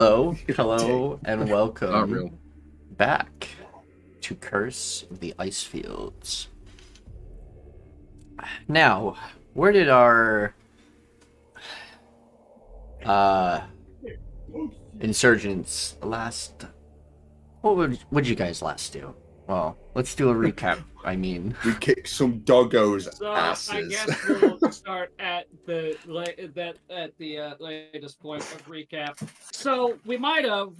Hello, and Not welcome real. back to Curse of the Icefields. Now, where did our insurgents last? What'd you guys last do? Well, let's do a recap. I mean, We kicked some doggos' So asses. I guess we'll start at the latest point of recap. So we might have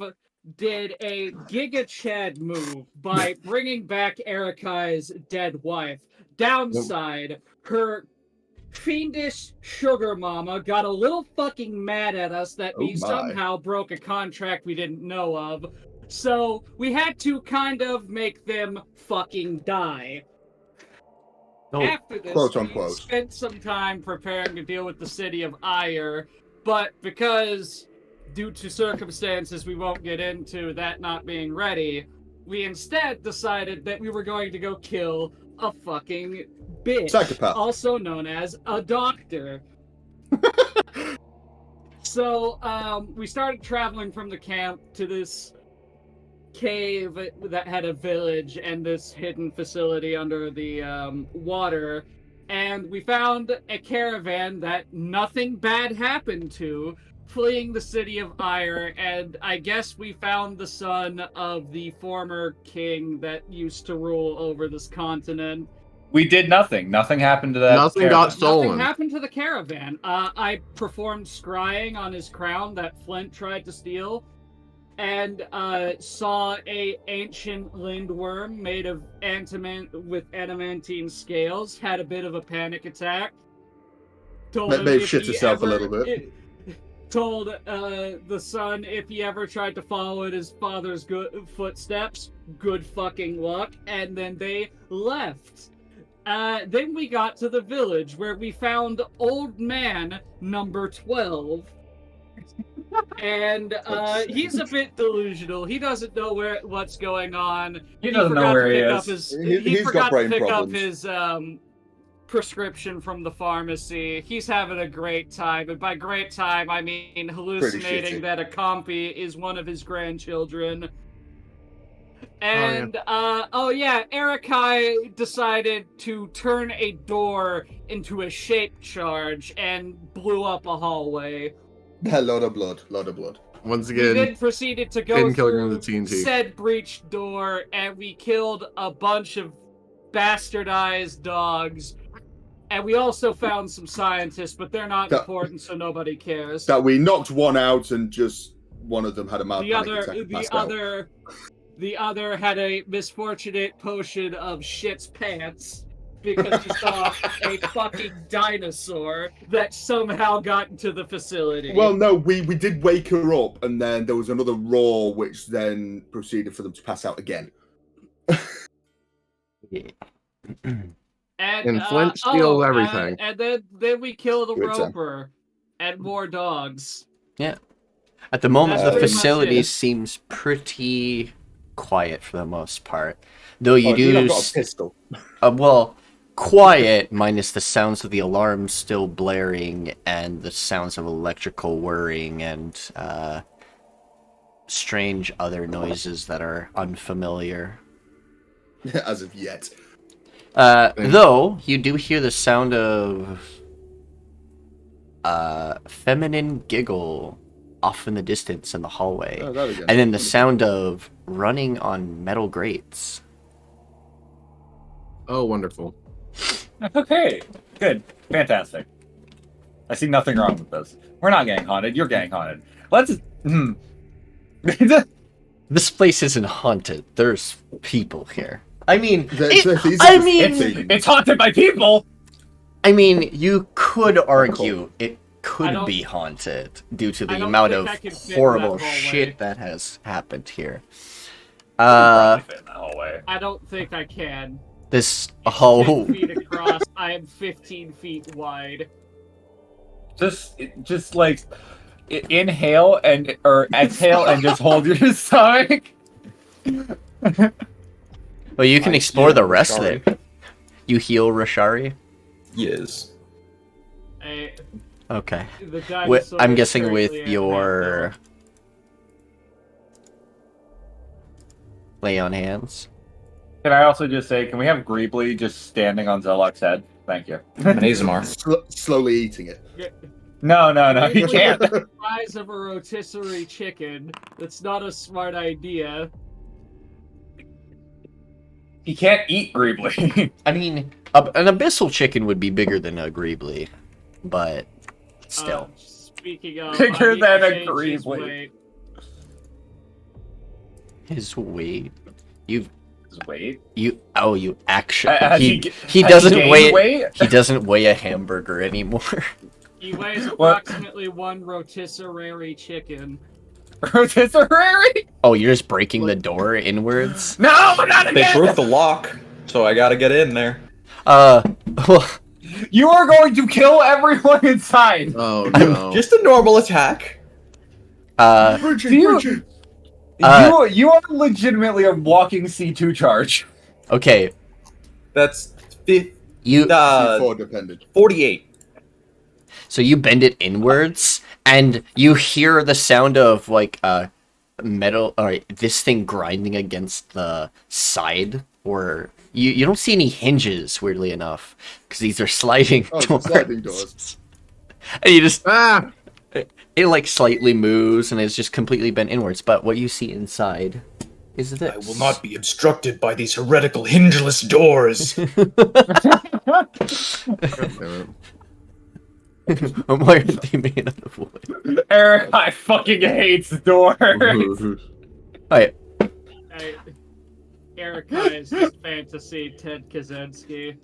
did a Giga Chad move by bringing back Erikai's dead wife. Downside, her fiendish sugar mama got a little fucking mad at us that we Oh my. somehow broke a contract we didn't know of. So we had to kind of make them fucking die. oh, After this, Quote, we unquote. spent some time preparing to deal with the City of Ire, but because, due to circumstances we won't get into, that not being ready, we instead decided that we were going to go kill a fucking bitch, Psychopath. also known as a doctor. So, we started traveling from the camp to this cave that had a village and this hidden facility under the water, and we found a caravan that nothing bad happened to, fleeing the City of Ire, and I guess we found the son of the former king that used to rule over this continent. We did nothing. Nothing happened to that. Nothing caravan. got stolen. Nothing happened to the caravan. I performed scrying on his crown that Flint tried to steal, and saw a ancient lindworm made of with adamantine scales. Had a bit of a panic attack. Told him Maybe if shit he herself a ever- little bit. Told the son if he ever tried to follow in his father's good footsteps, good fucking luck. And then they left. Then we got to the village where we found old man number 12. And he's a bit delusional. He doesn't know what's going on. He doesn't know where he is. He He's forgot got brain to pick problems. up his prescription from the pharmacy. He's having a great time, and by great time I mean hallucinating shitty. that a compy is one of his grandchildren. And Erikai decided to turn a door into a shape charge and blew up a hallway. A lot of blood. Once We again, then proceeded to go Finn killing through the TNT. said breached door, and we killed a bunch of bastardized dogs. And we also found some scientists, but they're not important, so nobody cares. That we knocked one out and just one of them had a mild The panic other, attack and the passed out. the other had a misfortunate potion of shit's pants because he saw a fucking dinosaur that somehow got into the facility. Well, no, we did wake her up, and then there was another roar, which then proceeded for them to pass out again. yeah. And Flint steals everything. And then we killed a Good time. roper and more dogs. At the moment, That's the pretty much facility it. seems pretty quiet for the most part. Though you Oh, dude, do, I've got a pistol. well, quiet minus the sounds of the alarms still blaring and the sounds of electrical whirring and strange other noises that are unfamiliar. As of yet. Though you do hear the sound of feminine giggle off in the distance in the hallway, Oh, that again. and then the sound of running on metal grates. Oh, wonderful. Okay, good, fantastic. I see nothing wrong with this. We're not getting haunted. You're getting haunted. Let's. This place isn't haunted. There's people here. I mean, These are It's haunted by people. you could argue it could don't- be haunted due to I the don't amount think of I can fit in horrible that hallway. shit that has happened here. Probably fit in that hallway. I don't think I can. This 10 whole feet across, I am 15 feet wide. Just like inhale or exhale and just hold your stomach. well, you can explore the rest of it. You heal Rashari? Yes. I, Okay. the I'm dinosaur is guessing with currently at your lay on hands. Can I also just say, can we have Greebly just standing on Zelok's head? Thank you. An Azamar. Slowly eating it. No, he can't. The size of a rotisserie chicken. That's not a smart idea. He can't eat Greebly. I mean, an abyssal chicken would be bigger than a Greebly, but still. Speaking of, Bigger I need than to a change his Greebly. weight. His weight. Wait. You actually Has he has doesn't gained weigh weight? he doesn't weigh a hamburger anymore. He weighs What? approximately 1 rotisserie chicken. Rotisserie? Oh, you're just breaking the door inwards? No, not They again! broke the lock, so I gotta get in there. Well, You are going to kill everyone inside. Oh no. Just a normal attack. Breaching. You are legitimately a walking C2 charge. okay, That's you C4 dependent. 48. so you bend it inwards and you hear the sound of like metal or this thing grinding against the side, or you don't see any hinges, weirdly enough, because these are sliding Oh, doors. sliding doors. And you just Ah! it like slightly moves and is just completely bent inwards, but what you see inside is this. I will not be obstructed by these heretical hingeless doors. Why are they made out of wood? Eric, I fucking hates doors. Alright, Erica is his fantasy Ted Kaczynski.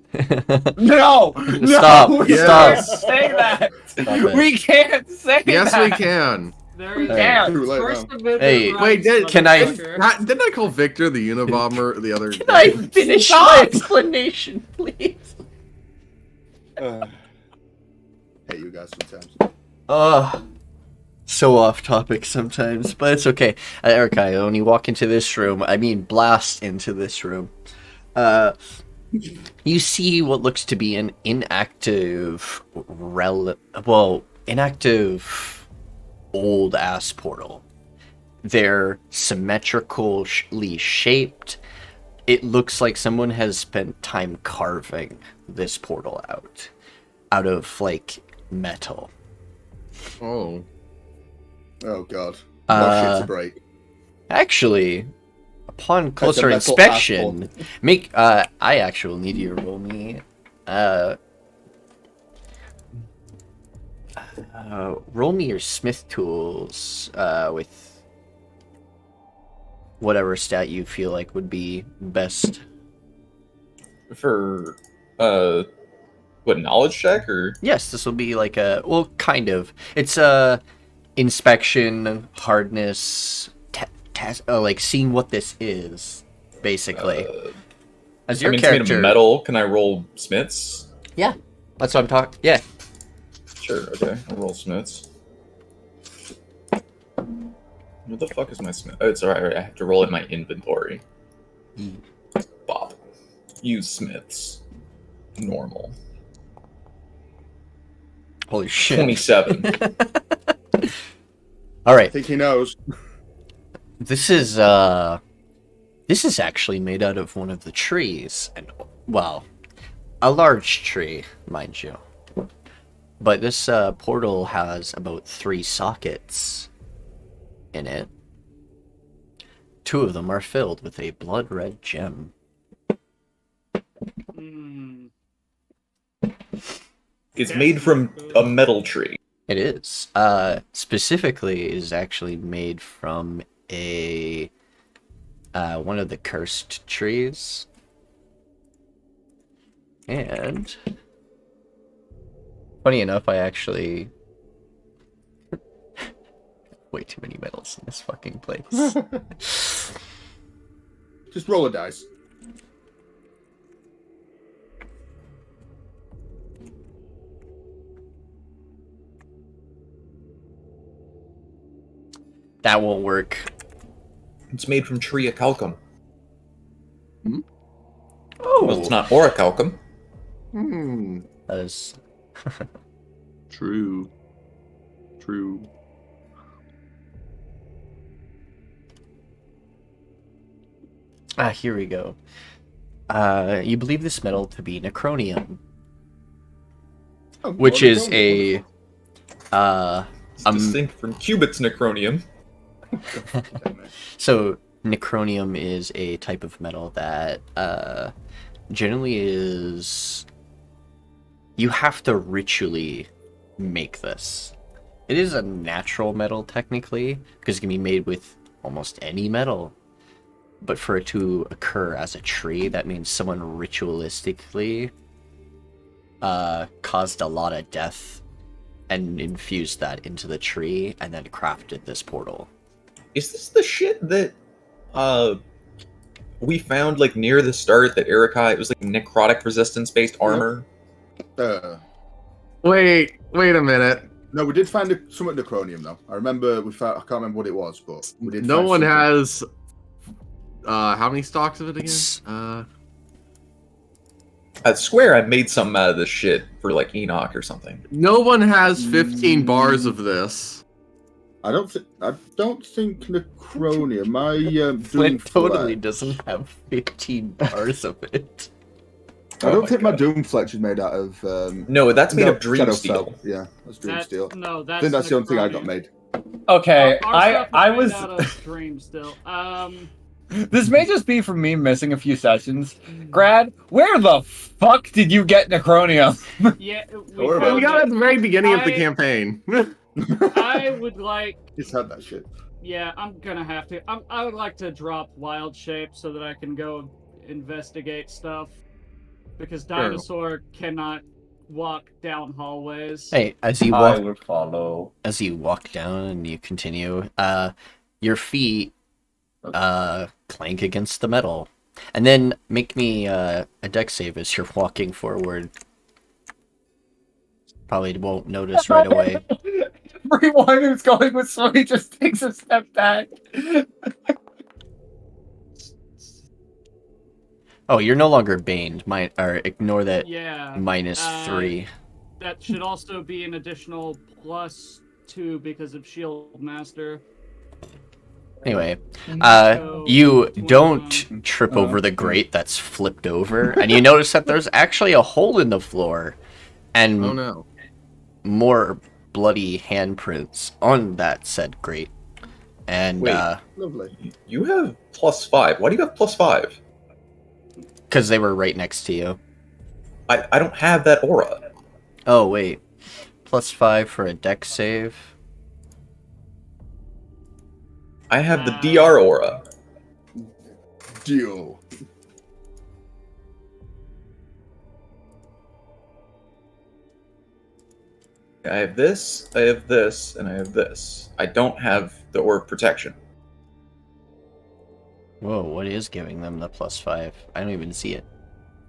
No! Stop, We stop. can't say that! Stop it. We can't say Yes, that! we can. There you Hey. go. Too late First now. Amendment Hey, wait, rights, can I- motherfucker. Didn't I call Victor the Unabomber the other Can I day? finish my explanation, please? Hate you guys sometimes. So off topic sometimes, but it's okay. Erica, when you walk into this room, blast into this room, you see what looks to be an inactive old ass portal. They're symmetrically shaped. It looks like someone has spent time carving this portal out of like metal. Oh. Oh god. Oh shit to break. Actually, upon closer metal inspection, I actually need you to roll me roll me your smith tools with whatever stat you feel like would be best. For, what, knowledge check, or? Yes, this will be like kind of. It's inspection, hardness, like seeing what this is, basically. As your It's made character, of metal. Can I roll smiths? yeah, that's what I'm talking. Yeah, Sure, okay. I'll roll smiths. What the fuck is my smith? Oh, it's alright. I have to roll in my inventory. Bob. Use smiths. Normal. holy shit. 27. All I right, think he knows. this is actually made out of one of the trees, and well, a large tree, mind you. But this portal has about 3 sockets in it. 2 of them are filled with a blood red gem. Hmm. It's made from a metal tree. It is. Specifically, it is actually made from a one of the cursed trees. And funny enough, I actually way too many metals in this fucking place. Just roll a dice. That won't work. It's made from triacalcum. Oh, Well, it's not orichalcum. Hmm. that is True. True. Here we go. You believe this metal to be necronium, Oh, which well, is a It's distinct from Cubit's necronium. so necronium is a type of metal that generally is you have to ritually make this. It is a natural metal technically because it can be made with almost any metal. But for it to occur as a tree, that means someone ritualistically caused a lot of death and infused that into the tree and then crafted this portal. Is this the shit that we found like near the start that Erikai? It was like necrotic resistance based armor. Wait a minute. No, we did find some necronium though. I remember we found. I can't remember what it was, but we did. No find one something. has. How many stocks of it again? I swear I made something out of this shit for like Ennaq or something. No one has 15 bars of this. I don't think necronium. My Flint Doom totally Fletch- doesn't have 15 bars of it. I don't my think my God. Doom Fletch is made out of. No, that's made of dream Shadow steel. Fell. Yeah, that's Dream That's, Steel. no, I that's think that's the only thing I got necronium. made. Okay, Our stuff I is was. made out of dream still. This may just be from me missing a few sessions. Grad, where the fuck did you get necronium? Yeah, worry about We found got it at the very beginning of the I- campaign. I would like. He's had that shit. Yeah, I'm gonna have to. I would like to drop wild shape so that I can go investigate stuff. Because dinosaur cannot walk down hallways. Hey, as you I walk will follow. as you walk down and you continue, your feet clank against the metal. And then make me a dex save as you're walking forward. Probably won't notice right away. Everyone who's going with Swumi just takes a step back. Oh, you're no longer baned. Ignore that Yeah. -3. That should also be an additional +2 because of Shield Master. Anyway, So, you 21. don't trip over the grate that's flipped over, and you notice that there's actually a hole in the floor, and Oh no. more bloody handprints on that said grate. And Wait. Lovely. You have +5. Why do you have +5? because they were right next to you. I don't have that aura. Oh wait, +5 for a dex save. I have the DR aura. Deal. I have this, and I have this. I don't have the aura of protection. Whoa, what is giving them the +5? I don't even see it.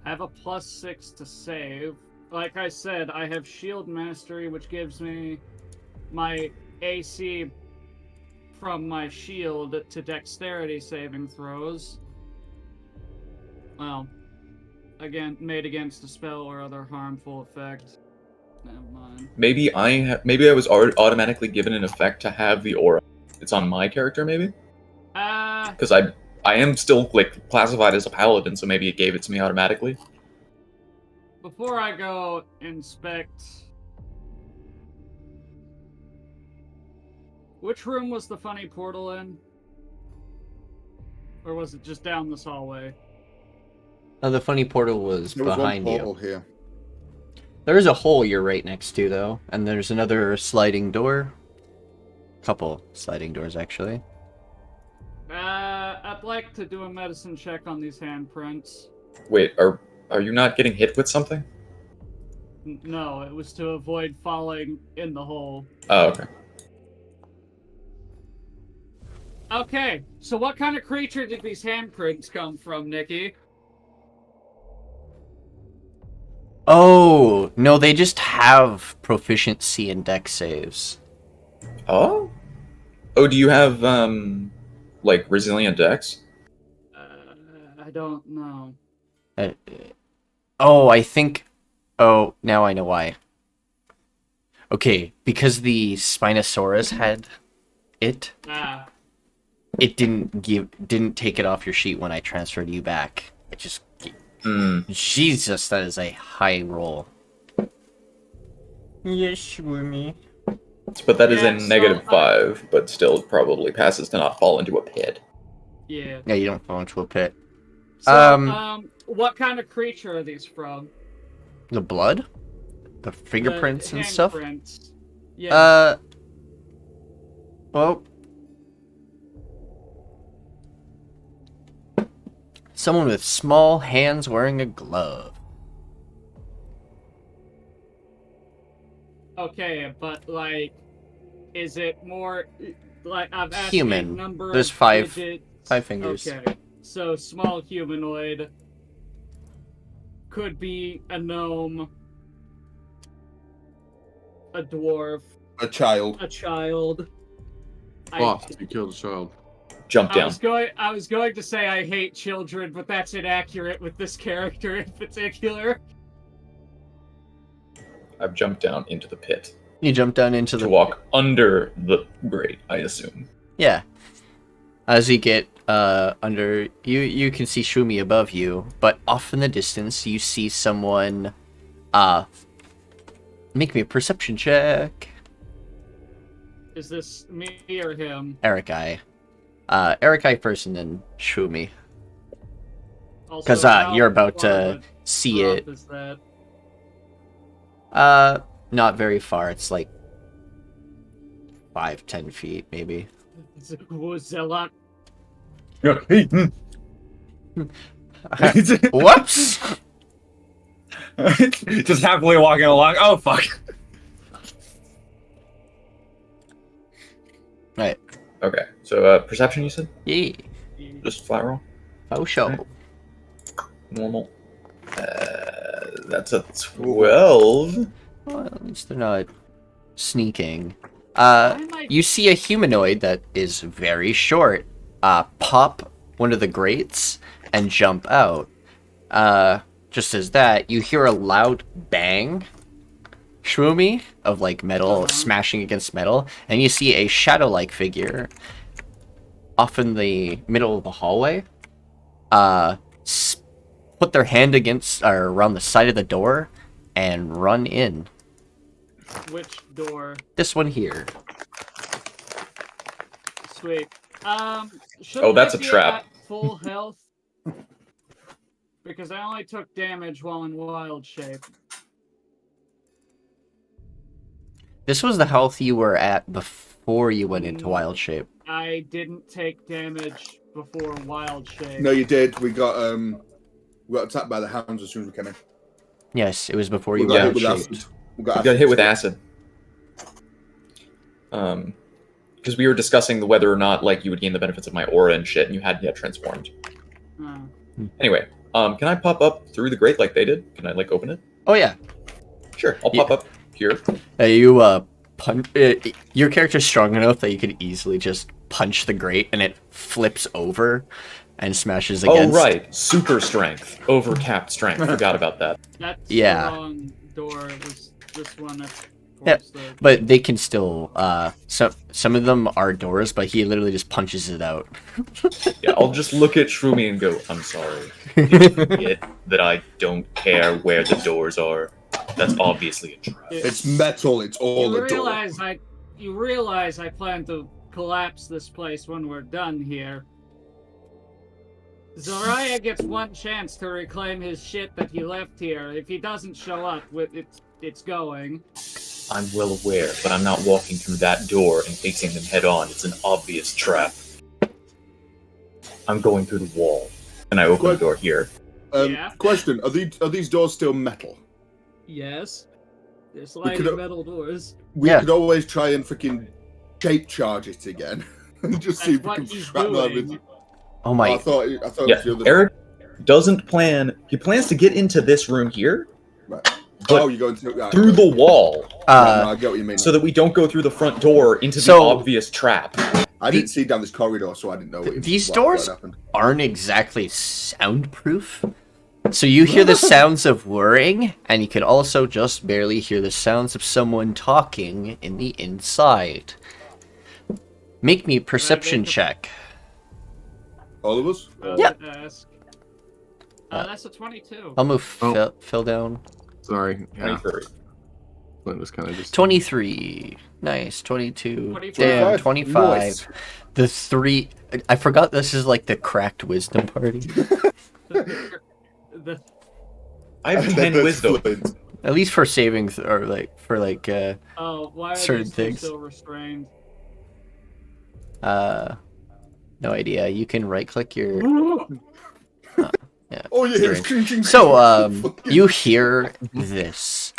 I have a +6 to save. Like I said, I have Shield Mastery, which gives me my AC from my shield to dexterity saving throws. Well, again, made against a spell or other harmful effect. Never mind. Maybe I was automatically given an effect to have the aura. It's on my character, maybe, because I am still like classified as a paladin, so maybe it gave it to me automatically. Before I go inspect, which room was the funny portal in? Or was it just down this hallway? The funny portal was There was behind one you. portal here. There is a hole you're right next to, though, and there's another sliding door. Couple sliding doors, actually. I'd like to do a medicine check on these handprints. Wait, are you not getting hit with something? No, it was to avoid falling in the hole. Oh, okay. Okay, so what kind of creature did these handprints come from, Nikki? Oh, no, they just have proficiency in dex saves. Oh? Oh, do you have, like, resilient dex? I don't know. Oh, I think... Oh, now I know why. Okay, because the Spinosaurus had it. it didn't take it off your sheet when I transferred you back. It just Jesus, that is a high roll. Yes, Swumi. But that is Yeah, a negative so, 5, but still probably passes to not fall into a pit. Yeah. Yeah, you don't fall into a pit. So, what kind of creature are these from? The blood? The fingerprints The and stuff? handprints. Yeah. Well, someone with small hands wearing a glove. Okay, but like, is it more like I've asked Human. a number There's of 5 digits. fingers. Okay, so small humanoid could be a gnome, a dwarf, A child. a child. Boss, you killed a child. Jump I down. was going to say I hate children, but that's inaccurate with this character in particular. I've jumped down into the pit. You jump down into To the walk under the grate, I assume. Yeah. As you get under, you can see Shumi above you, but off in the distance you see someone. Make me a perception check. Is this me or him? Eric I first, and then Shumi, Also, because how you're about far to of a see drop it. Is that? Not very far. It's like 5-10 feet, maybe. Zella. Whoops! Just happily walking along. Oh, fuck. Right. Okay, so perception, you said? Yeah. Just flat roll? Oh, show. Normal. That's a 12. Well, at least they're not sneaking. might- You see a humanoid that is very short. Pop one of the grates and jump out. Just as that, you hear a loud bang, Shumi, of like metal smashing against metal, and you see a shadow-like figure off in the middle of the hallway. Put their hand against or around the side of the door and run in. Which door? This one here. Sweet. Oh, that's a I be trap. at full health? Because I only took damage while in wild shape. This was the health you were at before you went into wild shape. I didn't take damage before wild shape. No, you did. We got attacked by the hounds as soon as we came in. Yes, it was before We you got wild hit with shaped. acid. We You got acid. hit with acid. Because we were discussing whether or not like you would gain the benefits of my aura and shit, and you hadn't yet transformed. Oh. Anyway, can I pop up through the grate like they did? Can I like open it? Oh yeah. Sure, I'll pop up here. You your character's strong enough that you could easily just punch the grate and it flips over and smashes against. Oh right, super strength over capped strength. Forgot about that. That's Yeah. the wrong door. It was this one. That Yeah, forced the... But they can still some of them are doors, but he literally just punches it out. Yeah, I'll just look at Shumi and go, I'm sorry. Did you forget that I don't care where the doors are? That's obviously a trap. It's metal. It's all You a door. realize I plan to collapse this place when we're done here. Zariah gets one chance to reclaim his shit that he left here. If he doesn't show up, it's going. I'm well aware, but I'm not walking through that door and facing them head on. It's an obvious trap. I'm going through the wall, and I open the door here. Yeah. Question: Are these doors still metal? Yes. They're sliding could- metal doors. We Yeah. could always try and freaking shape charge it again, and just see That's if we what can he's shrapnel doing. everything. Oh my! I thought it Yeah, was the other. Eric doesn't plan. He plans to get into this room here, Right. but Oh, you're going to right, through the wall, Right, no, I get what you mean. so that we don't go through the front door into the So- obvious trap. I didn't see down this corridor, so I didn't know These what doors happened. aren't exactly soundproof. So you hear the sounds of whirring, and you can also just barely hear the sounds of someone talking in the inside. Make me a perception check. All of us? Yeah. Ask. Uh, That's a 22. I'll move Oh. Phil down. Sorry. Yeah. 23. Flint was kind of just 23. Nice. 22. 25. Damn, 25. Nice. The 3. I forgot this is like the cracked wisdom party. The I have And 10 then wisdom. Flint. At least for saving or like for like why are certain these two things. still restrained? no idea. You can right click your yeah. Oh yeah, Sorry. it's cringing. So you hear this.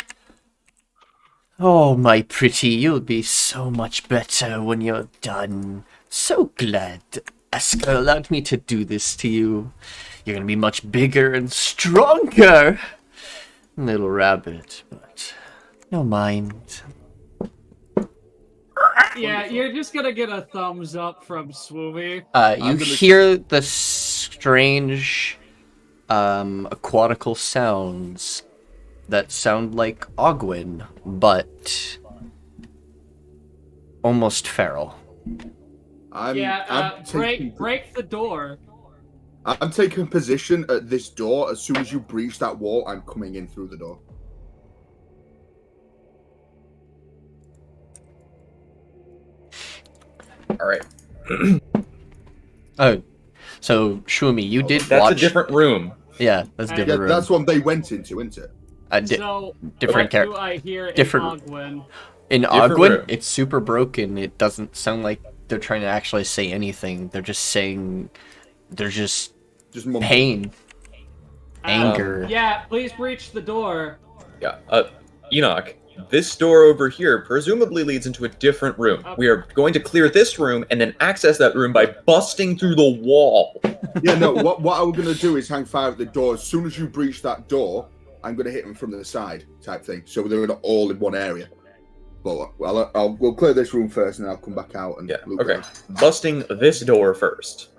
Oh my pretty, you'll be so much better when you're done. So glad Esker allowed me to do this to you. You're gonna be much bigger and stronger. Little rabbit, but no mind. Yeah, you're just gonna get a thumbs up from Swumi. You gonna- hear the strange aquatical sounds that sound like Ogwyn, but almost feral. I'm Break the door. I'm taking position at this door. As soon as you breach that wall, I'm coming in through the door. All right. Oh, so Shumi, you did That's watch. a different room. Yeah, that's a Yeah, different Yeah, room. that's what they went into, isn't it? So different what character. do I hear different- in Ogwyn? In different Ogwyn, room. it's super broken. It doesn't sound like they're trying to actually say anything. They're just saying, they're just Just mumble. pain, anger. Yeah, please breach the door. Yeah. Ennaq, this door over here presumably leads into a different room. We are going to clear this room and then access that room by busting through the wall. Yeah, no. What I'm gonna do is hang fire at the door. As soon as you breach that door, I'm gonna hit them from the side, type thing. So they're not all in one area. But we'll clear this room first, and then I'll come back out and Yeah. look Okay. around. Busting this door first.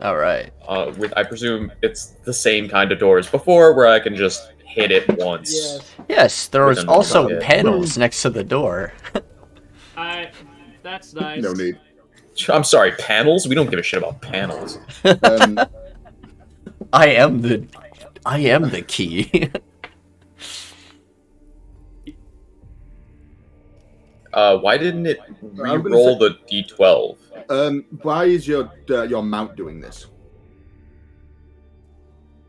All right. With I presume it's the same kind of door as before, where I can just hit it once. Yes. Yes, there was Within the also bucket. panels next to the door. That's nice. No need. I'm sorry, panels? We don't give a shit about panels. I am the key. Why didn't it I'm gonna re-roll the d12? Why is your mount doing this?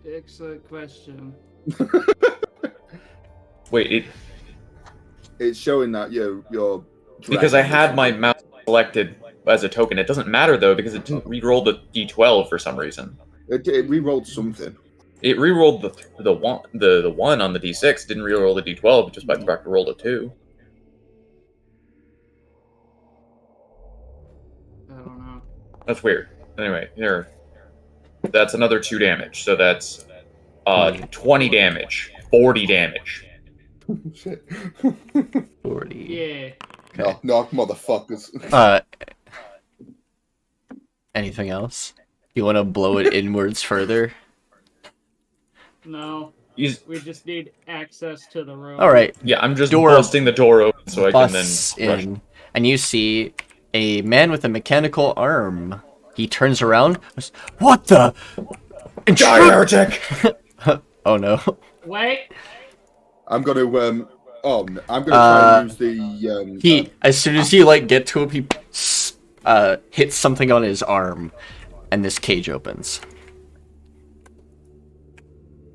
Excellent question. Wait, It's showing that you're because I had my mount selected as a token. It doesn't matter though because it didn't re-roll the d12 for some reason. It re-rolled something. It re-rolled the one on the d6. Didn't re-roll the d12 just by the fact to roll a 2. I don't know. That's weird. Anyway, here. That's another 2 damage. So that's 20 damage. 40 damage. Shit. 40. Yeah. No, motherfuckers. Anything else? You want to blow it inwards further? No. He's, We just need access to the room. All right. yeah, I'm just Door busting the door open so I can then Busts rush. in, and you see a man with a mechanical arm. He turns around. What the? Die, heretic! Oh no. Wait. I'm gonna I'm gonna try and use the He as soon as you like get to him, he hits something on his arm, and this cage opens.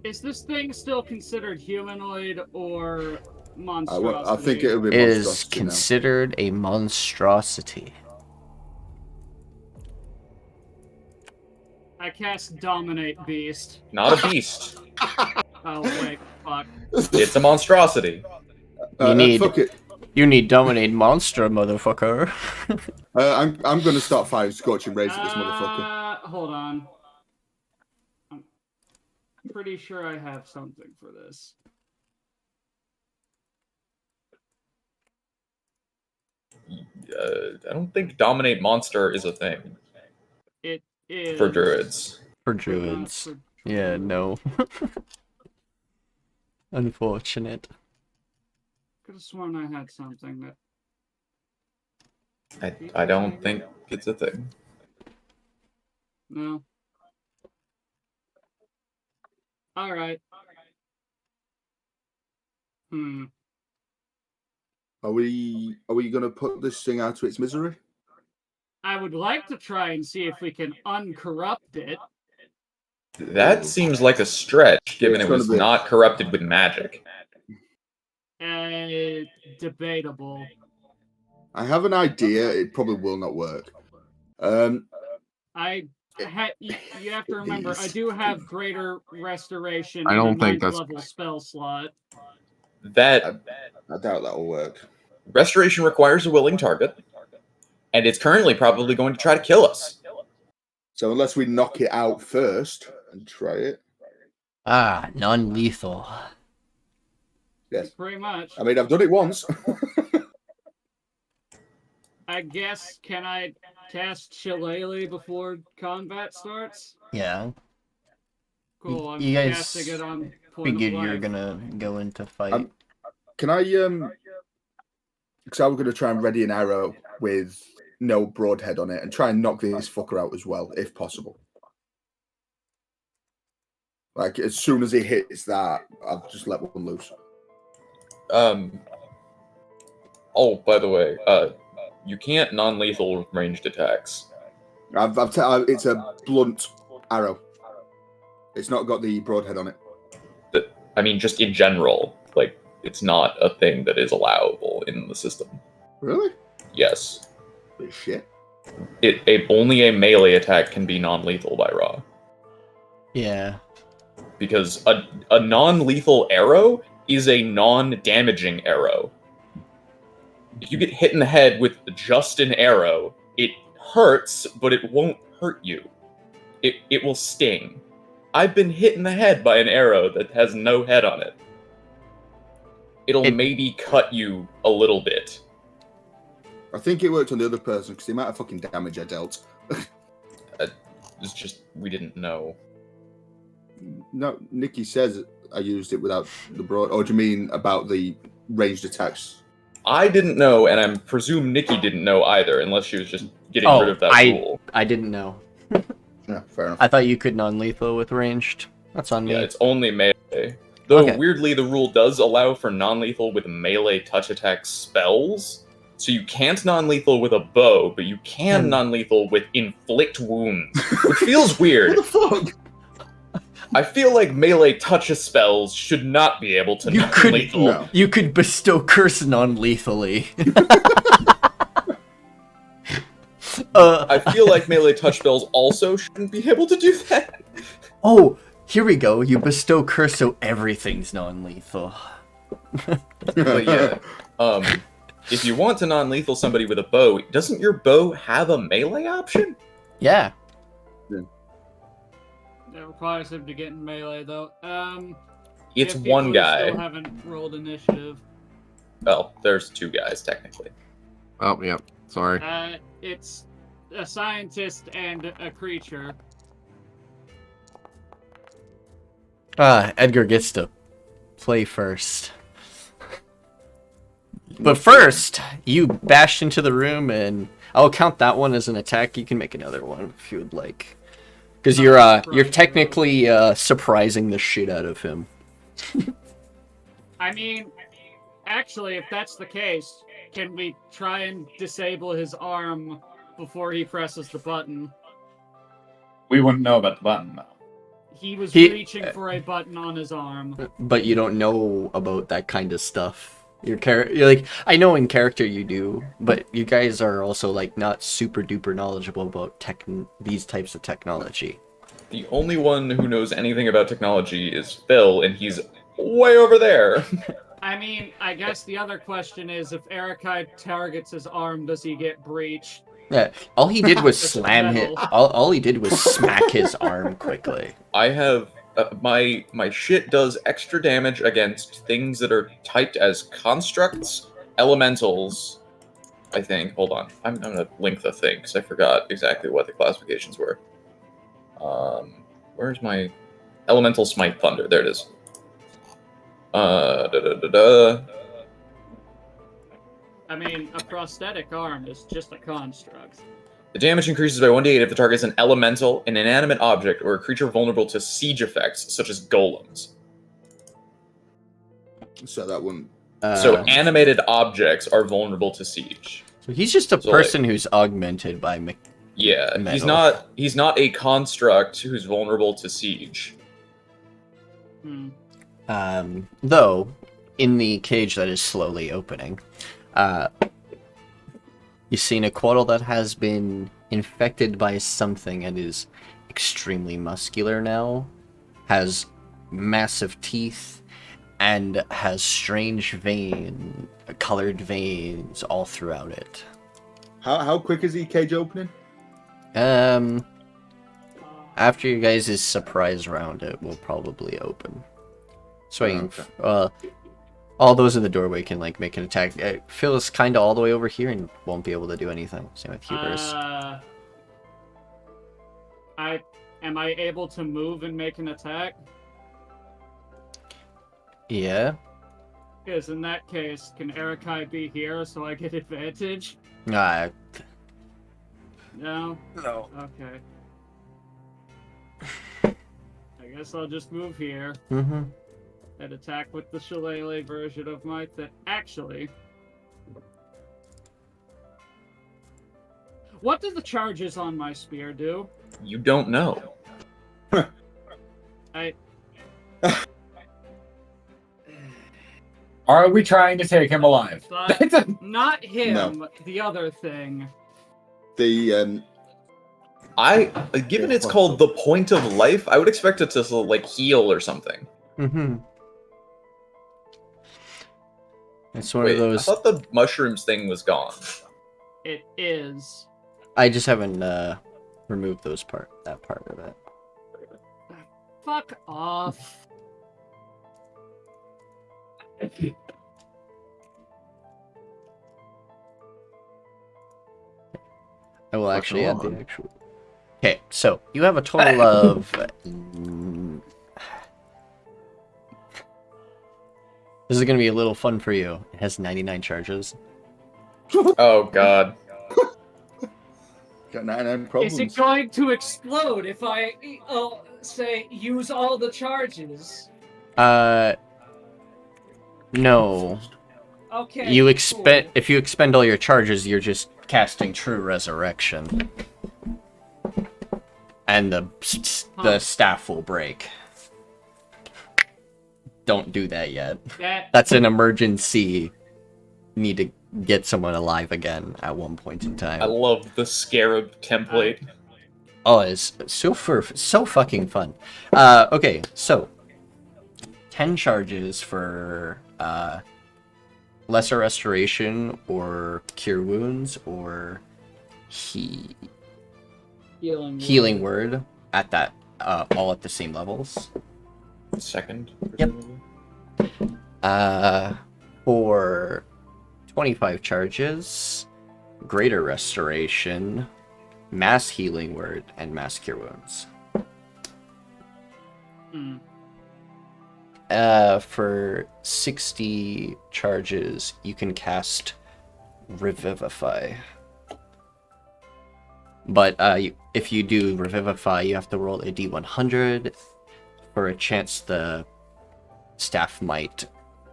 Is this thing still considered humanoid or monstrosity? I think it would be It is monstrosity now. considered a monstrosity. I cast Dominate Beast. Not a beast. Oh, wait, fuck. It's a monstrosity. You need Fuck it. you need dominate monster, motherfucker. I'm gonna start firing scorching rays at this motherfucker. Hold on. I'm pretty sure I have something for this. I don't think dominate monster is a thing It is for druids. For but not druids. for Yeah, no. Unfortunate. Could have sworn I had something that. I don't think it's a thing. No. All right. Are we gonna put this thing out to its misery? I would like to try and see if we can uncorrupt it. That seems like a stretch, given It's it was gonna be- not corrupted with magic. Debatable. I have an idea. It probably will not work. You have to remember, I do have greater restoration I in a don't think 9th that's- level spell slot. That I doubt that will work. restoration requires a willing target, and it's currently probably going to try to kill us. So unless we knock it out first and try it. Ah, non-lethal. Yes. Pretty much. I mean, I've done it once. I guess, can I cast Shillelagh before combat starts? Yeah. Cool, I'm You guys casting it on point figured of you were life. gonna go into fight. Can I because I was gonna try and ready an arrow with no broadhead on it and try and knock this fucker out as well, if possible. Like as soon as he hits that, I'll just let one loose. Oh, by the way, you can't non-lethal ranged attacks. It's a blunt arrow. It's not got the broadhead on it. I mean, just in general, like, it's not a thing that is allowable in the system. Really? Yes. Holy shit. Only a melee attack can be non-lethal by Raw. Yeah. Because a non-lethal arrow is a non-damaging arrow. If you get hit in the head with just an arrow, it hurts, but it won't hurt you. It will sting. I've been hit in the head by an arrow that has no head on it. It'll maybe cut you a little bit. I think it worked on the other person because the amount of fucking damage I dealt. It's just, we didn't know. No, Nikki says I used it without the broad. Or do you mean about the ranged attacks? I didn't know, and I presume Nikki didn't know either, unless she was just getting rid of that rule. I didn't know. Yeah, fair enough. I thought you could non-lethal with ranged. That's on me. Yeah, it's only melee. Though, Okay. weirdly, the rule does allow for non-lethal with melee touch attack spells. So you can't non-lethal with a bow, but you can non-lethal with inflict wounds, which feels weird. What the fuck? I feel like melee touch spells should not be able to non-lethal. No. You could bestow curse non-lethally. I feel like melee touch spells also shouldn't be able to do that. Oh, here we go. You bestow curse so everything's non-lethal. But yeah, if you want to non-lethal somebody with a bow, doesn't your bow have a melee option? Yeah. That requires him to get in melee, though. It's yeah, one people guy. Still haven't rolled initiative. Well, there's two guys, technically. Oh, yeah. Sorry. It's a scientist and a creature. Edgar gets to play first. But first, you bashed into the room, and I'll count that one as an attack. You can make another one if you would like, because you're technically surprising the shit out of him. I mean, actually, if that's the case, can we try and disable his arm before he presses the button? We wouldn't know about the button, though. He was reaching for a button on his arm. But you don't know about that kind of stuff. You're like, I know in character you do, but you guys are also like not super duper knowledgeable about these types of technology. The only one who knows anything about technology is Phil, and he's way over there. I mean, I guess the other question is, if Erikai targets his arm, does he get breached? Yeah, all he did was slam hit. All he did was smack his arm quickly. I have my shit does extra damage against things that are typed as constructs, elementals. I think. Hold on, I'm gonna link the thing because I forgot exactly what the classifications were. Where's my elemental smite thunder? There it is. I mean, a prosthetic arm is just a construct. The damage increases by 1d8 if the target is an elemental, an inanimate object, or a creature vulnerable to siege effects, such as golems. So that wouldn't. So animated objects are vulnerable to siege. So he's just a So, person who's augmented by Yeah, metal. he's not a construct who's vulnerable to siege. Though, in the cage that is slowly opening, you've seen a Quaddle that has been infected by something and is extremely muscular now, has massive teeth, and has strange colored veins all throughout it. How quick is the cage opening? After you guys' surprise round, it will probably open. So all those in the doorway can like make an attack. Phil's kind of all the way over here and won't be able to do anything. Same with Hubris. Am I able to move and make an attack? Yeah. Because in that case, can Erikai be here so I get advantage? No. No? No. Okay. I guess I'll just move here Mm-hmm. and attack with the shillelagh version of my thing. Actually, what do the charges on my spear do? You don't know. Are we trying to take him alive? But not him, No. the other thing. The Given it's called the point of life, I would expect it to like heal or something. Mm-hmm. It's one Wait, of those. I thought the mushrooms thing was gone. It is. I just haven't removed that part of it. Fuck off. I will actually add the actual. Okay, so you have a total of. This is going to be a little fun for you. It has 99 charges. Oh god. got 99 problems. Is it going to explode if I, say, use all the charges? No. Okay. You cool. if you expend all your charges, you're just casting True Resurrection, and the staff will break. Don't do that yet. That's an emergency. Need to get someone alive again at one point in time. I love the scarab template. Oh, it's so fucking fun. Okay, so 10 charges for Lesser Restoration or Cure Wounds or Healing Word at that all at the same levels. Second. Yep. For 25 charges, Greater Restoration, Mass Healing Word, and Mass Cure Wounds. For 60 charges, you can cast Revivify. But if you do Revivify, you have to roll a d100 for a chance the staff might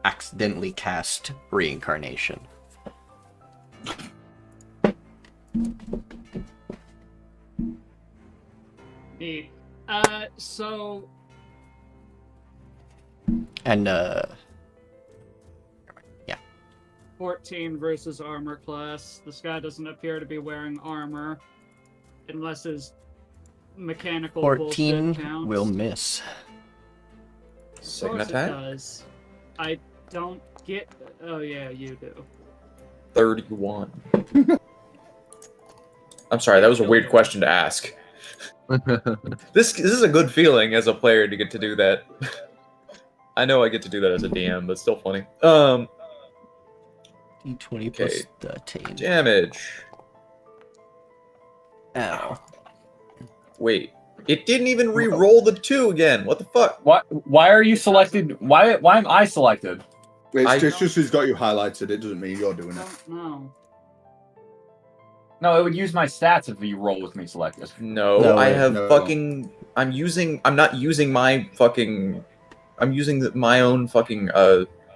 accidentally cast Reincarnation. Neat. So... And, 14 versus armor class. This guy doesn't appear to be wearing armor. Unless his mechanical 14 bullshit counts. will miss. Of Second course it attack? does. I don't get... Oh yeah, you do. 31. I'm sorry, that was a weird question to ask. This is a good feeling as a player to get to do that. I know I get to do that as a DM, but still funny. D20 plus Okay. 13. Damage. Ow. Wait, it didn't even re-roll the 2 again. What the fuck? Why are you selected? Why am I selected? It's just he's got you highlighted. It doesn't mean you're doing I it. don't know. No, it would use my stats if you roll with me selected. No, No, I wait, have no. fucking. I'm not using my fucking. I'm using my own fucking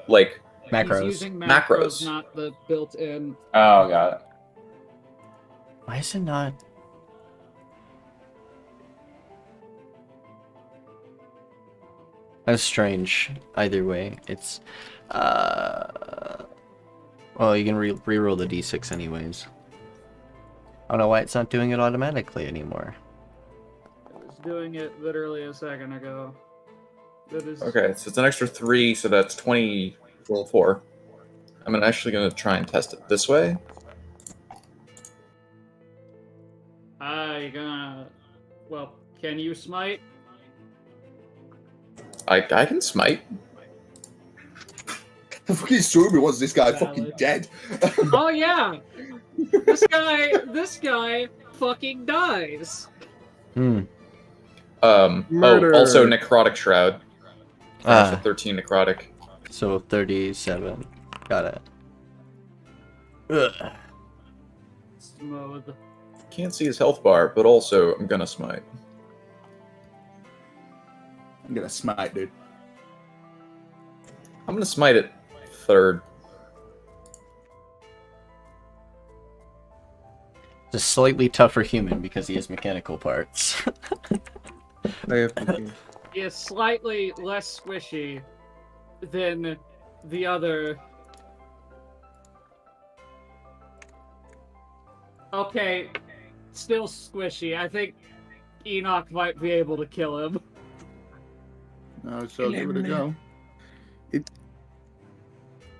like. He's Macros. using Macros. not the built-in. Oh, got it. Why is it not? That's strange. Either way, it's well, you can re-roll the d6 anyways. I don't know why it's not doing it automatically anymore. I was doing it literally a second ago. That is Okay, so it's an extra 3, so that's 24. I'm actually gonna try and test it this way. You gonna? Well, can you smite? I can smite. Fucking Swumi wants this guy Valid. fucking dead. Oh yeah, this guy fucking dies. Hmm. Murder. Oh, also necrotic shroud. Ah. 13 necrotic. So 37. Got it. Ugh. Smooth. Can't see his health bar, but also I'm gonna smite. I'm gonna smite, dude. I'm gonna smite it 3rd. It's a slightly tougher human because he has mechanical parts. I have to He is slightly less squishy than the other. Okay, still squishy. I think Ennaq might be able to kill him. No, so give it a go.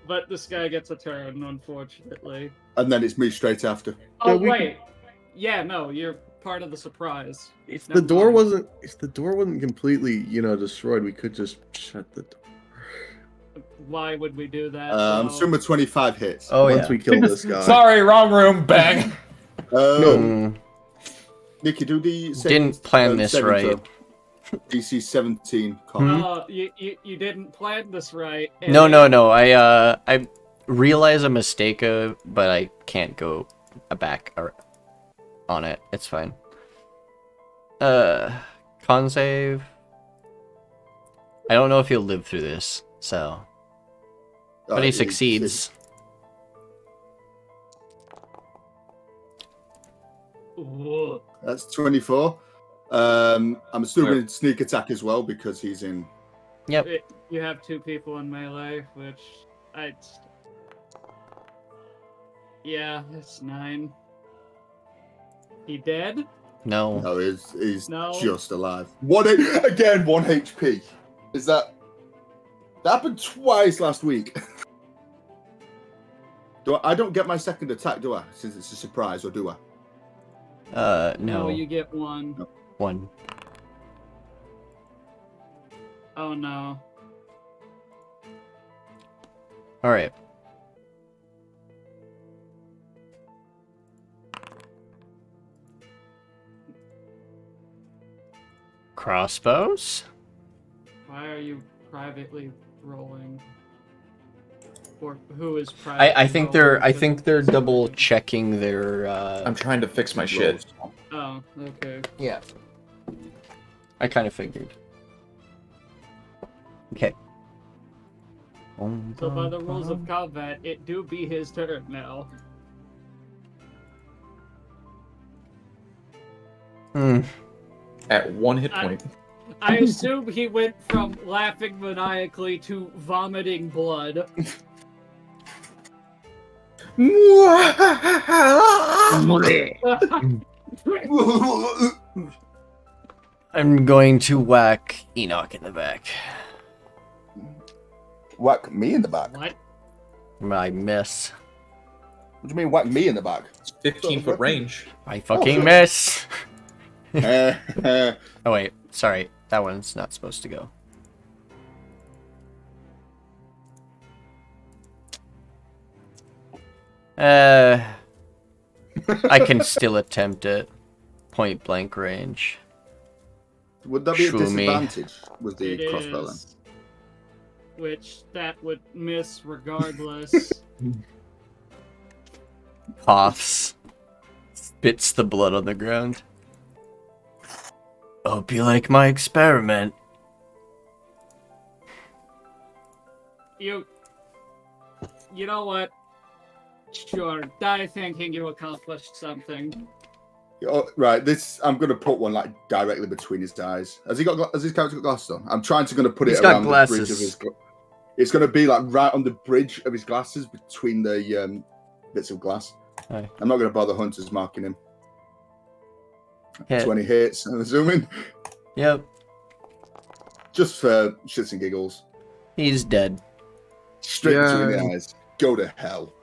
But this guy gets a turn, unfortunately. And then it's me straight after. Oh, we wait. Yeah, no, you're part of the surprise. If Never the door mind. wasn't completely, destroyed, we could just shut the door. Why would we do that? Summa 25 hits. Oh Once yeah. we kill this guy. Sorry, wrong room. Bang. Mm, Nikki, do the didn't plan this saving right. throw. DC 17 con. Oh, you didn't plan this right. No. I realize a mistake, but I can't go back on it. It's fine. Con save. I don't know if he'll live through this, so. But he succeeds. Ooh. That's 24. I'm still going to sneak attack as well because he's in. Yep. You have 2 people in melee, which yeah, it's 9. He dead? No. No, he's No. just alive. 1 HP. Is that happened twice last week? I don't get my second attack, do I? Since it's a surprise, or do I? No. You get 1. 1. Oh no. All right. Crossbows? Why are you privately rolling? Or who is privately I think they're double checking their I'm trying to fix my shit. Oh, okay. Yeah. I kind of figured. Okay. So by the rules of combat, it do be his turn now. Hmm. At 1 hit point. I assume he went from laughing maniacally to vomiting blood. I'm going to whack Ennaq in the back. Whack me in the back. What? I miss. What do you mean whack me in the back? 15-foot range. I fucking miss. Uh, Oh wait, sorry. That one's not supposed to go. I can still attempt it. Point blank range. Would that be a Swumi. disadvantage with the It crossbow then? is. Which that would miss regardless. Coughs. spits the blood on the ground. Hope you like my experiment. You know what? Sure, die thinking you accomplished something. Oh, right, this I'm gonna put one like directly between his eyes. Has his character got glasses on? I'm trying to put He's it got around the bridge of glasses. his. It's gonna be like right on the bridge of his glasses between the bits of glass. Aye. I'm not gonna bother hunters marking him. Hit. 20 hits, I'm assuming. Yep, Just for shits and giggles. he's dead. Straight between Yay. the eyes. Go to hell.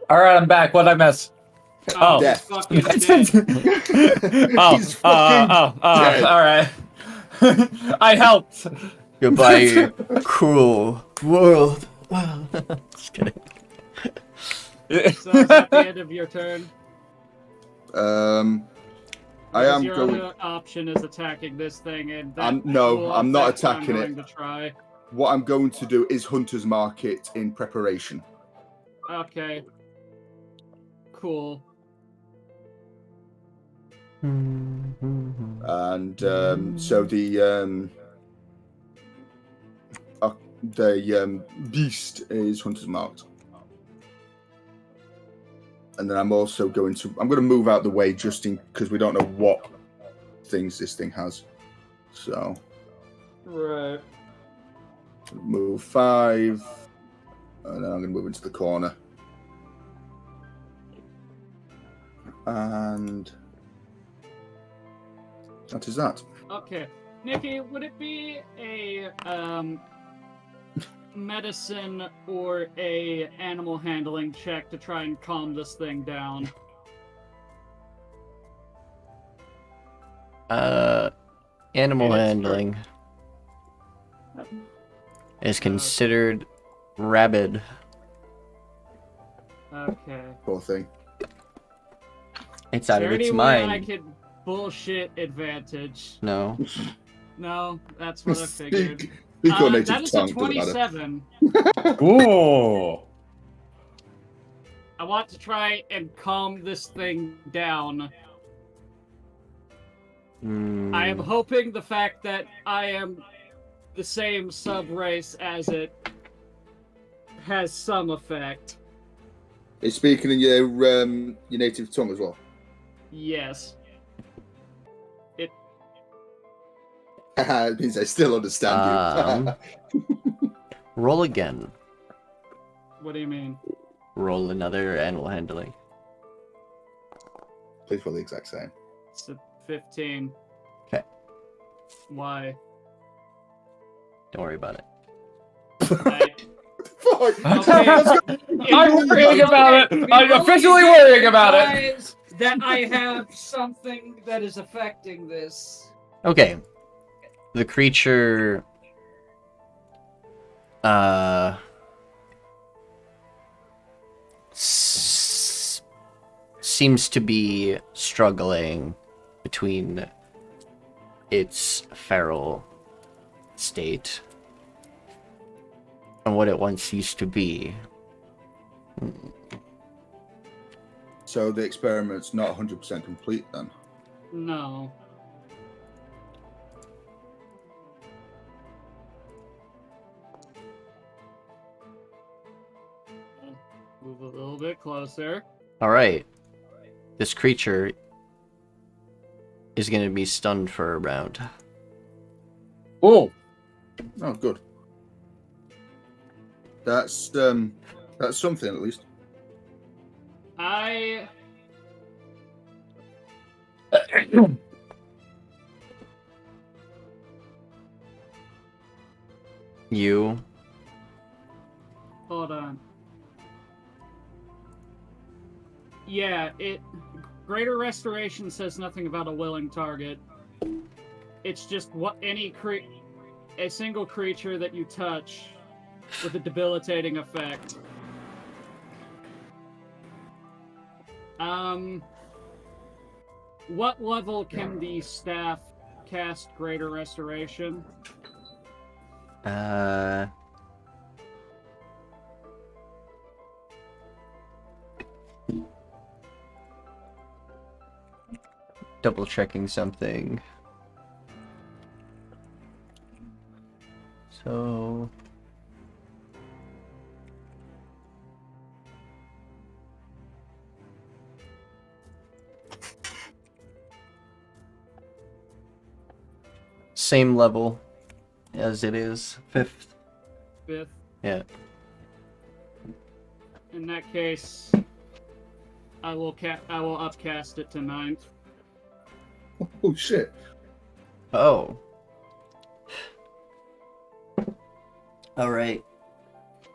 All right, I'm back. What'd I miss? Oh. Death. Fucking dead. He's fucking dead. all right. I helped. Goodbye, cruel world. Just kidding. So is that the end of your turn? I am your going. other option is attacking this thing, and that I'm will not affect what attacking I'm it. going to try. What I'm going to do is hunters mark it in preparation. Okay. Cool. And so the beast is hunters marked. And then I'm also going to move out the way just in because we don't know what things this thing has. So Right. move 5, and then I'm going to move into the corner. And that is that. Okay. Nikki, would it be a medicine or a animal handling check to try and calm this thing down? Animal Yeah, that's handling is considered rabid. Okay. Poor thing. It's Is out there of its any way I mind. could bullshit advantage? No. No, that's what I figured. Speak your native That is tongue. a doesn't matter. 27. Ooh. I want to try and calm this thing down. I am hoping the fact that I am the same sub-race as it has some effect. It's speaking in your native tongue as well. Yes. It means I still understand you. Roll again. What do you mean? Roll another animal handling. Please for the exact same. It's a 15. Okay. Why? Don't worry about it. Fuck. I'm worrying about it. I'm officially worrying about it. That I have something that is affecting this. Okay. The creature seems to be struggling between its feral state and what it once used to be. So the experiment's not 100% complete then. No. Move a little bit closer. Alright. This creature is going to be stunned for a round. Ooh. Oh, good. That's something at least. You. Hold on. Yeah, Greater Restoration says nothing about a willing target. It's just a single creature that you touch with a debilitating effect. What level can the staff cast Greater Restoration? double checking something. So same level as it is, 5th. 5th. Yeah. In that case, I will upcast it to 9th. Oh shit! Oh. All right.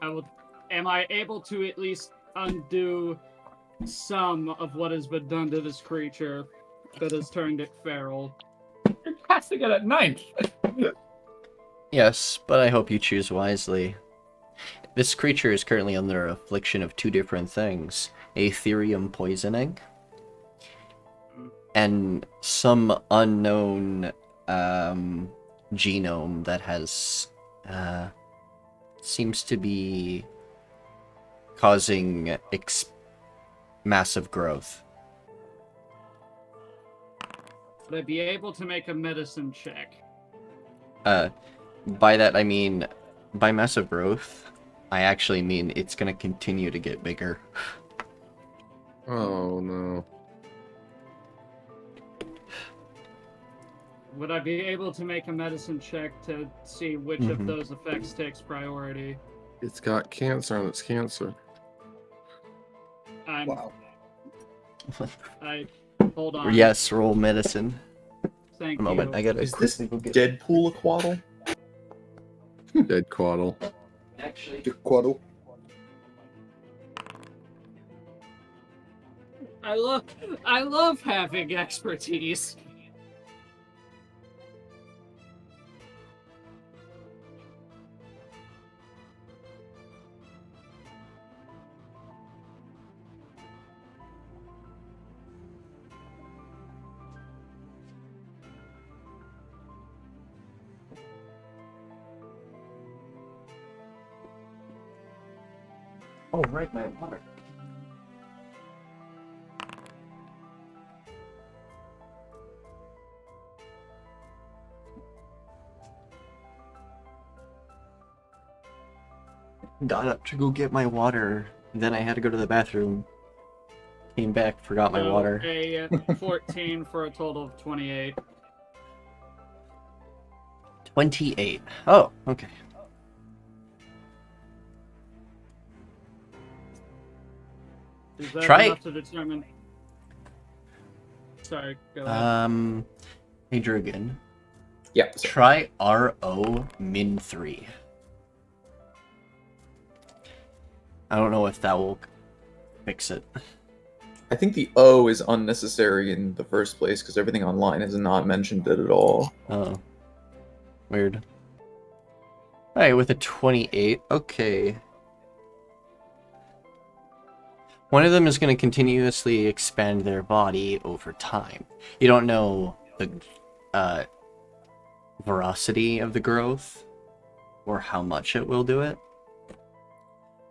Am I able to at least undo some of what has been done to this creature that has turned it feral? You're casting it at 9th. Yes, but I hope you choose wisely. This creature is currently under affliction of 2 different things: Aetherium poisoning and some unknown genome that has seems to be causing massive growth. Would I be able to make a medicine check? By that I mean, by massive growth, I actually mean it's gonna continue to get bigger. Oh no. Would I be able to make a medicine check to see which of those effects takes priority? It's got cancer on its cancer. Wow. Hold on. Yes, roll medicine. Thank A moment, you. I gotta Is this quickly go get... Deadpool aquaddle? Dead Quaddle. Actually, The Quaddle. I love having expertise. oh right, my water. Got up to go get my water, then I had to go to the bathroom. Came back, forgot my So, water. A 14 for a total of 28. 28. Oh, okay. Is that Try- enough to determine? Sorry, go ahead. Hey Droogan, Yeah. So try RO min 3. I don't know if that will fix it. I think the O is unnecessary in the first place because everything online has not mentioned it at all. Oh. Weird. Alright, with a 28. Okay. One of them is going to continuously expand their body over time. You don't know the veracity of the growth or how much it will do it.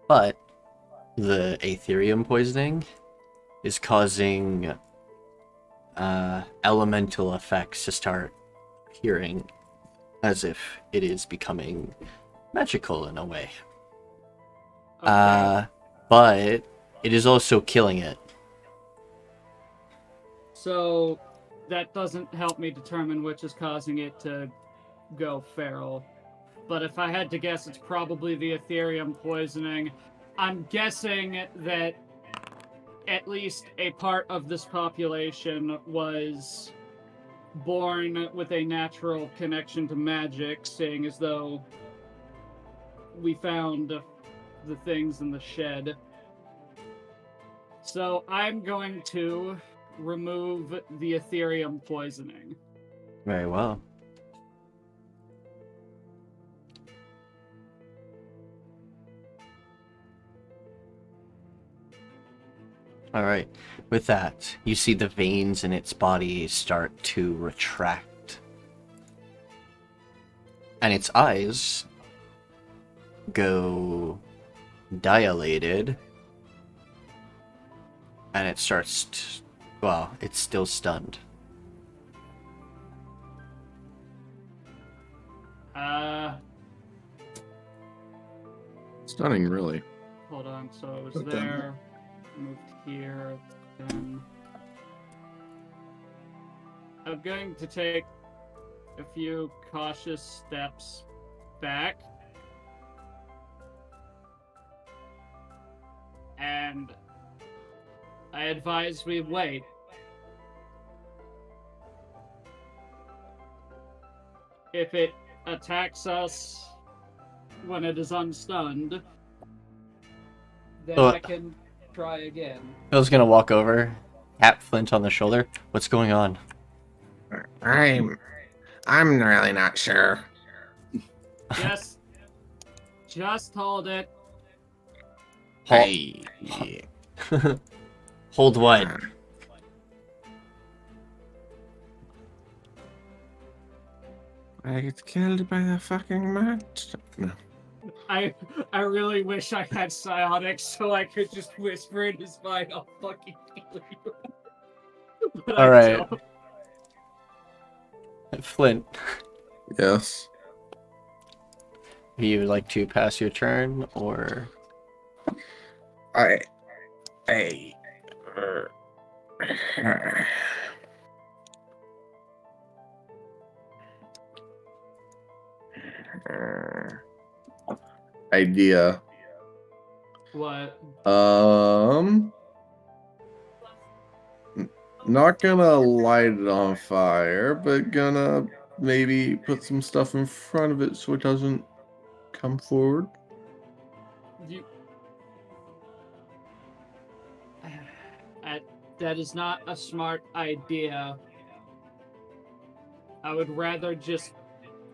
But the Aetherium poisoning is causing elemental effects to start appearing as if it is becoming magical in a way. Okay. But it is also killing it. So that doesn't help me determine which is causing it to go feral. But if I had to guess, it's probably the Aetherium poisoning. I'm guessing that at least a part of this population was born with a natural connection to magic, seeing as though we found the things in the shed. So I'm going to remove the Aetherium poisoning. Very well. Alright, with that, you see the veins in its body start to retract. And its eyes go dilated. And it starts well, it's still stunned. Stunning, really. Hold on, so I was Well done. there, moved here, then... I'm going to take a few cautious steps back. And I advise we wait. If it attacks when it is unstunned, then Oh. I can try again. Phil's gonna walk over, tap Flint on the shoulder. What's going on? I'm really not sure. Just hold it. Hold, Hey. hold what? I get killed by the fucking monster. No. I really wish I had psionics so I could just whisper in his mind, I'll fucking kill you. But All I right. don't. Flint, Yes. do you like to pass your turn, or... I. Idea. What? Not gonna light it on fire, but gonna maybe put some stuff in front of it so it doesn't come forward. You... That is not a smart idea. I would rather just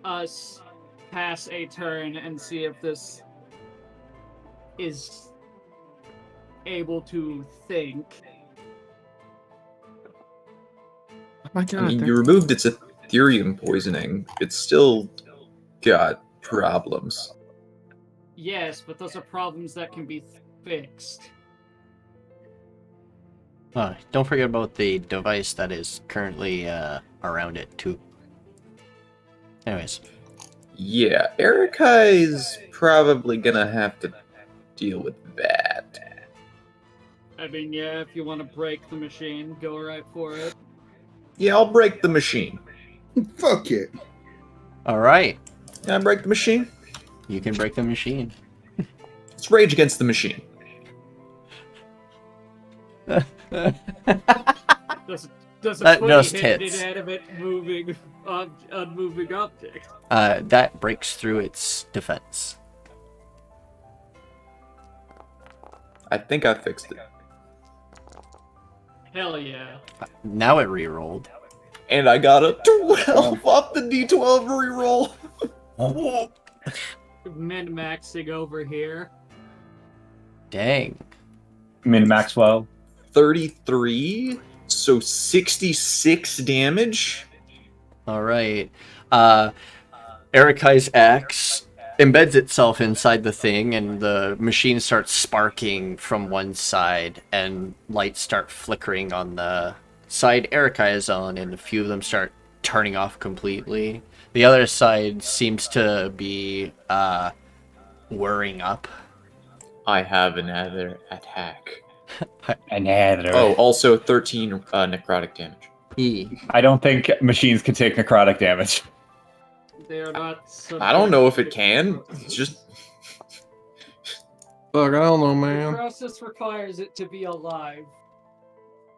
us pass a turn and see if this is able to think. Oh my I god. mean, you removed its Ethereum poisoning. It's still got problems. Yes, but those are problems that can be fixed. Don't forget about the device that is currently around it, too. Anyways. Yeah, Erica is probably gonna have to deal with that. I mean, yeah, if you want to break the machine, go right for it. Yeah, I'll break the machine. Fuck it. Alright, Can I break the machine? you can break the machine. Let's rage against the machine. Does a That 20 just hit an hits. inanimate, unmoving object? That breaks through its defense. I think I fixed it. Hell yeah. Now it re-rolled. And I got a 12 off the D12 reroll. Min-maxing over here. Dang. Min Maxwell. 33, so 66 damage. Alright. Erikai's axe embeds itself inside the thing, and the machine starts sparking from one side, and lights start flickering on the side Erikai is on, and a few of them start turning off completely. The other side seems to be whirring up. I have another attack. Another. Oh, also 13 necrotic damage. I don't think machines can take necrotic damage. They are not. I don't know if it can. It's just Fuck, I don't know, The man. process requires it to be alive.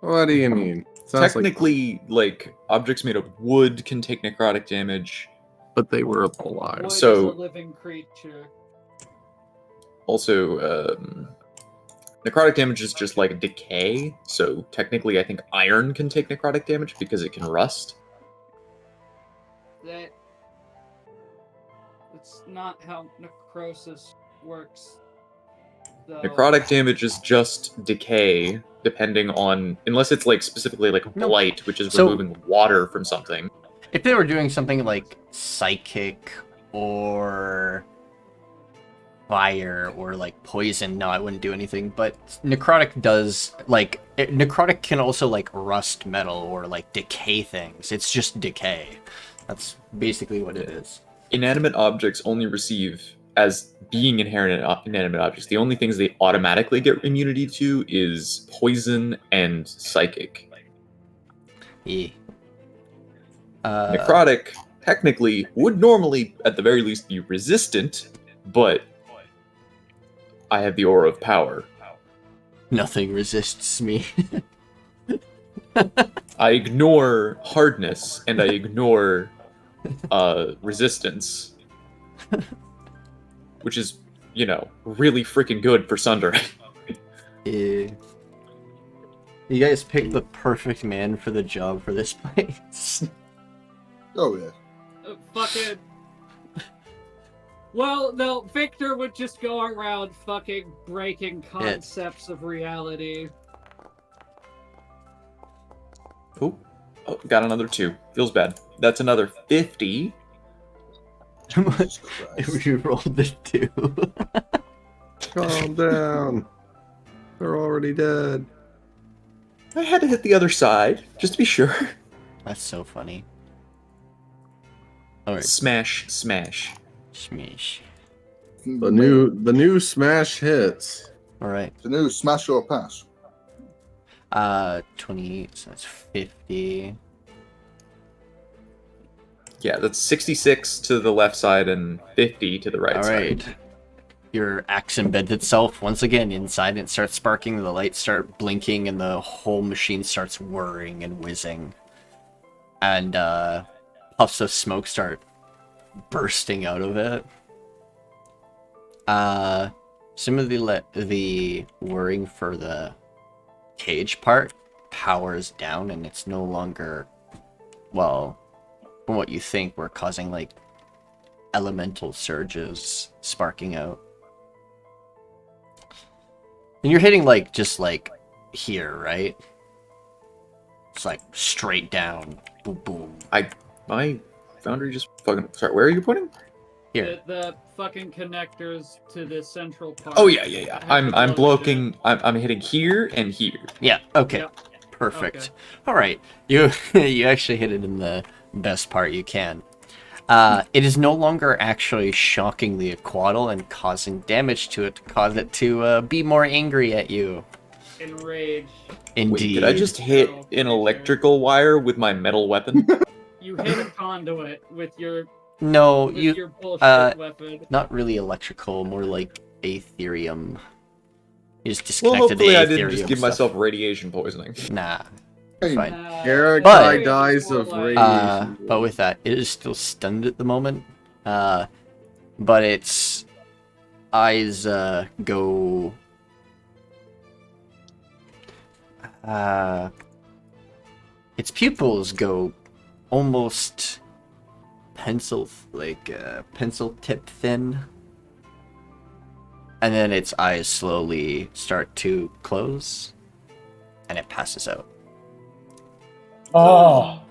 What do you mean? Sounds technically like objects made of wood can take necrotic damage. but they were alive. Wood So- is a living creature. Also, necrotic damage is just like decay. So technically, I think iron can take necrotic damage because it can rust. That's not how necrosis works. Though. Necrotic damage is just decay, depending on unless it's like specifically like No. blight, which is So- removing water from something. If they were doing something like psychic or fire or like poison, no, I wouldn't do anything. But necrotic does necrotic can also like rust metal or like decay things. It's just decay. That's basically what it is. Inanimate objects only receive as being inherent in inanimate objects, the only things they automatically get immunity to is poison and psychic. Yeah. Necrotic technically would normally, at the very least, be resistant, but I have the aura of power. Nothing resists me. I ignore hardness and I ignore resistance, which is, really freaking good for sundering. Yeah. You guys picked the perfect man for the job for this place. Oh yeah. Fucking. Well, no, Victor would just go around fucking breaking concepts of reality. Oh, got another 2. Feels bad. That's another 50. Jesus Christ. We rolled the 2. Calm down. They're already dead. I had to hit the other side, just to be sure. That's so funny. Alright, Smash, smash. smash. The new smash hits. Alright. The new smash or pass. 28, so that's 50. Yeah, that's 66 to the left side and 50 to the right Alright. side. Your axe embeds itself once again inside, and it starts sparking, the lights start blinking, and the whole machine starts whirring and whizzing. And puffs of smoke start bursting out of it. Some of the whirring for the cage part powers down, and it's no longer, well, from what you think, we're causing like elemental surges sparking out. And you're hitting like just like here, right? It's like straight down. Boom boom. My foundry just fucking... Sorry, where are you pointing? Here. The fucking connectors to the central part. Oh, yeah. I'm blocking... I'm hitting here and here. Yeah, okay. Yep. Perfect. Okay. Alright. You you actually hit it in the best part you can. It is no longer actually shocking the Aquaddle and causing damage to it to cause it to be more angry at you. Enrage. Indeed. Wait, did I just hit an electrical wire with my metal weapon? You hit a conduit with your No, your bullshit weapon. not really electrical, more like Aetherium. You just Well, disconnected hopefully the I didn't just Aetherium give stuff. myself radiation poisoning. Nah, Hey, fine. Eric But- dies of radiation. But with that, it is still stunned at the moment. But its eyes go. Its pupils go almost pencil tip thin, and then its eyes slowly start to close, and it passes out. Oh,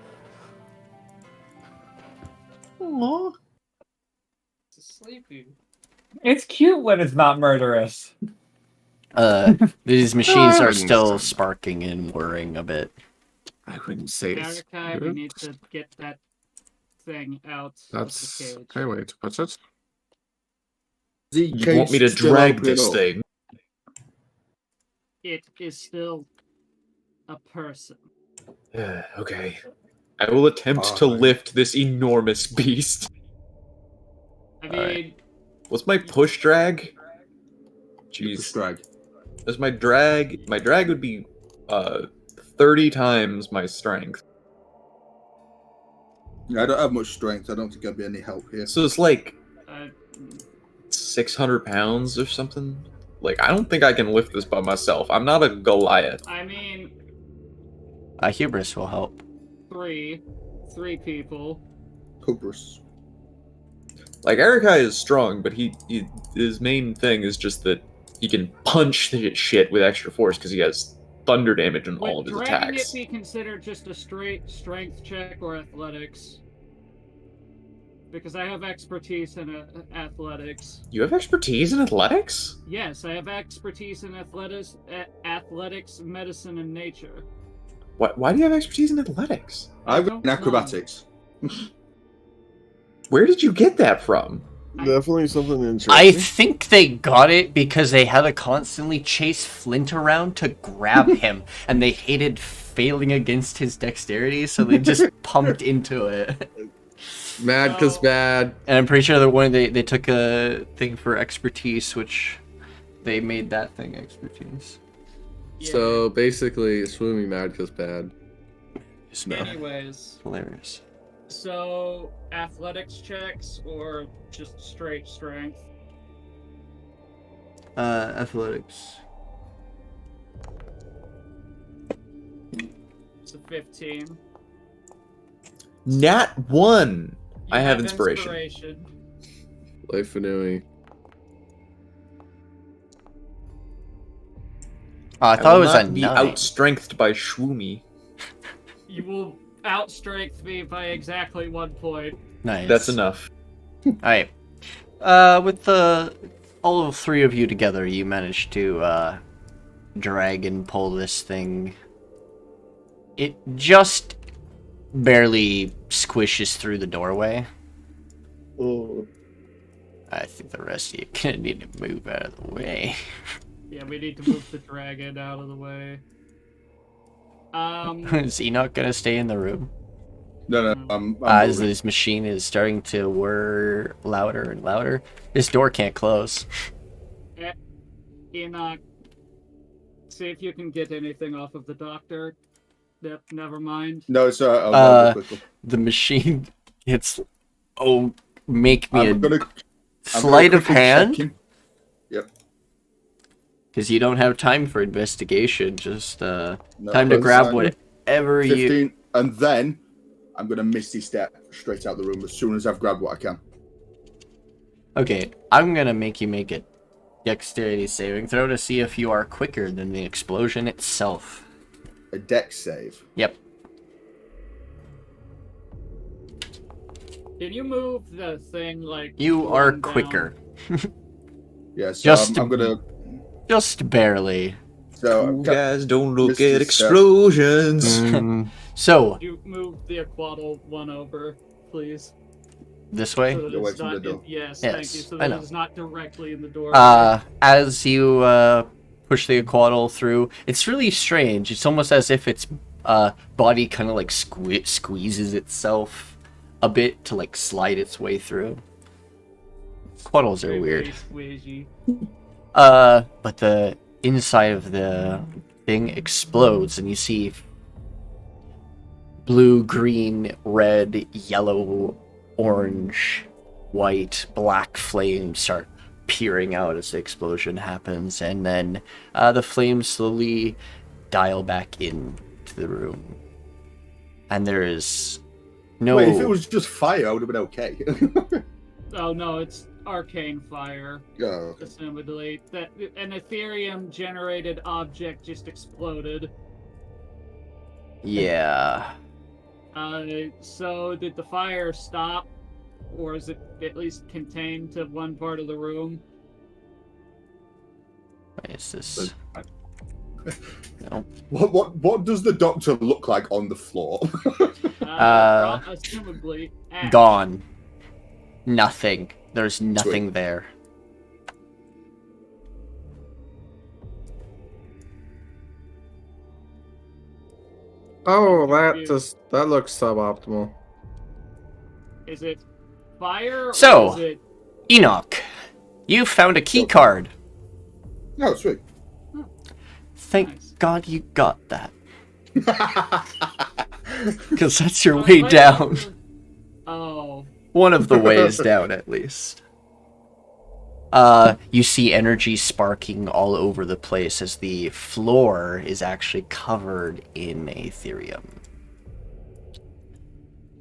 It's sleepy. it's cute when it's not murderous. These machines I are wouldn't still say- sparking and whirring a bit. I wouldn't say it's Malachi, we good. need to get that thing out That's of the okay. cage. Way to put it. You want me to drag this thing? It is still a person. Okay. I will attempt to lift this enormous beast. I mean, Alright. What's my push drag? Jeez. Jeez. That's my drag. My drag would be 30 times my strength. I don't have much strength. I don't think I'd be any help here. So it's like uh, 600 pounds or something. Like, I don't think I can lift this by myself. I'm not a Goliath. I mean, Hubris will help. three people. Hubris. Like, Erikai is strong, but his main thing is just that he can punch the shit with extra force because he has thunder damage on all of Would his dragging attacks. it be considered just a straight strength check or athletics? Because I have expertise in athletics. You have expertise in athletics? Yes, I have expertise in athletics, medicine, and nature. Why do you have expertise in athletics? I've don't got acrobatics. Where did you get that from? Definitely something interesting. I think they got it because they had to constantly chase Flint around to grab him, and they hated failing against his dexterity, so they just pumped into it. Mad cause bad. And I'm pretty sure that they took a thing for expertise, which they made that thing expertise. Yeah. So basically, Swumi mad cause bad. Anyways, Hilarious. so athletics checks or just straight strength? Athletics. It's a 15. Nat 1. You I have inspiration. Life Anui. Oh, I thought it was a not be 9. outstrengthed by Swumi. You will outstrength me by exactly 1 point. Nice. That's enough. Alright. With all 3 of you together, you managed to, drag and pull this thing. It just barely squishes through the doorway. Oh. I think the rest of you gonna need to move out of the way. Yeah, we need to move the dragon out of the way. Is Ennaq gonna stay in the room? No, I'm As moving. this machine is starting to whir louder and louder. This door can't close. Ennaq, see if you can get anything off of the doctor. Yep, never mind. No, it's I'll go quickly. The machine gets... Oh, make me I'm gonna sleight of quickly check hand? him. Yep. Because you don't have time for investigation. Just No, time to that's grab fine. whatever 15, you... and then I'm gonna misty step straight out the room as soon as I've grabbed what I can. Okay, I'm gonna make you make a dexterity saving throw to see if you are quicker than the explosion itself. A dex save. Yep. Can you move the thing like You are one down? quicker. Yeah, so Just I'm gonna. Just barely. So You guys don't look Misty at step. explosions. So, Could you move the aquaddle one over, please? this way? So that Away it's from the not door. yes, Yes, thank you. So I that know. it's not directly in the door. As you push the aquaddle through, it's really strange. It's almost as if its body kind of like squeezes itself a bit to like slide its way through. Aquaddles are Very, weird. very squeezy. But the inside of the thing explodes, and you see blue, green, red, yellow, orange, white, black flames start peering out as the explosion happens, and then the flames slowly dial back into the room. And there is no... Wait, if it was just fire, I would have been okay. Oh no, it's arcane fire. Oh, okay. Assumedly, that an Ethereum-generated object just exploded. Yeah. So did the fire stop, or is it at least contained to one part of the room? What is this? No. What does the doctor look like on the floor? Assumably, ash. Gone. Nothing. There's nothing there. Oh, that looks suboptimal. Is it fire? So- or is it... Ennaq, you found a key card. Oh, sweet. Thank Nice. God you got that. Because that's your way down. Oh, One of the ways down, at least. You see energy sparking all over the place as the floor is actually covered in Ethereum.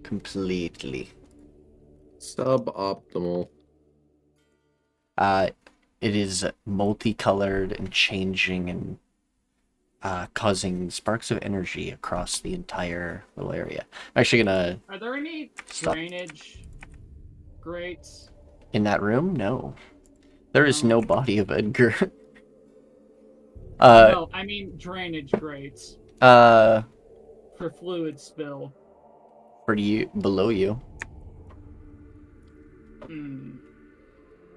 Completely. Suboptimal. It is multicolored and changing and causing sparks of energy across the entire little area. I'm actually gonna... are there any Stop. drainage grates? In that room? No. There is no body of Edgar. No, I mean drainage grates For for fluid spill. you, below you. Hmm.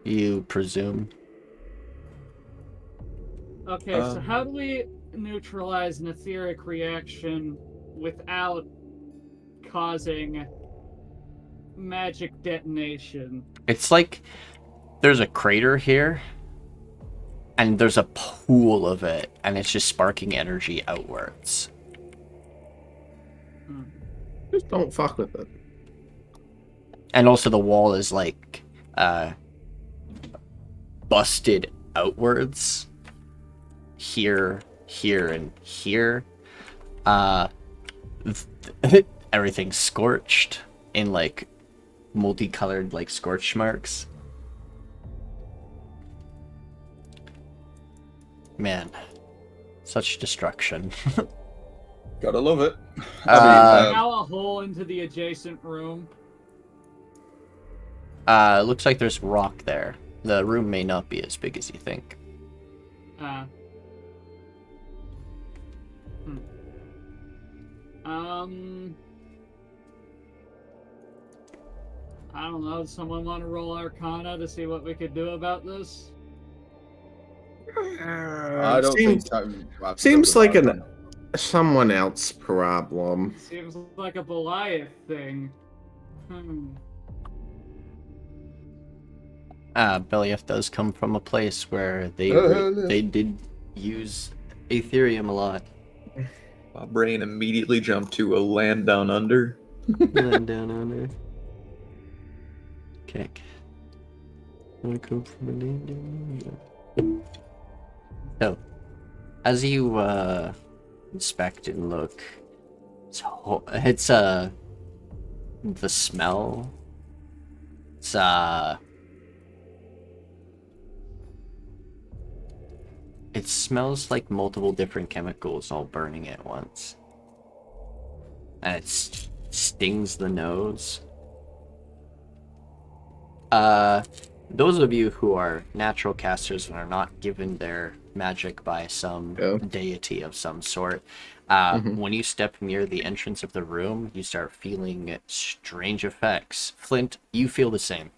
you presume. Okay, so how do we neutralize an etheric reaction without causing magic detonation? It's like there's a crater here, and there's a pool of it, and it's just sparking energy outwards. Just don't fuck with it. And also the wall is like busted outwards. Here, and here. Everything's scorched in like multicolored like scorch marks. Man, such destruction. Gotta love it. Now a hole into the adjacent room. Looks like there's rock there. The room may not be as big as you think. I don't know. Does someone want to roll Arcana to see what we could do about this? I don't think Seems like someone else problem. Seems like a Belliath thing. Belliath does come from a place where they did use Aetherium a lot. My brain immediately jumped to a land down under. Land down under. Okay. Wanna come from a land down under? So, as you inspect and look, it's the smell. It's it smells like multiple different chemicals all burning at once. And it stings the nose. Those of you who are natural casters and are not given their magic by some deity of some sort, when you step near the entrance of the room, you start feeling strange effects. Flint, you feel the same.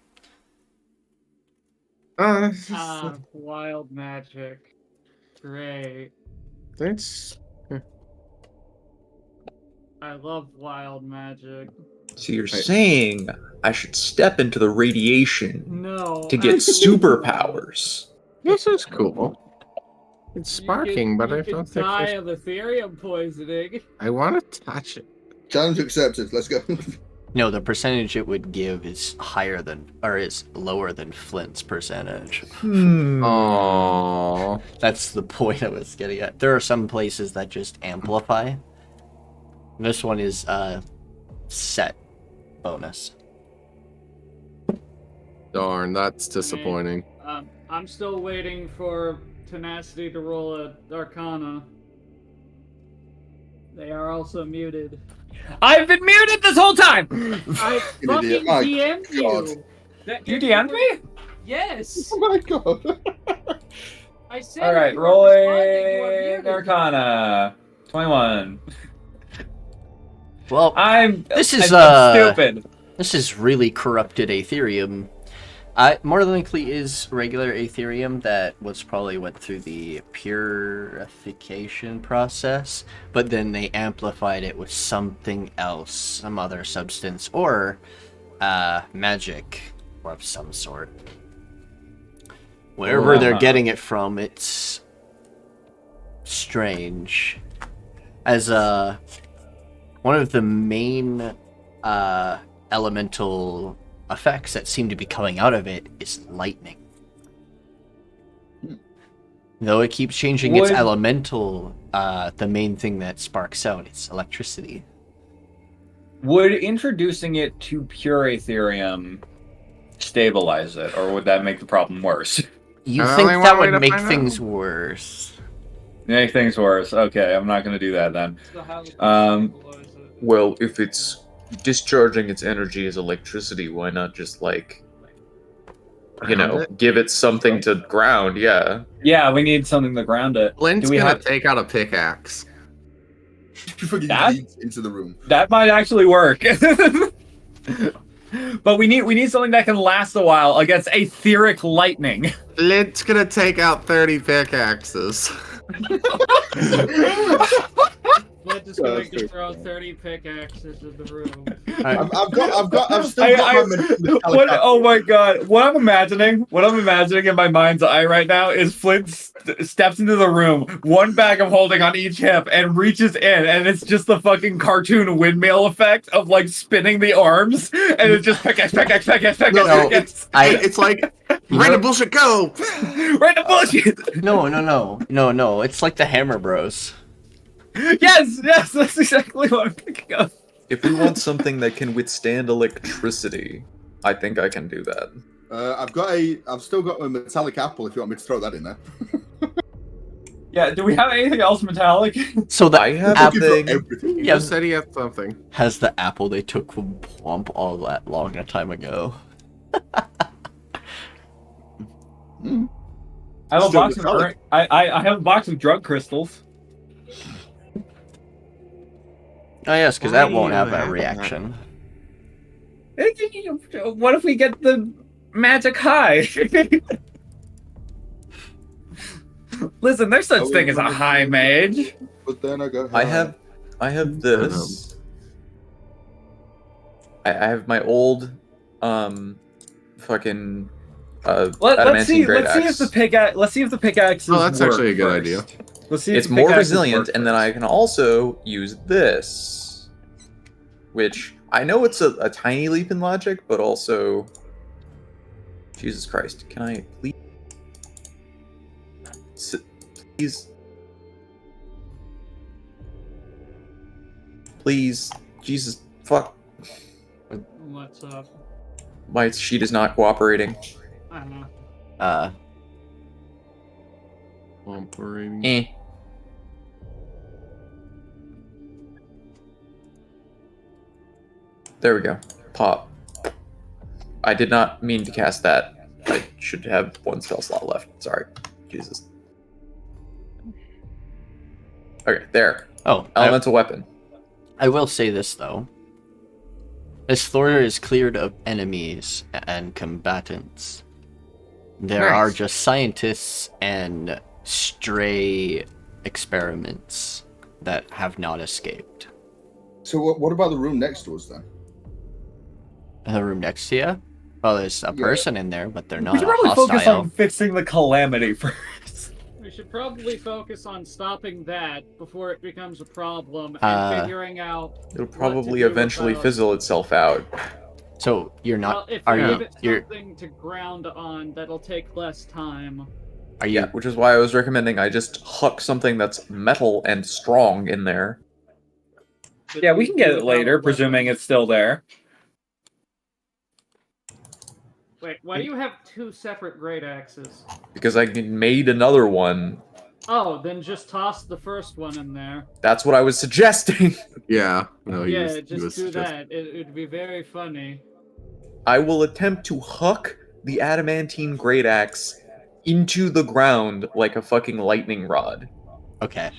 Wild magic. Great. That's... I love wild magic. So you're saying I should step into the radiation to get superpowers? This is cool. It's sparking, but I don't think die of Ethereum poisoning. I want to touch it. Challenge accepted. Let's go. No, the percentage it would give is higher than, or is lower than Flint's percentage. Aww. That's the point I was getting at. There are some places that just amplify. This one is set bonus. Darn, that's disappointing. I'm still waiting for Tenacity to roll a Arcana. They are also muted. I've been muted this whole time! I fucking DM'd you! You DM'd me? Yes! Oh my god. I said Alright, rolling Arcana. 21. Well, I'm stupid. This is really corrupted Aetherium. More than likely is regular Aetherium that was probably went through the purification process, but then they amplified it with something else, some other substance, or magic of some sort. Wherever they're getting it from, it's strange. As one of the main elemental effects that seem to be coming out of it is lightning. Though it keeps changing its elemental, the main thing that sparks out is electricity. Would introducing it to pure Aetherium stabilize it, or would that make the problem worse? You think that would make things worse? Make things worse. Okay, I'm not going to do that then. Well, if it's discharging its energy as electricity, why not just, like, give it something to ground, yeah. Yeah, we need something to ground it. Flint's gonna take out a pickaxe. Before you lead into the room. That might actually work. but we need something that can last a while against etheric lightning. Flint's gonna take out 30 pickaxes. Flint is going to throw 30 pickaxes in the room. I've still got my metallic apple. Oh my god! What I'm imagining in my mind's eye right now is Flint steps into the room, one bag of holding on each hip, and reaches in, and it's just the fucking cartoon windmill effect of like spinning the arms, and it's just pickaxe. No, it's like right to bullshit, go. Right to bullshit. No. It's like the Hammer Bros. Yes, that's exactly what I'm thinking of. If we want something that can withstand electricity, I think I can do that. I've still got a metallic apple if you want me to throw that in there. Yeah, do we have anything else metallic? So I have a thing. Everything. You just said he had something. has the apple they took from Plump all that long a time ago. I have a Still box of metallic. I have a box of drug crystals. Oh yes, because Why that do won't you have that have reaction. What if we get the magic high? Listen, there's such thing as a high mage. But then I go. I have this. I have my old fucking Let's adamantine see great if the pickaxe. Let's see if the pickaxe. Oh, that's actually a good idea. Let's see if It's the more pickaxes resilient, work and then first. I can also use this, which I know it's a tiny leap in logic, but also, Jesus Christ, can I please, Jesus, fuck, What's up? my sheet is not cooperating. I don't know. Operating. Eh. There we go. Pop. I did not mean to cast that. I should have one spell slot left. Sorry. Jesus. Okay, there. Oh, Elemental weapon. I will say this though. This floor is cleared of enemies and combatants. There are Nice. just scientists and stray experiments that have not escaped. So what about the room next to us then? The room next to you? Well, there's a Yeah. person in there, but they're We not should probably focus hostile. on fixing the calamity first. We should probably focus on stopping that before it becomes a problem and figuring out. It'll what to probably do eventually about- fizzle itself out. So you're Well, not. if Are we you? give it You're. something to ground on, that'll take less time. Are you? Yeah, which is why I was recommending I just huck something that's metal and strong in there. Yeah, we can get it later, presuming it's still there. Wait, why do you have two separate great axes? Because I made another one. Oh, then just toss the first one in there. That's what I was suggesting. Yeah. No, he Yeah, was, he just was do suggesting- that. It'd be very funny. I will attempt to huck the adamantine great axe into the ground like a fucking lightning rod. Okay.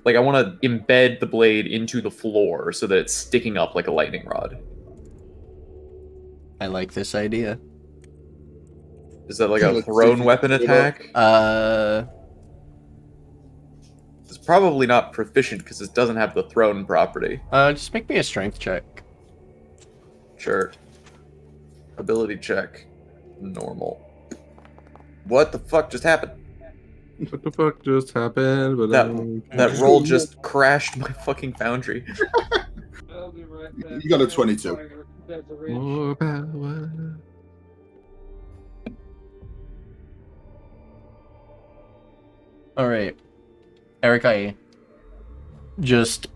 Like I want to embed the blade into the floor so that it's sticking up like a lightning rod. I like this idea. Is that like Yeah, a let's see thrown if we weapon can do attack? It's probably not proficient because it doesn't have the thrown property. Just make me a strength check. Sure. Ability check. Normal. What the fuck just happened? What the fuck just happened? But That roll just crashed my fucking foundry. I'll be right back. You got a 22. There's a ridge. More power. All right, Eric, I just,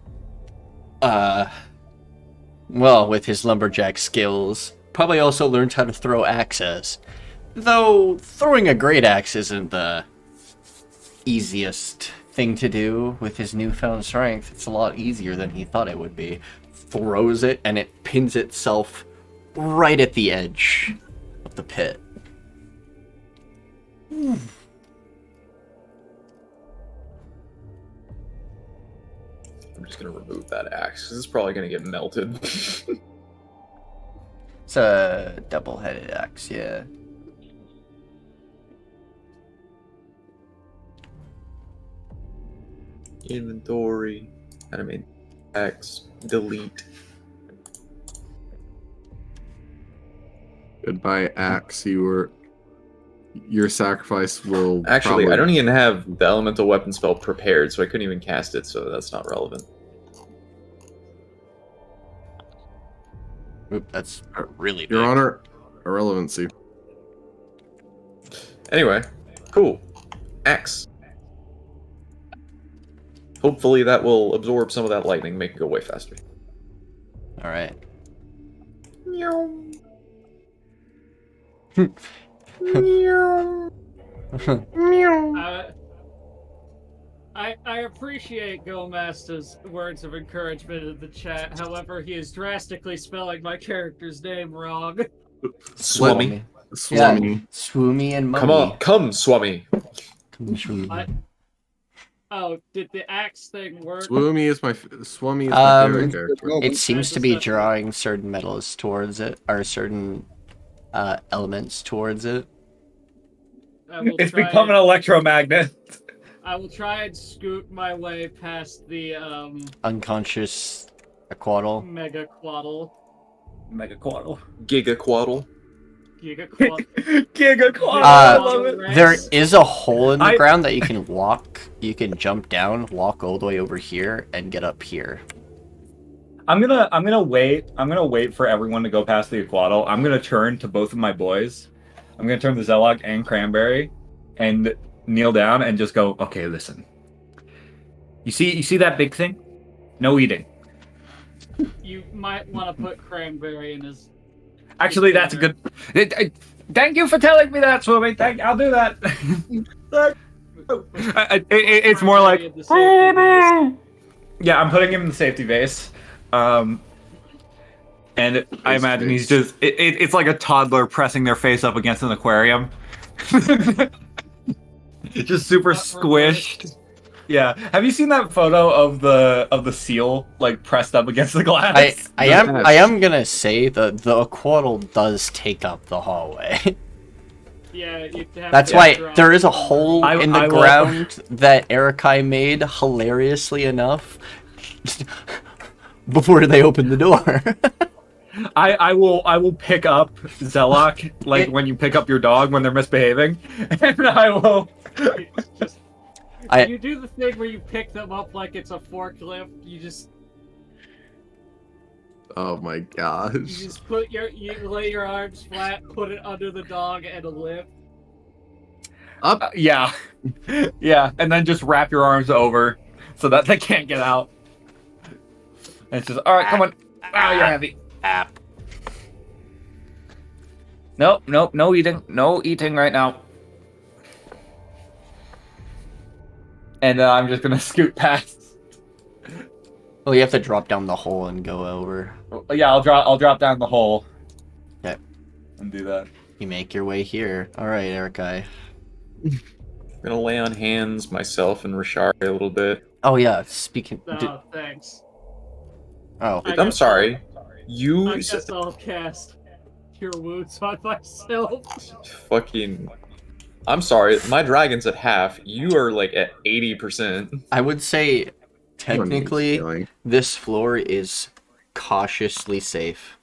well, with his lumberjack skills, probably also learned how to throw axes. Though throwing a great axe isn't the easiest thing to do with his newfound strength. It's a lot easier than he thought it would be. Throws it, and it pins itself right at the edge of the pit. I'm just gonna remove that axe because it's probably gonna get melted. It's a double-headed axe, yeah. Inventory. Animate. X. Delete. Goodbye, axe. Your sacrifice will. Actually, probably... I don't even have the elemental weapon spell prepared, so I couldn't even cast it, so that's not relevant. Oop, that's really big. Your Honor, irrelevancy. Anyway, cool. X. Hopefully that will absorb some of that lightning, make it go way faster. Alright. I appreciate Go-Master's words of encouragement in the chat. However, he is drastically spelling my character's name wrong. Swumi. Swumi. Yeah, Swumi and Mummy. Come on, come, Swumi. Come, Swumi. Oh, did the axe thing work? Swumi is my favorite character. It seems to be drawing certain metals towards it, or certain elements towards it. It's become an electromagnet. I will try and scoot my way past the Unconscious Aquaddle. Mega Quaddle. Giga Quaddle. Giga Quaddle. I love it. There is a hole in the ground that you can walk. You can jump down, walk all the way over here, and get up here. I'm gonna wait. I'm gonna wait for everyone to go past the Aquaddle. I'm gonna turn to both of my boys. I'm gonna turn to Zelok and Cranberry, and kneel down and just go. Okay, listen. You see that big thing? No eating. You might want to put Cranberry in his. Actually, that's a good. Thank you for telling me that, Swumi. I'll do that. It's more like. Yeah, I'm putting him in the safety vase. And I imagine he's just. It's like a toddler pressing their face up against an aquarium. Just super squished. Yeah. Have you seen that photo of the seal like pressed up against the glass? I am gonna say the Aquaddle does take up the hallway. Yeah, that's why there is a hole in the ground that Erikai made, hilariously enough, before they opened the door. I will pick up Zelok like when you pick up your dog when they're misbehaving, and I will. You do the thing where you pick them up like it's a forklift. You just. Oh my gosh. You just you lay your arms flat, put it under the dog, and a lift. Up. Yeah, yeah, and then just wrap your arms over so that they can't get out. And it's just all right. Come on. Oh, you're heavy. Nope, no eating. No eating right now. And I'm just gonna scoot past. Well, you have to drop down the hole and go over. Yeah, I'll drop down the hole. Okay. And do that. You make your way here. All right, Erikai. I'm gonna lay on hands myself and Rashari a little bit. Oh yeah, speaking. Oh, thanks. Oh, I'm sorry. I guess I'll cast Cure Wounds on myself. Fucking. I'm sorry. My dragon's at half. You are like at 80%. I would say, technically, this floor is cautiously safe.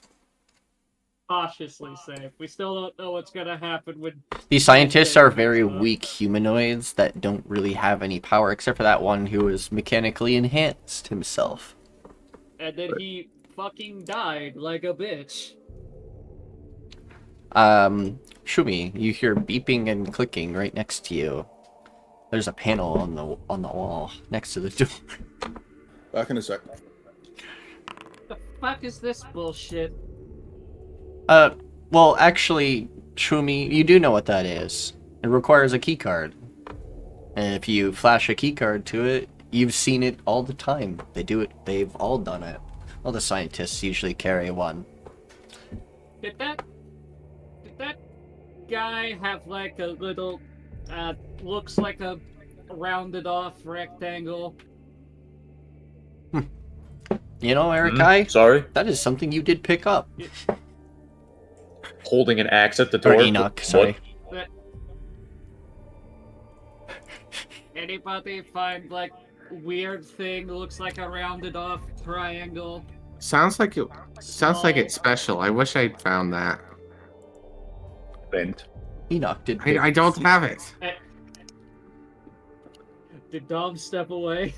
Cautiously safe. We still don't know what's gonna happen when. These scientists are very weak humanoids that don't really have any power, except for that one who is mechanically enhanced himself. And then he fucking died like a bitch. Shumi, you hear beeping and clicking right next to you. There's a panel on the wall next to the door. Back in a sec. The fuck is this bullshit? Well, actually, Shumi, you do know what that is. It requires a keycard. And if you flash a keycard to it, you've seen it all the time. They do it. They've all done it. All the scientists usually carry one. Did that guy have like a little, looks like a rounded off rectangle? You know, Erikai? Sorry? That is something you did pick up. holding an axe at the Or door. Ennaq, sorry. Anybody find like weird thing that looks like a rounded off triangle? Sounds like it's special. I wish I'd found that. Flint. Ennaq did. I don't have it. Did Dom step away?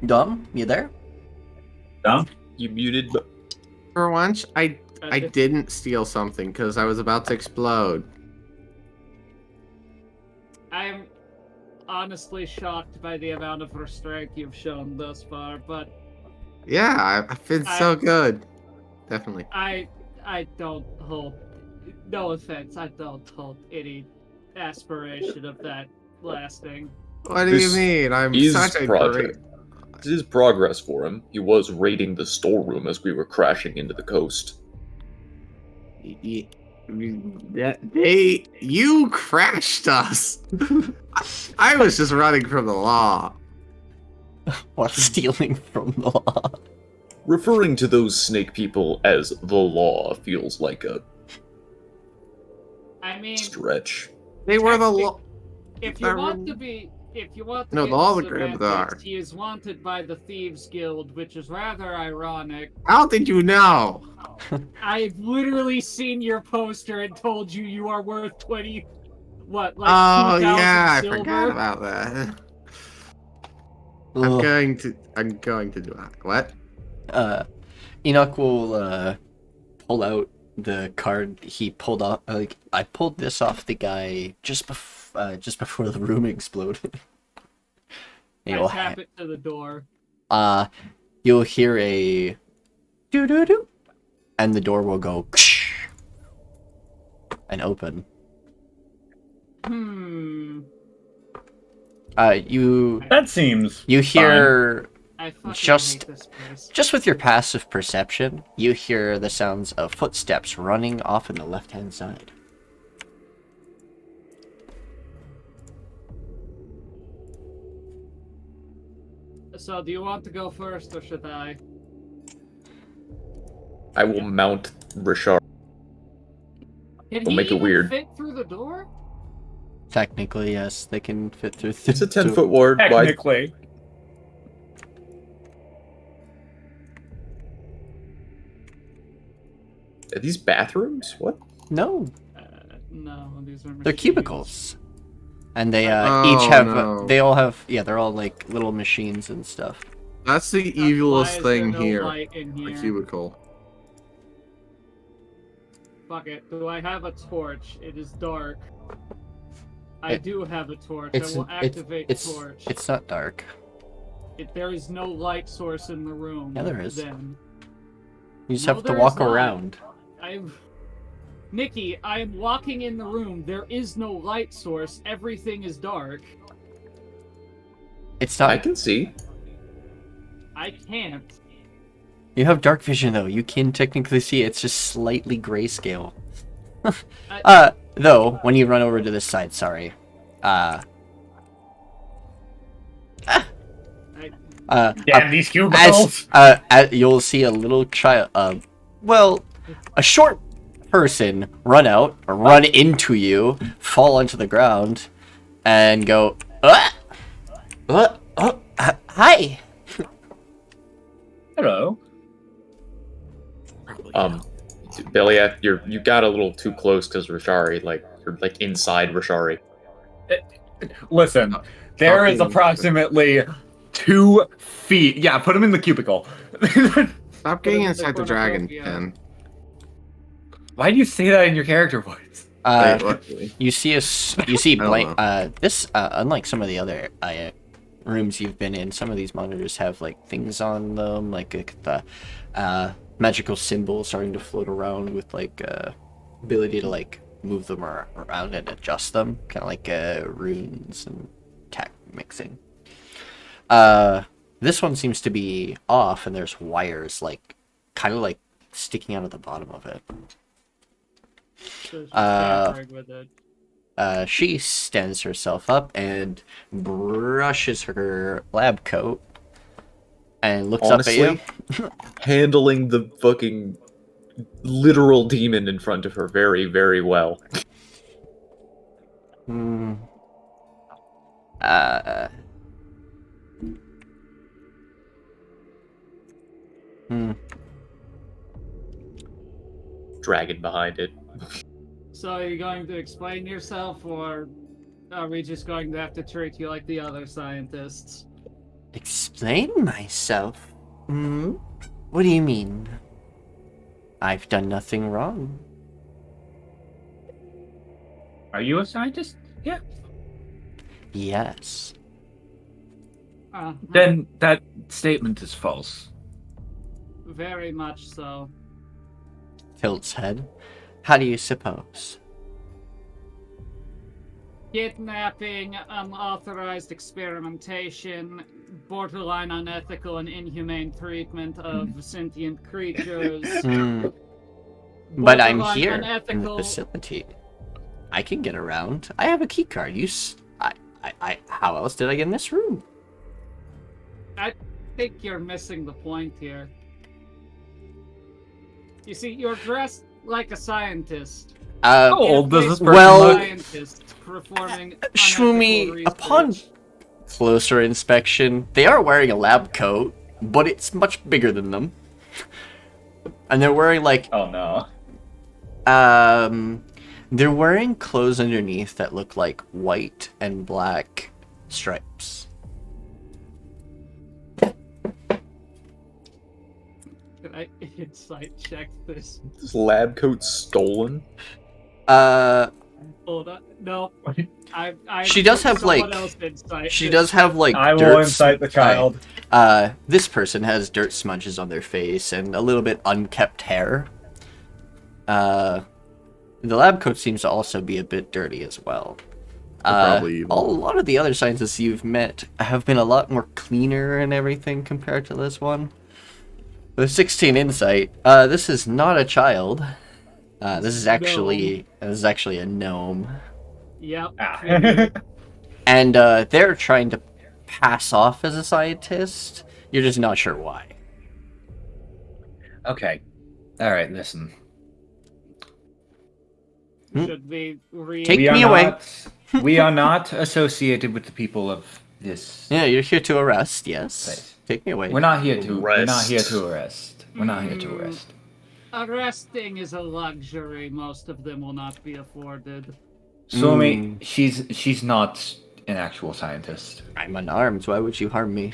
Dom, you there? Dom? You muted. For once, I didn't steal something because I was about to explode. I'm honestly shocked by the amount of restraint you've shown thus far, but Yeah, I've been so good. Definitely. I don't hold, no offense, I don't hold any aspiration of that lasting. What do you This mean? I'm is such a great... project. This is progress for him. He was raiding the storeroom as we were crashing into the coast. You crashed us. I was just running from the law. While stealing from the law. Referring to those snake people as the law feels like a I mean, stretch. They were the law. if you want to be, if you want to No, get the law of the semantics, Grand Guard. he is wanted by the Thieves Guild, which is rather ironic. How did you know? I've literally seen your poster and told you you are worth 20, what, like Oh 2,000 yeah, I silver? forgot about that. I'm Ugh. going to do that. What? Ennaq will pull out the card he pulled off. Like, I pulled this off the guy just before the room exploded. I tap it to the door. You'll hear a doo doo doo, and the door will go and open. That seems You hear I fucking Just- hate this place. just with your passive perception, you hear the sounds of footsteps running off in the left-hand side. So, do you want to go first, or should I? I will mount Richard. Can We'll he make it even weird. fit through the door? Technically, yes, they can fit through. It's a 10-foot wide. technically. Are these bathrooms? What? No, No, these are they're machines. cubicles, and they Oh, each have. no. They all have. Yeah, they're all like little machines and stuff. That's the Why evilest is there thing no here. light in A here? cubicle. Fuck it. Do I have a torch? It is dark. I It- do have a torch. It's I will activate it's torch. it's not dark. There is no light source in the room. Yeah, there is. Then You just No, have to there walk is not. around. Nikki, I am walking in the room. There is no light source. Everything is dark. It's I not. can see. I can't. You have dark vision though. You can technically see. It's just slightly grayscale. Though when you run over to this side, sorry. Damn these cubicles. You'll see a little child. A short person run into you, fall onto the ground, and go, hi. Hello. Belliath, you got a little too close because Rashari, you're inside Rashari. Listen, there is Fucking- approximately 2 feet. Yeah, put him in the cubicle. Stop getting Put 'em in inside the the dragon cornucopia. pen. Why do you say that in your character voice? Wait, what? You see you see I don't blank. This unlike some of the other rooms you've been in, some of these monitors have like things on them, like the magical symbols starting to float around with like ability to like move them around and adjust them, kind of like runes and tech mixing. This one seems to be off, and there's wires like kind of like sticking out of the bottom of it. So she's tampering with it. She stands herself up and brushes her lab coat and looks up at you. Honestly, handling the fucking literal demon in front of her very, very well. Hmm. Hmm. Dragon behind it. So are you going to explain yourself, or are we just going to have to treat you like the other scientists? Explain myself? Hmm? What do you mean? I've done nothing wrong. Are you a scientist? Yeah. Yes. Then that statement is false. Very much so. Tilt's head. How do you suppose? Kidnapping, unauthorized experimentation, borderline unethical and inhumane treatment of sentient creatures. But I'm borderline here in the unethical- facility. I can get around. I have a key card. How else did I get in this room? I think you're missing the point here. You see, you're dressed like a scientist. How old does this person well, look? Scientist performing Swumi, unethical upon research. closer inspection, they are wearing a lab coat, but it's much bigger than them. And they're wearing like Oh no. they're wearing clothes underneath that look like white and black stripes. Can I insight check this? This lab coat stolen? Hold on. No. I She does have, someone like- else insight She this. does have like I dirt will incite the child. This person has dirt smudges on their face and a little bit unkept hair. The lab coat seems to also be a bit dirty as well. Probably A evil. lot of the other scientists you've met have been a lot more cleaner and everything compared to this one. With 16 insight, this is not a child. This is actually a gnome. Yep. And they're trying to pass off as a scientist. You're just not sure why. Okay. All right. Listen. Should we read? Take me away. We are not associated with the people of this. Yeah, you're here to arrest. Yes. Place. Take me away. We're not here to. We're not Arrest. here to arrest. We're not here to arrest. Arresting is a luxury most of them will not be afforded. Swumi, she's not an actual scientist. I'm unarmed. Why would you harm me?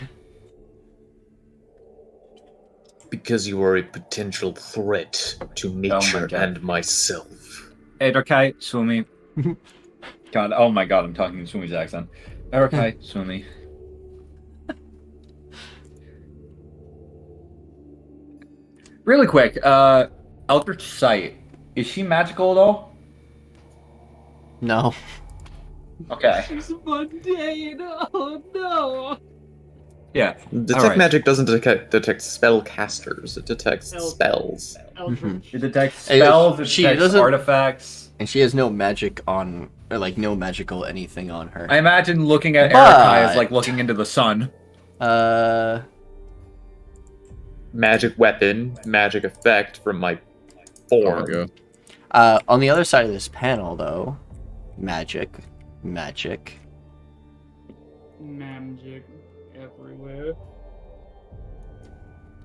Because you are a potential threat to nature God. and myself. Edokai, Swumi. God, oh my God, I'm talking in Swimmy's accent. Edokai, Swumi. Really quick, Eldritch Sight. Is she magical at all? No. Okay. She's mundane. Oh no. Yeah. Detect Alright. magic doesn't detect spell casters. It detects spells. Eldritch. It detects Hey, spells, it she detects doesn't- artifacts. And she has no magic on, or like no magical anything on her. I imagine looking at But- Edokai as like looking into the sun. Magic weapon, magic effect from my form. There we go. On the other side of this panel, though, magic Magic everywhere.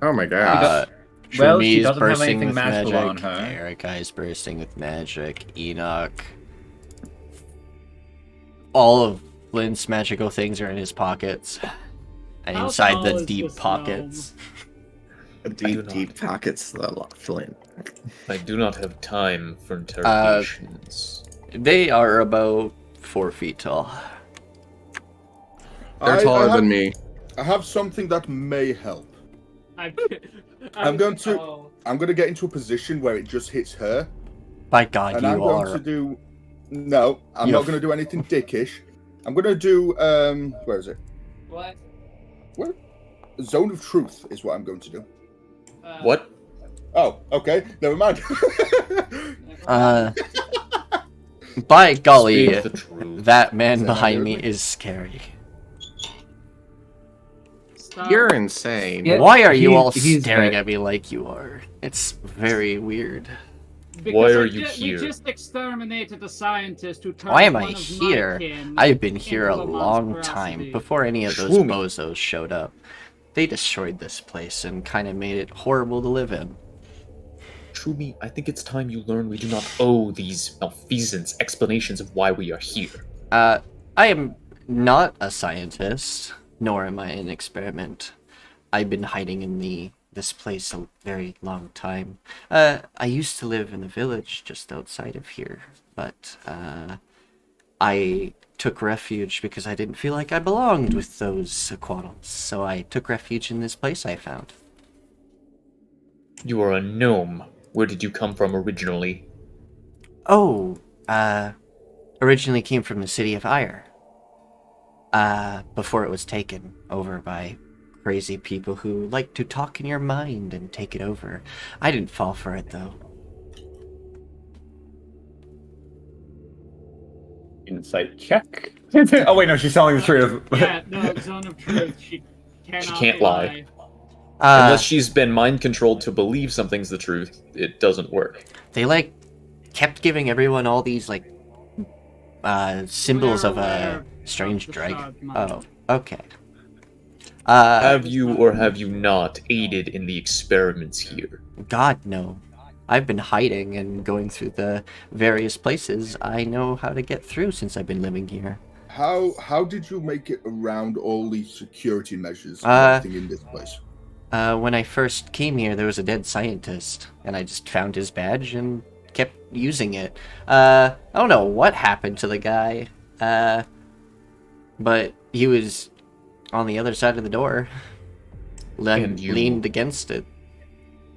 Oh my gosh. Well, she Shrumi's doesn't have bursting anything with magical magic. on her. Erica is bursting with magic. Ennaq. All of Flint's magical things are in his pockets. And How inside tall the is deep this pockets. Deep pockets, the Flint. I do not have time for interrogations. They are about 4 feet tall. They're taller than me. I have something that may help. I'm going to get into a position where it just hits her, By God, and you I'm going are. to do. No, I'm You not have- going to do anything dickish. I'm going to do. Where is it? What? Where? Zone of Truth is what I'm going to do. What? Oh, okay. Never mind. By golly, Speak the truth. that man Is that behind not me good? is scary. Stop. You're insane. Yeah. Why are you all he's staring very- at me like you are? It's very weird. Because Why are you We here? just exterminated a scientist who turned Why am one I of my here? kin I've been here a into long monstrosity. time, before any of those Swumi. bozos showed up. They destroyed this place and kind of made it horrible to live in. Shumi, I think it's time you learn we do not owe these malfeasance explanations of why we are here. I am not a scientist, nor am I an experiment. I've been hiding in this place a very long time. I used to live in a village just outside of here, but I took refuge because I didn't feel like I belonged with those Aquatals, so I took refuge in this place I found. You are a gnome. Where did you come from originally? Oh, originally came from the City of Ire. Before it was taken over by crazy people who like to talk in your mind and take it over. I didn't fall for it, though. Insight check. Oh wait, no, she's telling the truth. Yeah, no, Zone of Truth. She can't lie. Uh, Unless she's been mind controlled to believe something's the truth, it doesn't work. They kept giving everyone all these symbols of a strange dragon. Oh, okay. Have you or have you not aided in the experiments here? God, no. I've been hiding and going through the various places I know how to get through since I've been living here. How did you make it around all these security measures and everything in this place? When I first came here, there was a dead scientist, and I just found his badge and kept using it. I don't know what happened to the guy, but he was on the other side of the door, And you leaned against it.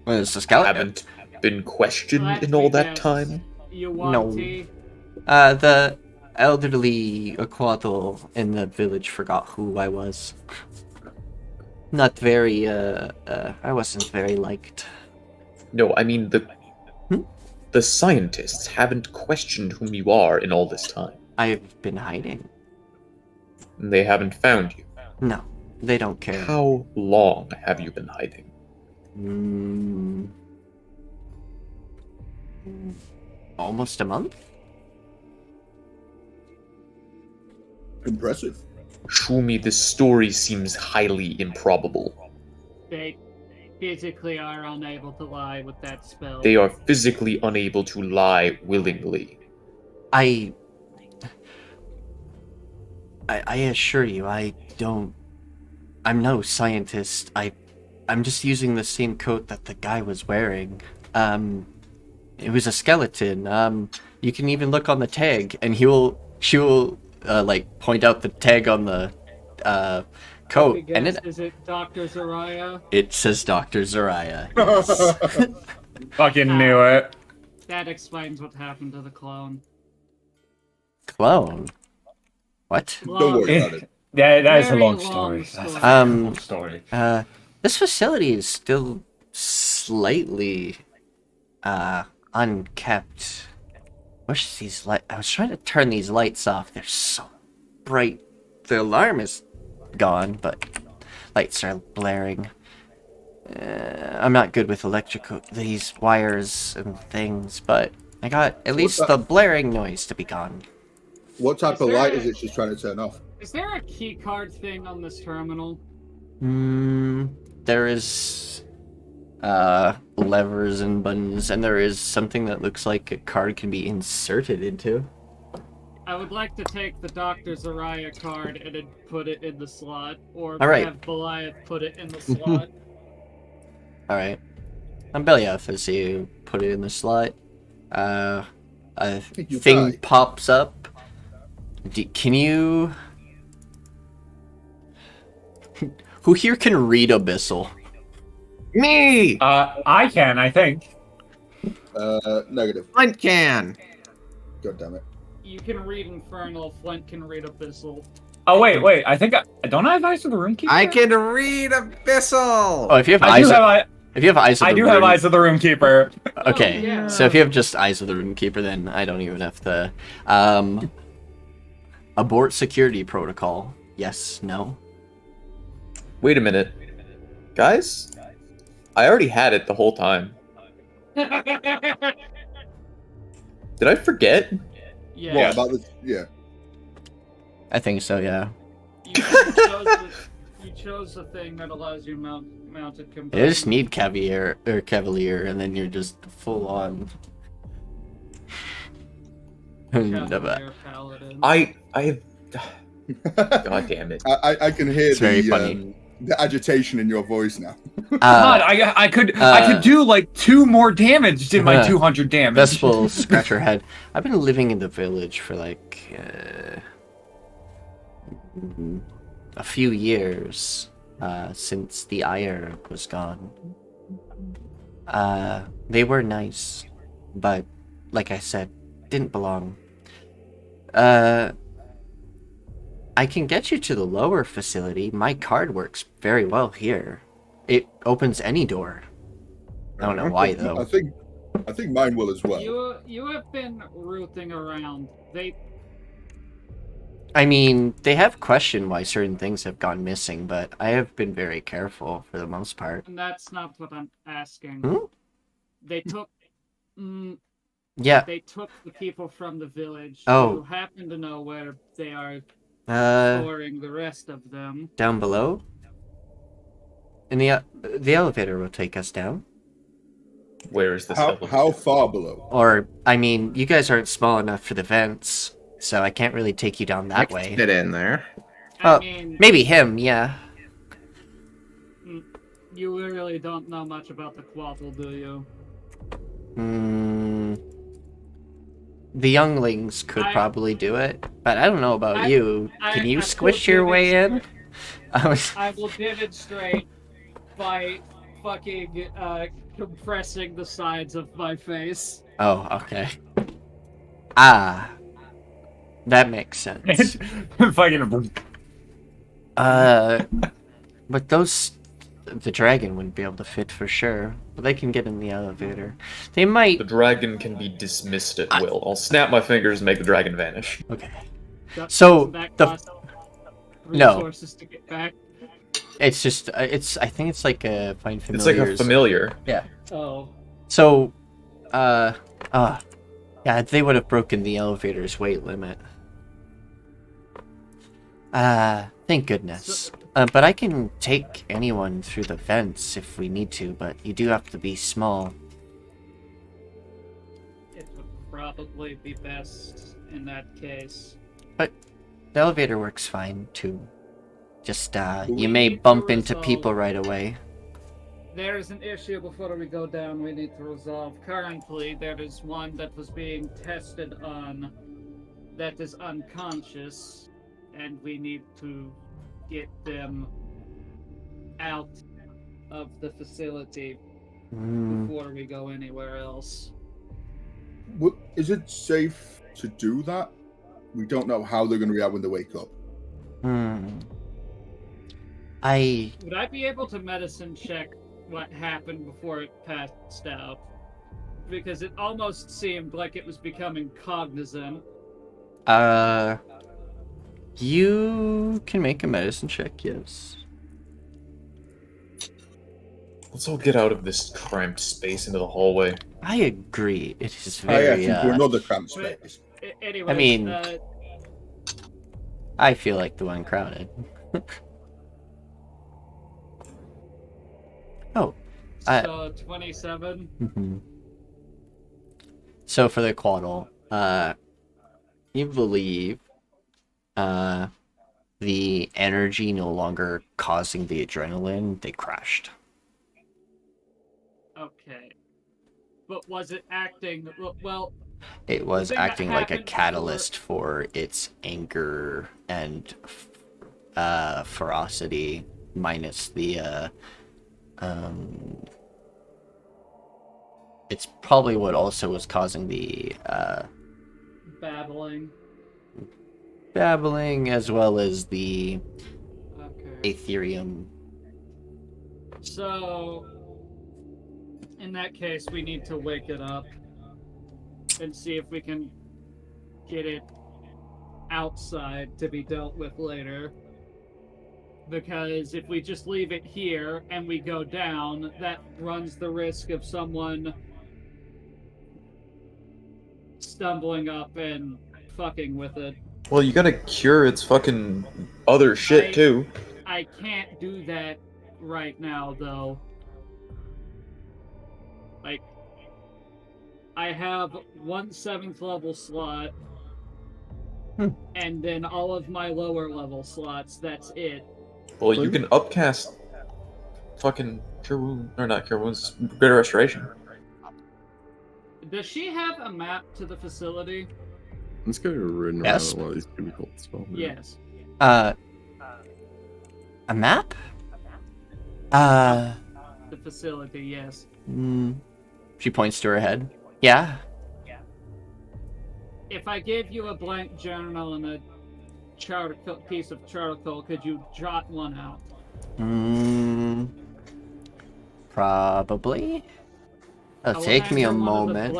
Well, it's a skeleton. Haven't been questioned in all that time? You want No. tea? The elderly Aquatal in the village forgot who I was. Not very, I wasn't very liked. No, I mean the scientists haven't questioned whom you are in all this time. I've been hiding. And they haven't found you. No, they don't care. How long have you been hiding? Almost a month? Impressive. Shumi, this story seems highly improbable. They physically are unable to lie with that spell. They are physically unable to lie willingly. I assure you, I'm no scientist. I'm just using the same coat that the guy was wearing. It was a skeleton. You can even look on the tag, and she will point out the tag on the coat, and is it Dr. Zariah? it says Dr. Zariah. Yes. Fucking knew it. That explains what happened to the clone. Clone? What? Don't worry about it. Yeah, that is a Very long long story. story. That's a very long story. This facility is still slightly unkept. Where's these lights? I was trying to turn these lights off. They're so bright. The alarm is gone, but lights are blaring. I'm not good with these wires and things, but I got at least the blaring noise to be gone. What type Is of there light a- is it she's trying to turn off? Is there a key card thing on this terminal? There is levers and buttons, and there is something that looks like a card can be inserted into. I would like to take the Dr. Zariah card and then put it in the slot, or All right. have Belliath put it in the slot. Alright. I'm Belliath as you put it in the slot. A You thing die. pops up. Can you... Who here can read Abyssal? Me! I can, I think. Negative. Flint can! God damn it. You can read Infernal, Flint can read Abyssal. Oh wait. I think don't I have Eyes of the Roomkeeper? I can read Abyssal! Oh, if you have I eyes, do have. if you have eyes of I the do Room, have Eyes of the Roomkeeper. Okay, Oh, yeah. so if you have just eyes of the Runekeeper, then I don't even have to. Abort security protocol. Yes. No. Wait a minute. Guys? I already had it the whole time. Did I forget? Yeah. What about this? Yeah. I think so, yeah. You chose the thing that allows you mounted You combat. just need Cavalier, and then you're just full on. Cavalier Paladin. I God damn it. I can hear It's very funny. the agitation in your voice now. God, I could do like 2 more damage to my 200 damage. This will scratch her head. I've been living in the village for like a few years since the Ire was gone. They were nice, but like I said, didn't belong. I can get you to the lower facility. My card works very well here. It opens any door. I don't know why though. I think mine will as well. You have been rooting around. I mean, they have questioned why certain things have gone missing, but I have been very careful for the most part. And that's not what I'm asking. Hmm? They took. Yeah. They took the people from the village. Oh. You happen to know where they are storing the rest of them. Down below? And the elevator will take us down. Where is this? How far below? Or, I mean, you guys aren't small enough for the vents, so I can't really take you down that way. Get in there. Well, maybe him, yeah. You really don't know much about the Quaffle, do you? The younglings could probably do it, but I don't know about you. Can you squish your way in? I will demonstrate by fucking compressing the sides of my face. Oh, okay. Ah. That makes sense. Fucking. But the dragon wouldn't be able to fit for sure. But they can get in the elevator. They might. The dragon can be dismissed at will. I'll snap my fingers and make the dragon vanish. Okay. So no. Resources to get back. It's just I think it's like a find familiars. It's like a familiar. Yeah. Oh. So, yeah, they would have broken the elevator's weight limit. Thank goodness. But I can take anyone through the vents if we need to, but you do have to be small. It would probably be best in that case. But the elevator works fine, too. Just, you may bump into people right away. There is an issue before we go down we need to resolve. Currently, there is one that was being tested on that is unconscious, and we need to get them out of the facility before we go anywhere else. Is it safe to do that? We don't know how they're going to react when they wake up. Would I be able to medicine check what happened before it passed out? Because it almost seemed like it was becoming cognizant. You can make a medicine check, yes. Let's all get out of this cramped space into the hallway. I agree. It is very. Into another cramped space. Anyways, I mean, I feel like the one crowded. Oh. So 27. Mm-hmm. So for the Quaddle, you believe the energy no longer causing the adrenaline, they crashed. Okay. But was it acting well? It was acting like a catalyst for its anger and ferocity, minus the it's probably what also was causing the babbling as well as the Aetherium. So in that case we need to wake it up and see if we can get it outside to be dealt with later. Because if we just leave it here and we go down, that runs the risk of someone stumbling up and fucking with it. Well, you gotta cure its fucking other shit too. I can't do that right now, though. Like, I have 1 7th level slot, and then all of my lower level slots. That's it. Well, you can upcast fucking cure wound, or not cure wounds, greater restoration. Does she have a map to the facility? Let's go ridden around Yes. in one of these cubicles as well. Yes. A map? The facility, yes. She points to her head. Yeah. If I gave you a blank journal and a piece of charcoal, could you jot one out? Probably. It'll take me a moment.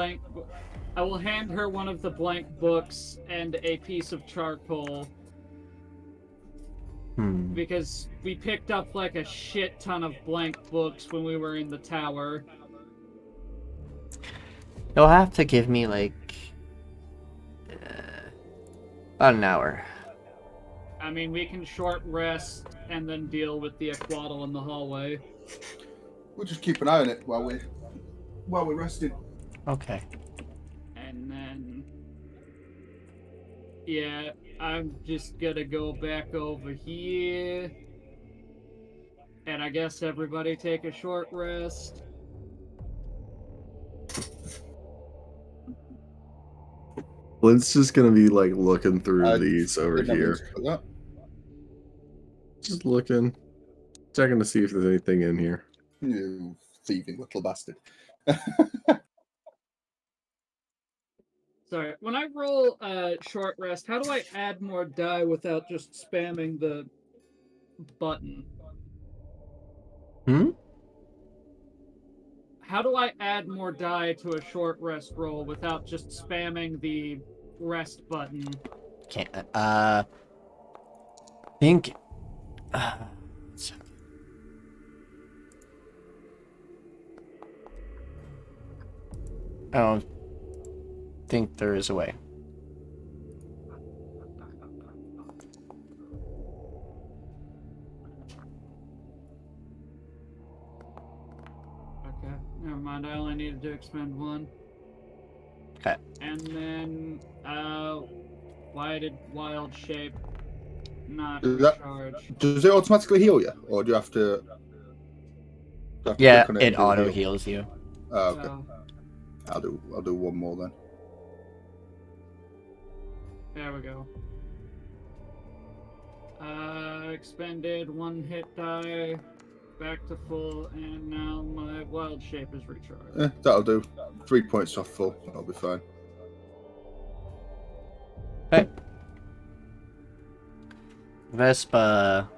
I will hand her one of the blank books and a piece of charcoal. Because we picked up like a shit ton of blank books when we were in the tower. You'll have to give me like about an hour. I mean, we can short rest and then deal with the aquaddle in the hallway. We'll just keep an eye on it while we're resting. Okay. And then, yeah, I'm just gonna go back over here. And I guess everybody take a short rest. Flint's just gonna be like looking through these over here. Just looking. Checking to see if there's anything in here. You thieving little bastard. Sorry, when I roll short rest, how do I add more die without just spamming the button? How do I add more die to a short rest roll without just spamming the rest button? Can't. Think. I don't think there is a way. Okay, never mind. I only needed to expend 1. Okay. And then, why did wild shape not recharge? Does it automatically heal you, or do you have to? Yeah, it auto heals you. Oh, okay. I'll do one more then. There we go. Expended 1 hit die, back to full, and now my wild shape is recharged. That'll do. 3 points off full. That'll be fine. Okay. Vespa,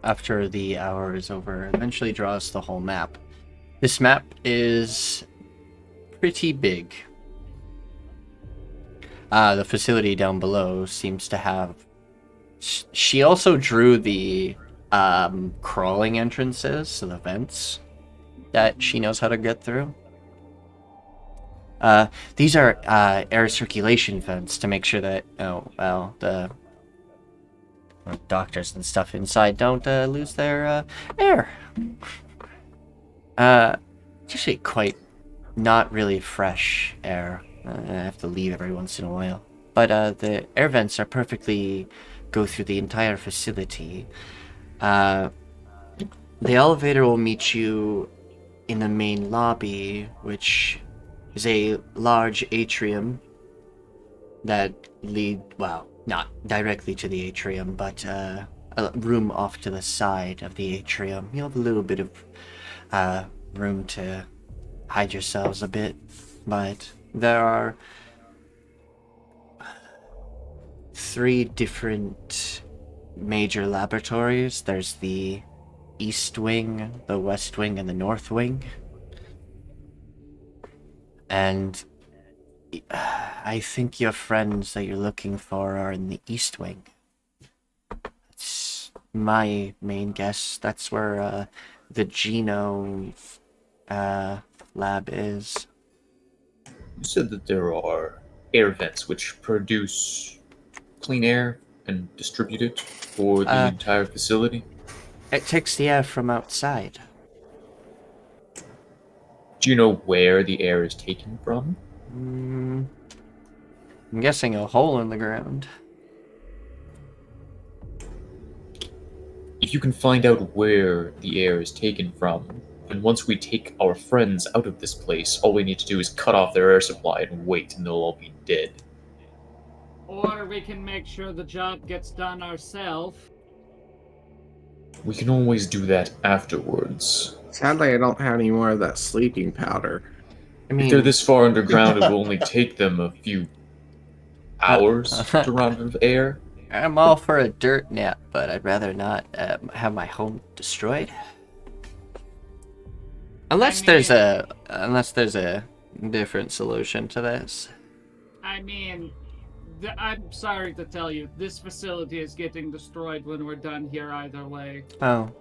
after the hour is over, eventually draws the whole map. This map is pretty big. The facility down below seems to have... She also drew the crawling entrances, so the vents that she knows how to get through. These are air circulation vents to make sure that, the doctors and stuff inside don't lose their air. It's actually quite not really fresh air. I have to leave every once in a while. But the air vents are perfectly go through the entire facility. The elevator will meet you in the main lobby, which is a large atrium that lead, well, not directly to the atrium, but a room off to the side of the atrium. You'll have a little bit of room to hide yourselves a bit, but there are 3 different major laboratories. There's the East Wing, the West Wing, and the North Wing. And I think your friends that you're looking for are in the East Wing. That's my main guess. That's where the genome lab is. said that there are air vents which produce clean air and distribute it for the entire facility. It takes the air from outside. Do you know where the air is taken from? I'm guessing a hole in the ground. If you can find out where the air is taken from, then once we take our friends out of this place, all we need to do is cut off their air supply and wait, and they'll all be dead. Or we can make sure the job gets done ourselves. We can always do that afterwards. Sadly, I don't have any more of that sleeping powder. I If they're mean, this far underground, it will only take them a few hours to run out of air. I'm all for a dirt nap, but I'd rather not have my home destroyed. Unless there's a different solution to this. I mean, I'm sorry to tell you, this facility is getting destroyed when we're done here either way. Oh.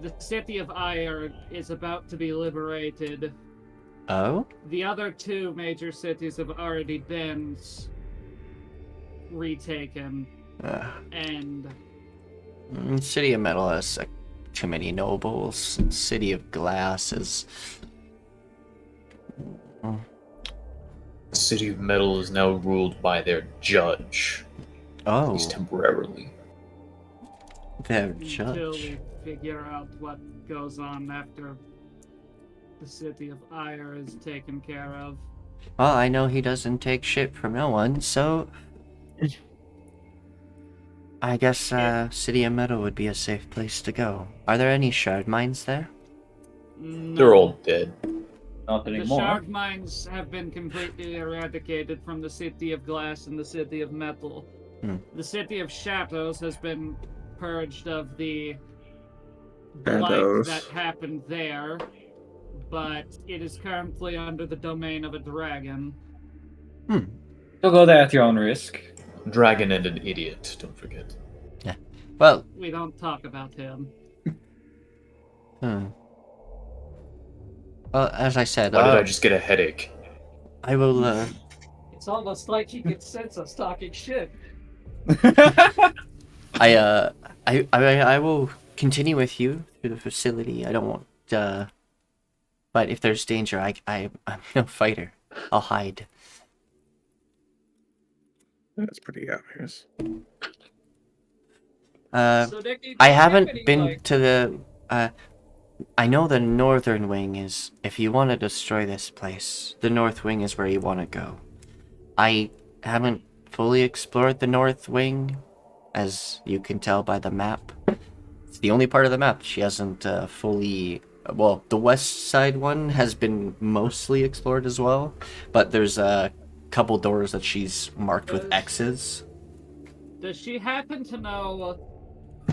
The City of Ire is about to be liberated. Oh? The other two major cities have already been retaken. And City of Metal has too many nobles. City of Glass is... The City of Metal is now ruled by their judge. At Oh, least temporarily. their until judge. we figure out what goes on after the City of Ire is taken care of. Well, I know he doesn't take shit from no one, so... I guess City of Metal would be a safe place to go. Are there any shard mines there? No. They're all dead. Not The anymore. shard mines have been completely eradicated from the City of Glass and the City of Metal. The City of Shadows has been purged of the blight Shadows. that happened there, but it is currently under the domain of a dragon. You'll go there at your own risk. Dragon and an idiot, don't forget. Well, We don't talk about him. well, as I said, Why did I just get a headache? I will, It's almost like he could sense us talking shit. I will continue with you through the facility. I don't want, but if there's danger, I'm no fighter. I'll hide. That's pretty obvious. So, Dickie, I do you have haven't any, been like- to the, I know the northern wing is, if you want to destroy this place, the north wing is where you want to go. I haven't fully explored the north wing, as you can tell by the map. It's the only part of the map she hasn't fully... Well, the west side one has been mostly explored as well, but there's a couple doors that she's marked with X's. Does she happen to know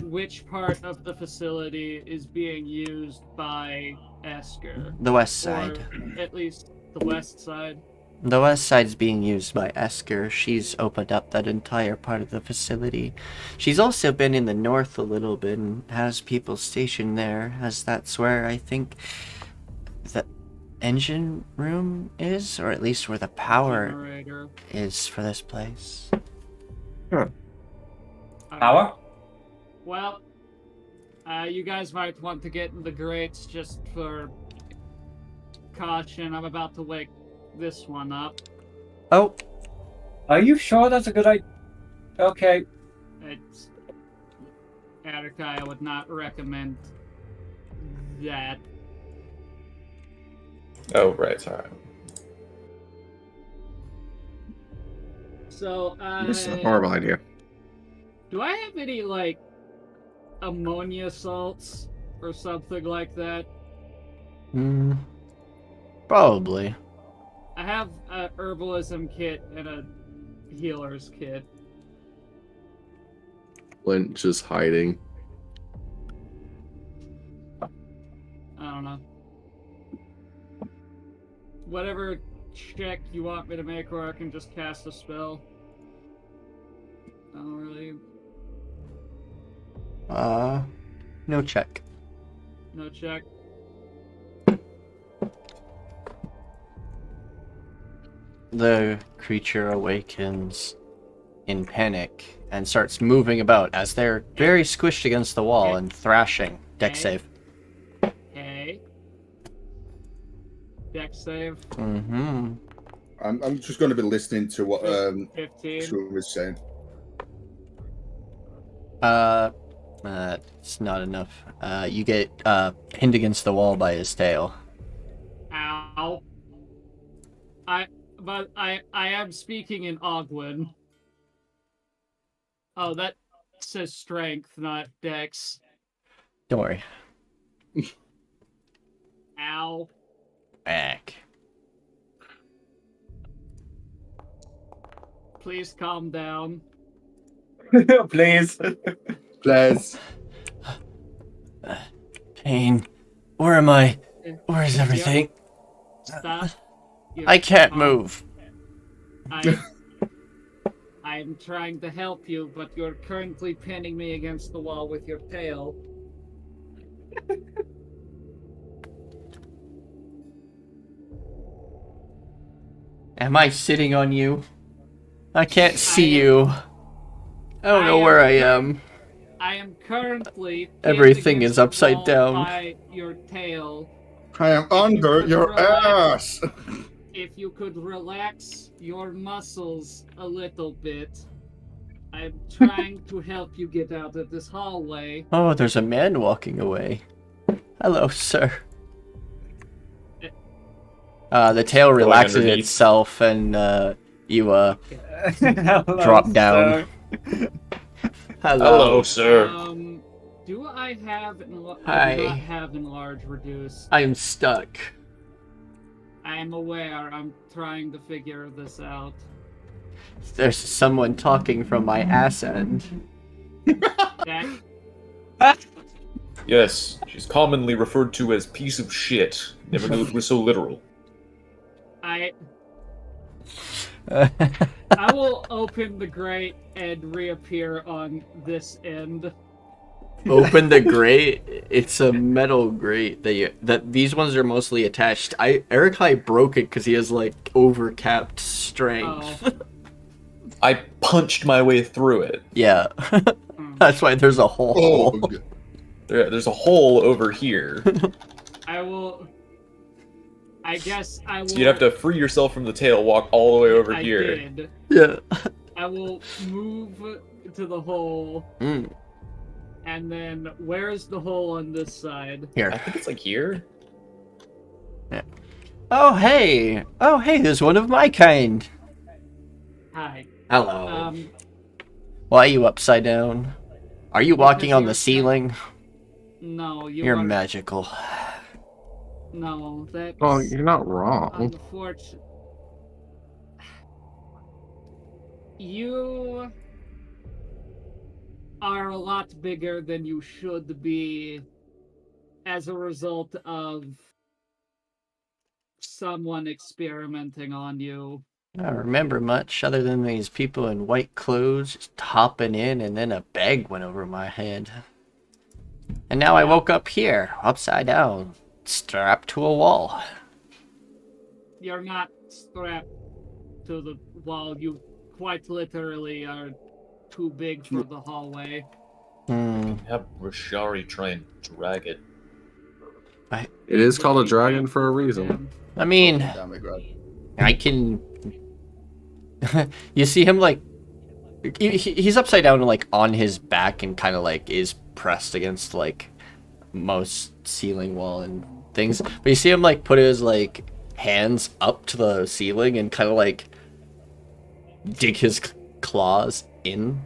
which part of the facility is being used by Esker? The west side. Or at least the west side? The west side is being used by Esker. She's opened up that entire part of the facility. She's also been in the north a little bit and has people stationed there, as that's where I think the engine room is, or at least where the power Generator. is for this place. Power? Well, you guys might want to get in the grates just for caution. I'm about to wake this one up. Oh, Are you sure that's a good idea? Okay. It's Erica, I would not recommend that. Oh, right, sorry. So, This is a horrible idea. do I have any, like, ammonia salts or something like that? probably. I have a herbalism kit and a healer's kit. Flint just hiding. I don't know. Whatever check you want me to make, or I can just cast a spell. I don't really... No check. No check. The creature awakens in panic and starts moving about as they're very squished against the wall and thrashing. Dex Okay. save. Okay. Dex save. Mm-hmm. I'm just going to be listening to what 15. Swumi was saying. It's not enough. You get pinned against the wall by his tail. Ow. But I am speaking in Ogwin. Oh, that says strength, not dex. Don't worry. Ow. Back. Please calm down. Please. Blaze. Pain. Where am I? Where is everything? Stop. I can't move. I'm trying to help you, but you're currently pinning me against the wall with your tail. Am I sitting on you? I can't see you. I don't know where I am. I am currently pinned Everything against is the upside wall down. by your tail. I am under your ass. If you could relax your muscles a little bit. I'm trying to help you get out of this hallway. Oh, there's a man walking away. Hello, sir. The tail relaxes underneath. itself and you Hello, drop down. sir. Hello, sir. Do I have Hi. I do not have enlarge reduce. I'm stuck. I am aware. I'm trying to figure this out. There's someone talking from my ass end. That Yes, she's commonly referred to as piece of shit. Never knew it was so literal. I will open the grate and reappear on this end. Open the grate. It's a metal grate that these ones are mostly attached. Erikai broke it because he has like overcapped strength. Oh. I punched my way through it. Yeah, that's why there's a hole. Oh, There's a hole over here. I guess I will. So you'd have to free yourself from the tail, walk all the way over I here. did. Yeah. I will move to the hole. Mm. And then, where's the hole on this side? Here. I think it's like here. Yeah. Oh hey, there's one of my kind. Hi. Hello. Why are you upside down? Are you walking on the ceiling? No, You're are... magical. No, that's... Oh, you're not wrong. Unfortunate. You are a lot bigger than you should be as a result of someone experimenting on you. I don't remember much other than these people in white clothes just hopping in and then a bag went over my head. And now I woke up here, upside down, strapped to a wall. You're not strapped to the wall. You quite literally are too big for the hallway. Have Rashari try and drag it. It is called a dragon for a reason. I mean, Damn it, Grad. I can... You see him like... He's upside down like on his back and kind of like is pressed against like most ceiling wall and things. But you see him like put his like hands up to the ceiling and kind of like dig his claws in.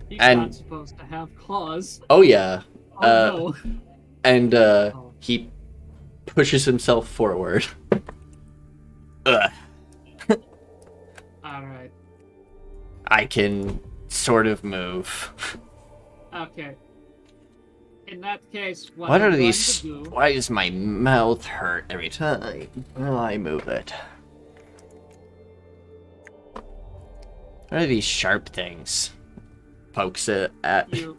He's And- not supposed to have claws. Oh yeah. Oh no. And he pushes himself forward. Ugh. Alright. I can sort of move. Okay. In that case, what What I'm are going these? to do... Why does my mouth hurt every time I move it? What are these sharp things? Pokes it at. You,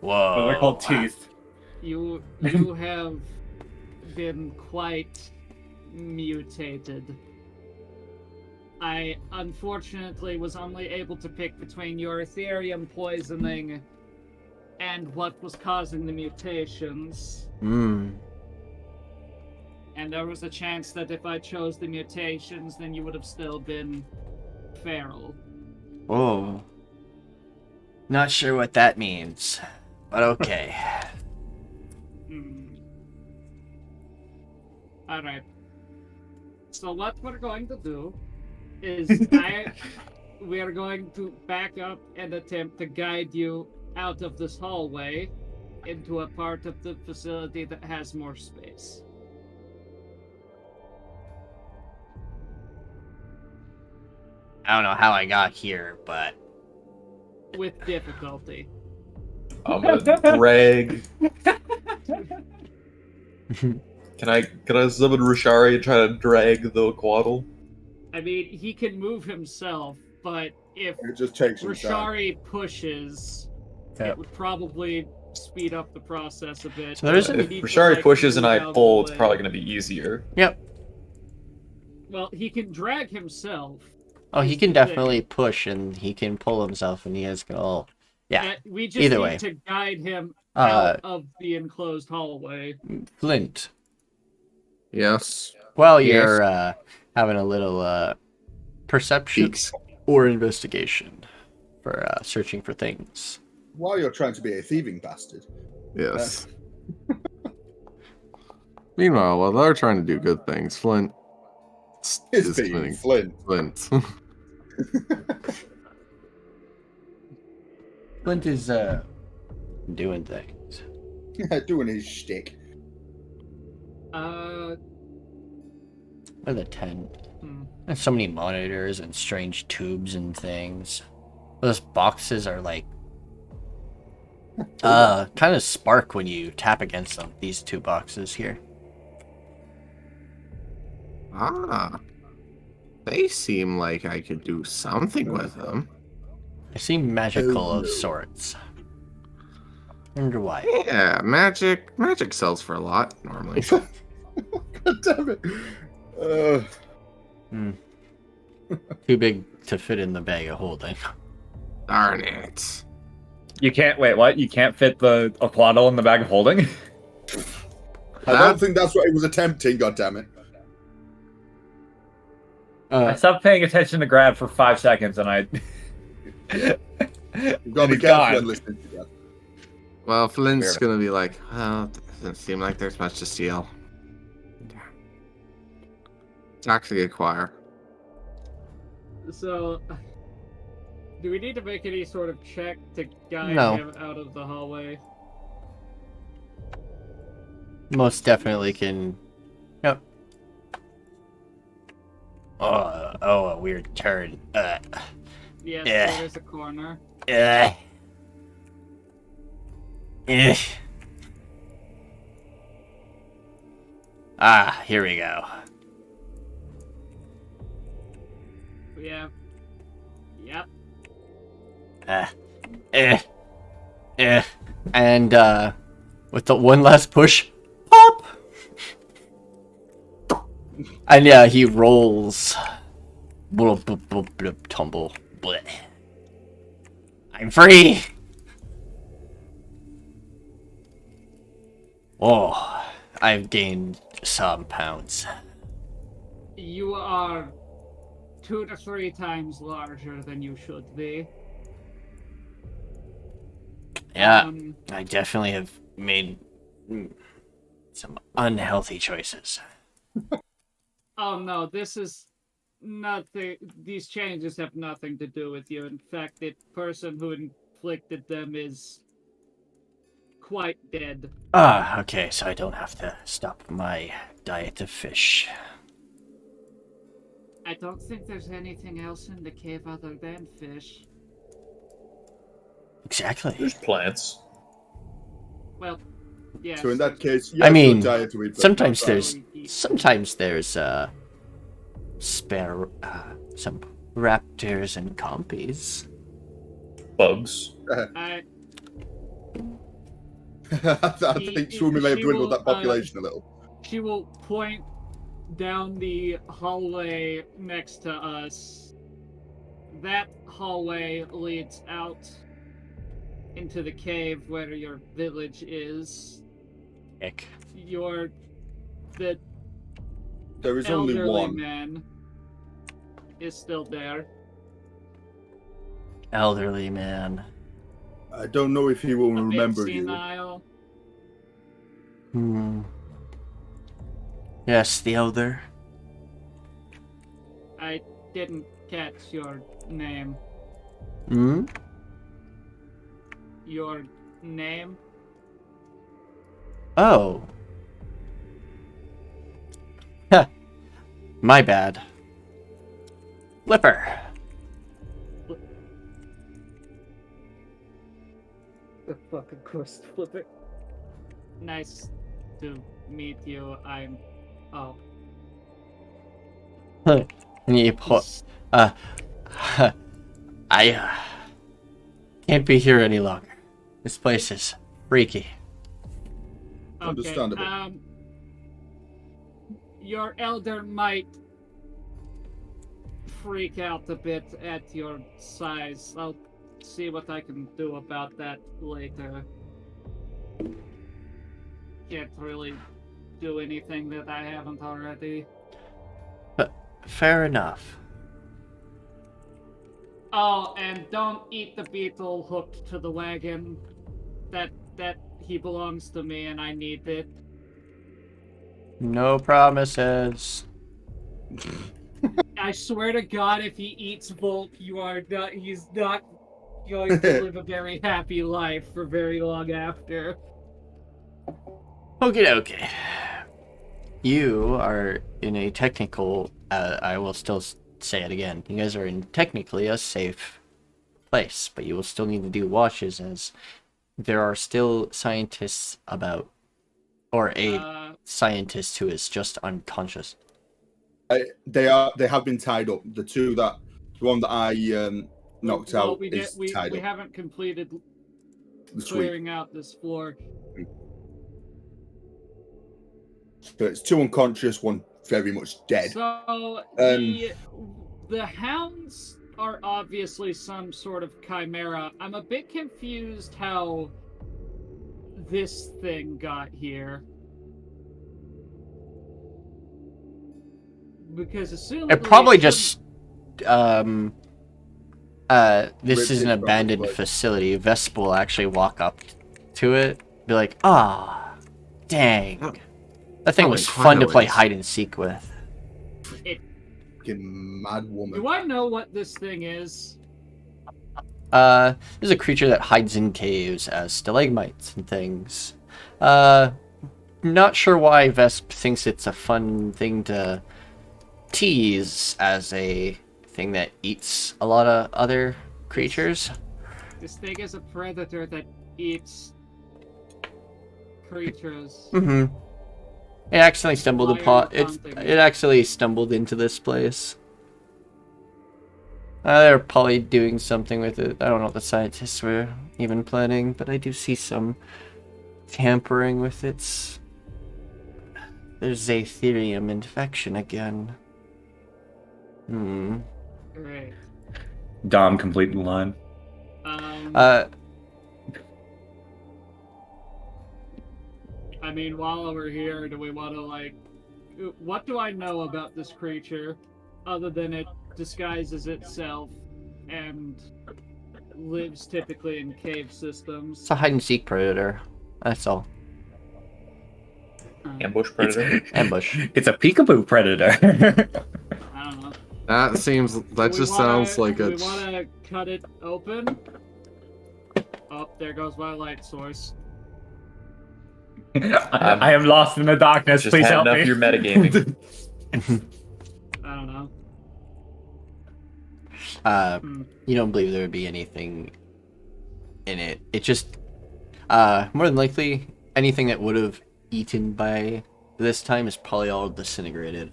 Whoa. Oh, they're called teeth. you have been quite mutated. I unfortunately was only able to pick between your Ethereum poisoning and what was causing the mutations. Hmm. And there was a chance that if I chose the mutations, then you would have still been feral. Oh. Not sure what that means, but okay. Alright. So what we're going to do is we are going to back up and attempt to guide you out of this hallway into a part of the facility that has more space. I don't know how I got here, but With difficulty. I'm gonna drag. Can I summon Rashari and try to drag the Quaddle? I mean, he can move himself, but if It just takes some time. Rashari pushes, Yep. it would probably speed up the process a bit. So there's but a- we If need to, Rashari like, pushes and move I out of pull, the it's way. probably gonna be easier. yep. Well, he can drag himself. Oh, he is can the thing. definitely push and he can pull himself and he has all. Yeah. We just either need way. to guide him Uh, out of the enclosed hallway. Flint, Yes. while Yes. you're having a little perception Peeks. or investigation for searching for things. While you're trying to be a thieving bastard. Yes. Meanwhile, while they're trying to do good things, Flint It's is being winning. Flint. Flint. Flint is doing things. Doing his shtick. With a 10. Hmm. There's so many monitors and strange tubes and things. Those boxes are like kind of spark when you tap against them. These two boxes here. Ah. They seem like I could do something with them. They seem magical Oh, of no. sorts. I wonder why. Yeah, magic sells for a lot normally. God damn it. Too big to fit in the bag of holding. Darn it. You can't wait. What? You can't fit the Aquaddle in the bag of holding? I don't think that's what he was attempting, God damn it. I stopped paying attention to Grad for 5 seconds, and I. You've got to be He's careful gone. when listening to that. Well, Flint's Fair. gonna be like, well, doesn't seem like there's much to steal. It's actually a choir. So, do we need to make any sort of check to guide No. him out of the hallway? Most definitely can. Yep. Oh, a weird turn. Yes, Yeah. there's a corner. Eh. Ah, here we go. Yeah. Yep. And with the one last push, pop. And yeah, he rolls. Blub, blub, blub, blub, tumble. Bleh. I'm free. Oh, I've gained some pounds. You are 2 to 3 times larger than you should be. Yeah, I definitely have made some unhealthy choices. Oh no, this is nothing. These changes have nothing to do with you. In fact, the person who inflicted them is quite dead. Ah, okay, so I don't have to stop my diet of fish. I don't think there's anything else in the cave other than fish. Exactly. There's plants. Well, yeah. So in that case, I mean, your diet to eat, but sometimes not there's that. spare some raptors and compies. Bugs. I I think Swumi may have she dwindled will, that population a little. She will point down the hallway next to us. That hallway leads out into the cave where your village is. Ick. The There is only elderly one. man is still there. Elderly man. I don't know if he will A bit remember you. senile. Yes, the elder. I didn't catch your name. Your name? Oh. Huh. My bad. Flipper. The fucking course, Flipper. Nice to meet you. I'm. Oh. And you put. I can't be here any longer. This place is freaky. Okay, Understandable. your elder might freak out a bit at your size. I'll see what I can do about that later. Can't really do anything that I haven't already. But fair enough. Oh, and don't eat the beetle hooked to the wagon. That he belongs to me and I need it. No promises. I swear to God, if he eats Volk, he's not going to live a very happy life for very long after. Okie dokie. You are in a technical, I will still say it again. You guys are in technically a safe place, but you will still need to do watches as there are still scientists about, or a scientist who is just unconscious. They have been tied up. The one that I knocked out is tied we up. haven't completed The sweep. clearing out this floor. So it's two unconscious, one very much dead. So the hounds are obviously some sort of chimera. I'm a bit confused how this thing got here. Because assumably It probably it just, this Ripped is an it, abandoned probably. facility. Vesp will actually walk up to it, be like, ah, dang. That thing Probably was fun to play Twilight. hide and seek with. Fucking mad woman. Do I know what this thing is? This is a creature that hides in caves as stalagmites and things. Not sure why Vesp thinks it's a fun thing to tease as a thing that eats a lot of other creatures. This thing is a predator that eats creatures. Mm-hmm. It accidentally stumbled Why are upon you it. taunting It actually stumbled into this place. They're probably doing something with it. I don't know what the scientists were even planning, but I do see some tampering with its. There's Aetherium infection again. Great. Dom completing the line. I mean, while we're here, do we want to, what do I know about this creature, other than it disguises itself and lives typically in cave systems? It's a hide and seek predator. That's all. Ambush predator. Ambush. It's a peekaboo predator. I don't know. That seems. That Do just we sounds wanna- like do a. we want to cut it open? Oh, there goes my light source. I am lost in the darkness. Just Please had help enough me. of your metagaming. I don't know. You don't believe there would be anything in it. It just, more than likely, anything that would have eaten by this time is probably all disintegrated.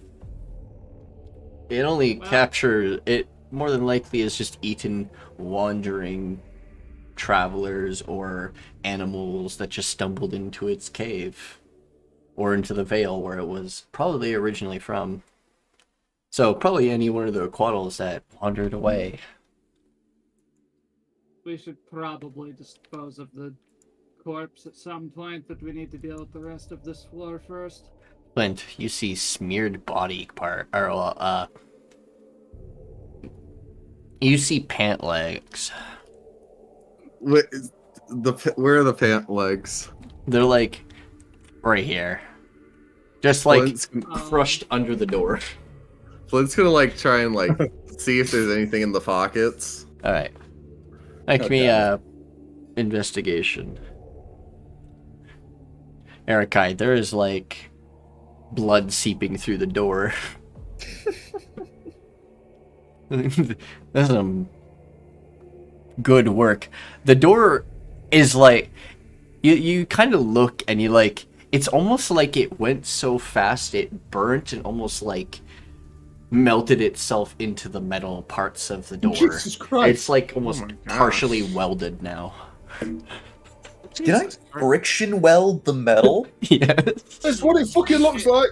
It only captures, it more than likely is just eaten wandering travelers or animals that just stumbled into its cave. or into the Vale where it was probably originally from. So probably any one of the Aquaddles that wandered away. We should probably dispose of the corpse at some point, but we need to deal with the rest of this floor first. Flint, you see smeared body part, or you see pant legs. Where are the pant legs? They're like right here, just like Flint's, crushed under the door. Flint's gonna like try and like see if there's anything in the pockets. All right, make me investigation. Erikai, there is like blood seeping through the door. That's some good work. The door is like you kind of look and you like it's almost like it went so fast it burnt and almost like melted itself into the metal parts of the door. Jesus Christ. It's like almost partially welded now. Did I friction weld the metal? Yes. That's what it fucking looks like.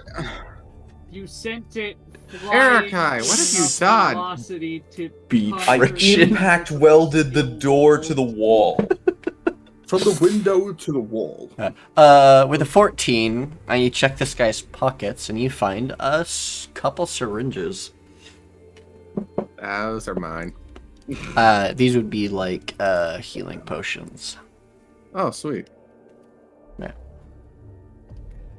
You sent it Erikai, what have you done? Velocity to Be I friction. impact welded the door to the wall. From the window to the wall. With a 14, you check this guy's pockets and you find a couple syringes. Those are mine. These would be like healing potions. Oh, sweet.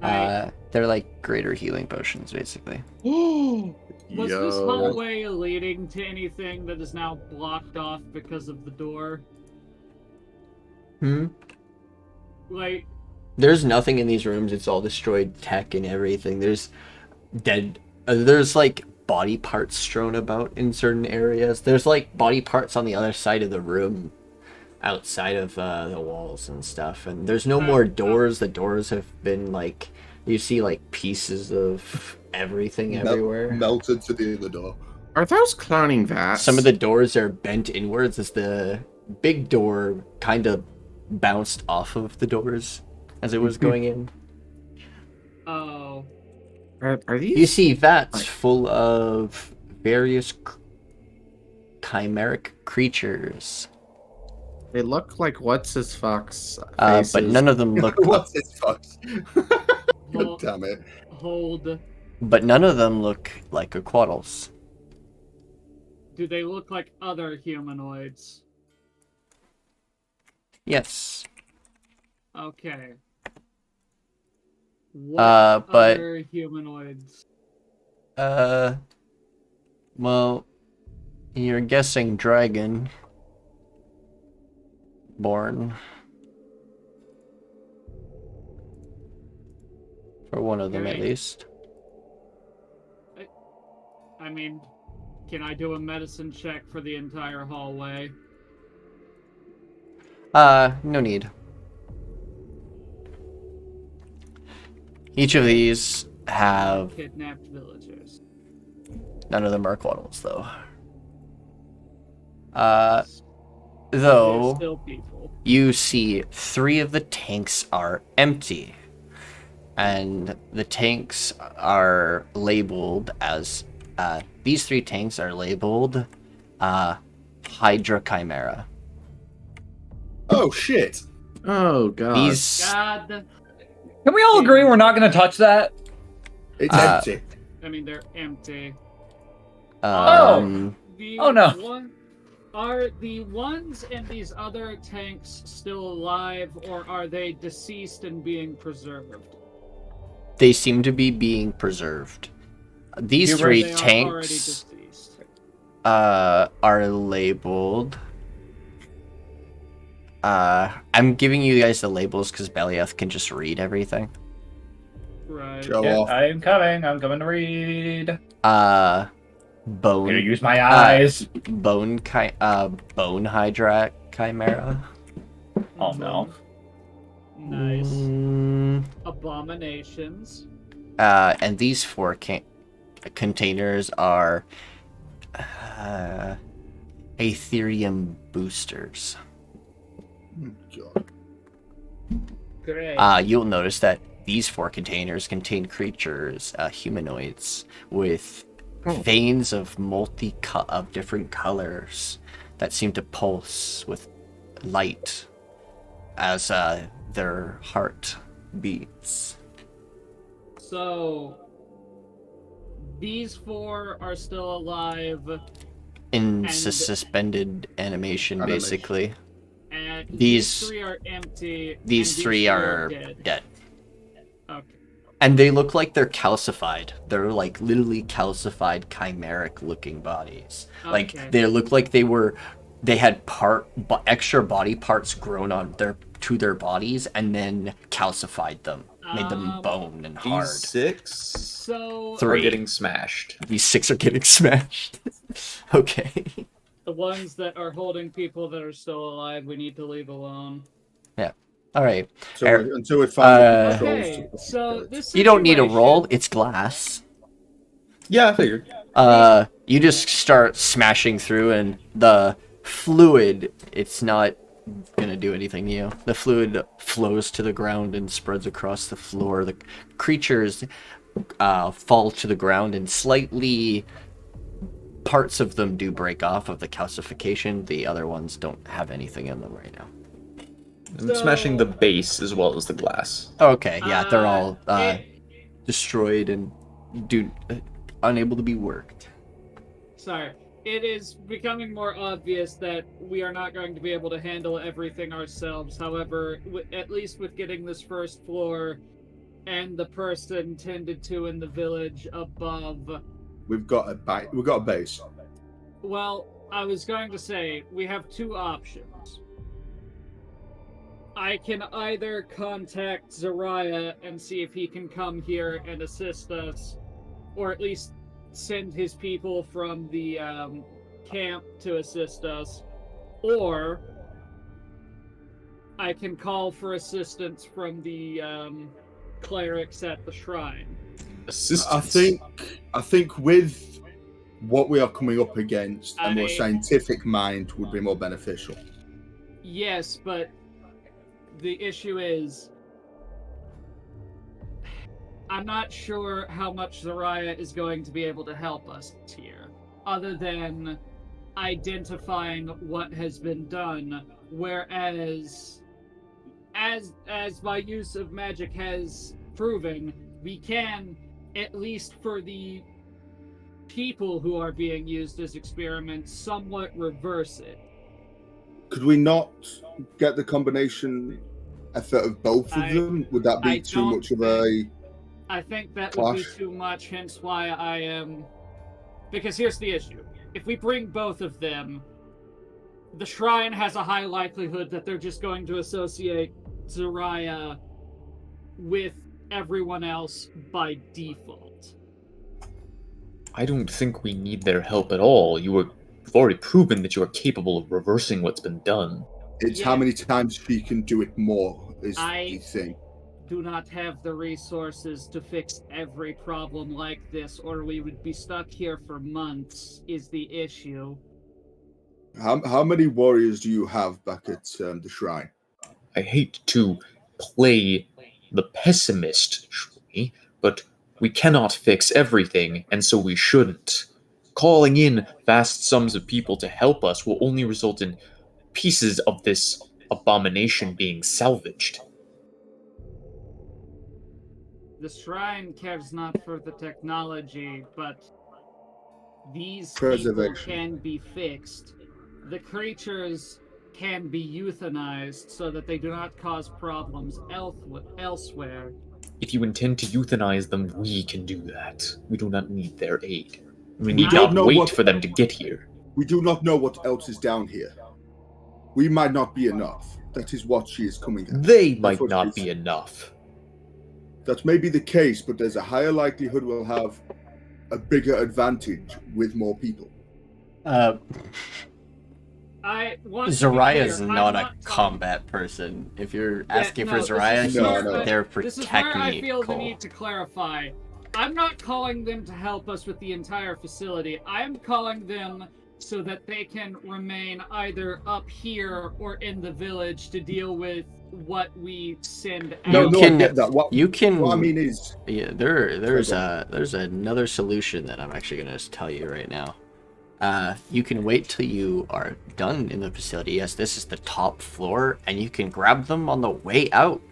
They're like greater healing potions, basically. Was this Yo. hallway leading to anything that is now blocked off because of the door? Like, There's nothing in these rooms. It's all destroyed tech and everything. There's dead. There's like body parts strewn about in certain areas. There's like body parts on the other side of the room, outside of the walls and stuff. And there's no more doors. The doors have been like, you see like pieces of everything everywhere. Melted to the other door. Are those cloning vats? Some of the doors are bent inwards as the big door kind of bounced off of the doors as it was going in. oh, Are these? You see vats full of various chimeric creatures, They look like what's his fuck's but faces. none of them look. What's this fuck? God hold, damn it. hold. But none of them look like Aquaddles. Do they look like other humanoids? Yes. Okay. What but- other humanoids? Well, you're guessing dragon born. For one of them, at Okay. least. I mean, can I do a medicine check for the entire hallway? No need. Each of these have... Kidnapped villagers. None of them are Aquaddles, though. They're Though, still people. you see 3 of the tanks are empty. And the tanks are labeled as... these 3 tanks are labeled Hydra Chimera. Oh shit. Oh god. These... God, Can we all agree we're not going to touch that? It's Uh, empty. I mean, they're empty. Um, The Oh, no. Are the ones in these other tanks still alive, or are they deceased and being preserved? they seem to be being preserved. These Hubris, 3 They are already tanks deceased. are labeled. I'm giving you guys the labels because Belliath can just read everything. Right. Show Yeah, off. I'm coming to read. Bone. I'm gonna use my eyes. Bone Hydra Chimera. Oh no. Nice. Mm, Abominations. and these 4 containers are Aetherium boosters. God. Great. You'll notice that these 4 containers contain creatures, humanoids, with veins of of different colors that seem to pulse with light as their heart beats. So, these 4 are still alive. In And- suspended animation, basically. And These- 3 are empty. These and 3 2 are dead. dead. Okay. And they look like they're calcified. They're like literally calcified, chimeric looking bodies. Okay. Like they look like they had extra body parts grown on to their bodies and then calcified them, made them bone and hard. These 6 So, are 3. getting smashed. These 6 are getting smashed. Okay. the ones that are holding people that are still alive, we need to leave alone. All right. So Eric, until we find the Okay, controls. so this You don't need a roll. situation- It's glass. Yeah, I figured. You just start smashing through, and the fluid, it's not gonna do anything to you. The fluid flows to the ground and spreads across the floor. The creatures fall to the ground, and slightly parts of them do break off of the calcification. The other ones don't have anything in them right now. I'm smashing the base as well as the glass. Okay, yeah, they're all it- destroyed and unable to be worked. Sorry. It is becoming more obvious that we are not going to be able to handle everything ourselves. However, at least with getting this first floor and the person tended to in the village above. We've got a base. Well, I was going to say, we have 2 options. I can either contact Zariah and see if he can come here and assist us, or at least send his people from the camp to assist us, or I can call for assistance from the clerics at the shrine. Assistance. I think with what we are coming up against, a more I- scientific mind would be more beneficial. Yes, but the issue is, I'm not sure how much Zariah is going to be able to help us here, other than identifying what has been done, whereas as my use of magic has proven, we can, at least for the people who are being used as experiments, somewhat reverse it. Could we not get the combination effort of both of them? Would that I be too don't much of a... I think that would be Clash. too much, hence why I am... Because here's the issue. If we bring both of them, the shrine has a high likelihood that they're just going to associate Zariah with everyone else by default. I don't think we need their help at all. You've already proven that you are capable of reversing what's been done. It's Yeah. how many times she can do it more is I- the thing. Do not have the resources to fix every problem like this, or we would be stuck here for months, is the issue. How many warriors do you have back at the shrine? I hate to play the pessimist, Shumi, but we cannot fix everything, and so we shouldn't. Calling in vast sums of people to help us will only result in pieces of this abomination being salvaged. The shrine cares not for the technology, but these people Preservation. can be fixed. The creatures can be euthanized so that they do not cause problems elsewhere. If you intend to euthanize them, we can do that. We do not need their aid. We need don't not know wait what- for them to get here. We do not know what else is down here. We might not be enough. That is what she is coming at. They might what not she's- be enough. That may be the case, but there's a higher likelihood we'll have a bigger advantage with more people. I want Zariah to is be clear, not I'm a talking- combat person. If you're asking no, for this Zariah, is No, where- no. they're for This is where I feel the technical. need to clarify. I'm not calling them to help us with the entire facility. I'm calling them so that they can remain either up here or in the village to deal with what we send out. No, can- I get that. You can. What I mean is, Yeah, there's Sorry, there's another solution that I'm actually gonna tell you right now. You can wait till you are done in the facility. Yes, this is the top floor, and you can grab them on the way out.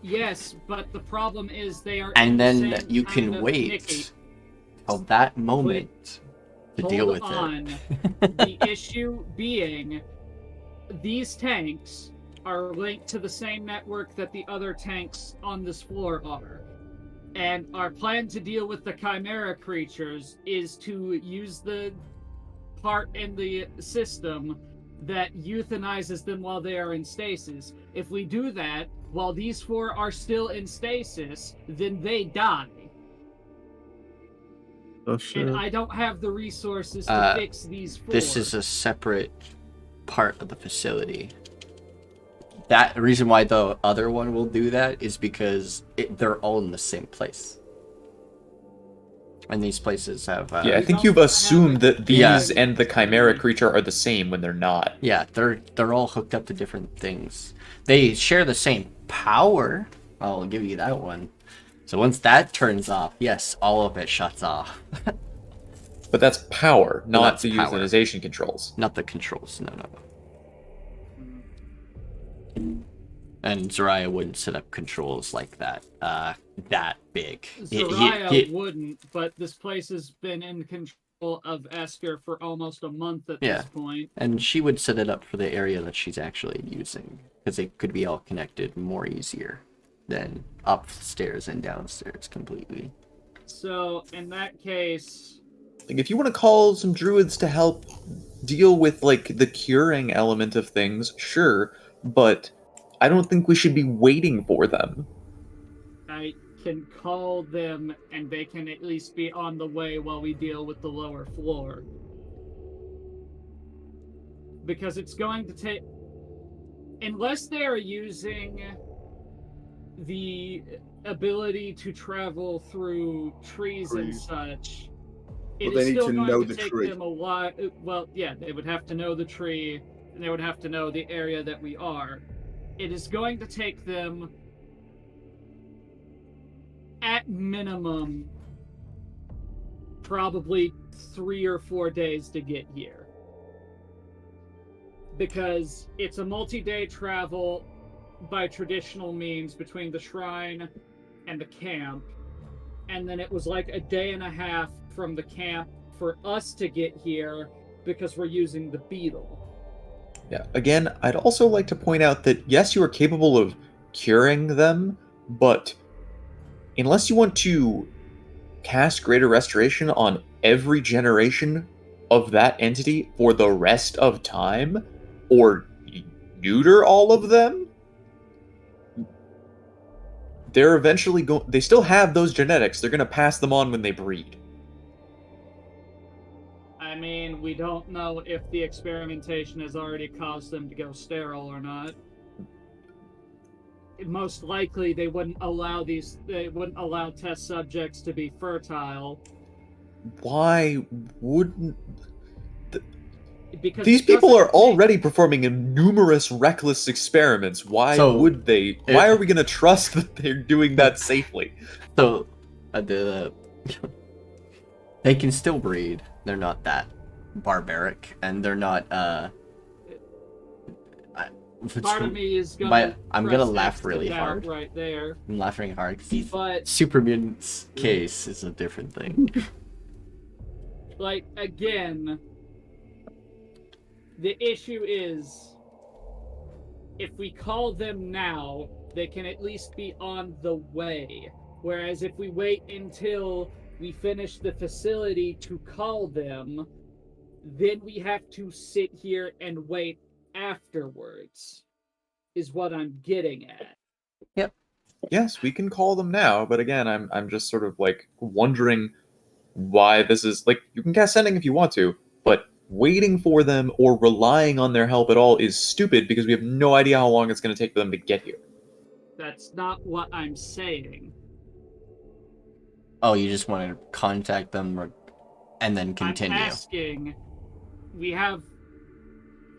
Yes, but the problem is they are. And in the then same you kind can of wait Nicky. till that moment to deal with on. it. The issue being, these tanks are linked to the same network that the other tanks on this floor are. And our plan to deal with the Chimera creatures is to use the part in the system that euthanizes them while they are in stasis. If we do that, while these 4 are still in stasis, then they die. Oh shit. And I don't have the resources to fix these 4. This is a separate part of the facility. That reason why the other one will do that is because they're all in the same place. And these places have... Yeah, I think you've assumed that these Yeah. and the Chimera creature are the same when they're not. Yeah, they're all hooked up to different things. They share the same power. I'll give you that one. So once that turns off, yes, all of it shuts off. But that's power, not that's the power. euthanization controls. Not the controls, no. And Zariah wouldn't set up controls like that, that big. Zariah wouldn't, but this place has been in control of Esker for almost a month at this point. And she would set it up for the area that she's actually using, because it could be all connected more easier than upstairs and downstairs completely. So, in that case... Like, if you want to call some druids to help deal with, like, the curing element of things, sure, but I don't think we should be waiting for them. I can call them, and they can at least be on the way while we deal with the lower floor. Because it's going to take... Unless they are using the ability to travel through trees and such, it But they is need still to going know to the take tree. them a while. Well, yeah, they would have to know the tree, and they would have to know the area that we are. It is going to take them, at minimum, probably 3 or 4 days to get here. Because it's a multi-day travel by traditional means between the shrine and the camp. And then it was like a day and a half from the camp for us to get here because we're using the beetle. Yeah, again, I'd also like to point out that, yes, you are capable of curing them, but unless you want to cast Greater Restoration on every generation of that entity for the rest of time, or neuter all of them, they're eventually going... They still have those genetics. They're going to pass them on when they breed. I mean, we don't know if the experimentation has already caused them to go sterile or not. Most likely, they wouldn't allow test subjects to be fertile. Why wouldn't... Because These people are already performing numerous reckless experiments. Why would they? Why are we going to trust that they're doing that safely? So, they can still breed. They're not that barbaric, and they're not, Part of me is gonna... I'm gonna laugh really hard. Right there. I'm laughing hard because But... Super Mutant's case is a different thing. Like, again... The issue is, if we call them now, they can at least be on the way. Whereas if we wait until we finish the facility to call them, then we have to sit here and wait afterwards, is what I'm getting at. Yep. Yes, we can call them now, but again, I'm just sort of like wondering why this is like, you can cast sending if you want to, but waiting for them or relying on their help at all is stupid because we have no idea how long it's going to take for them to get here. That's not what I'm saying. Oh, you just want to contact them and then continue. I'm asking we have...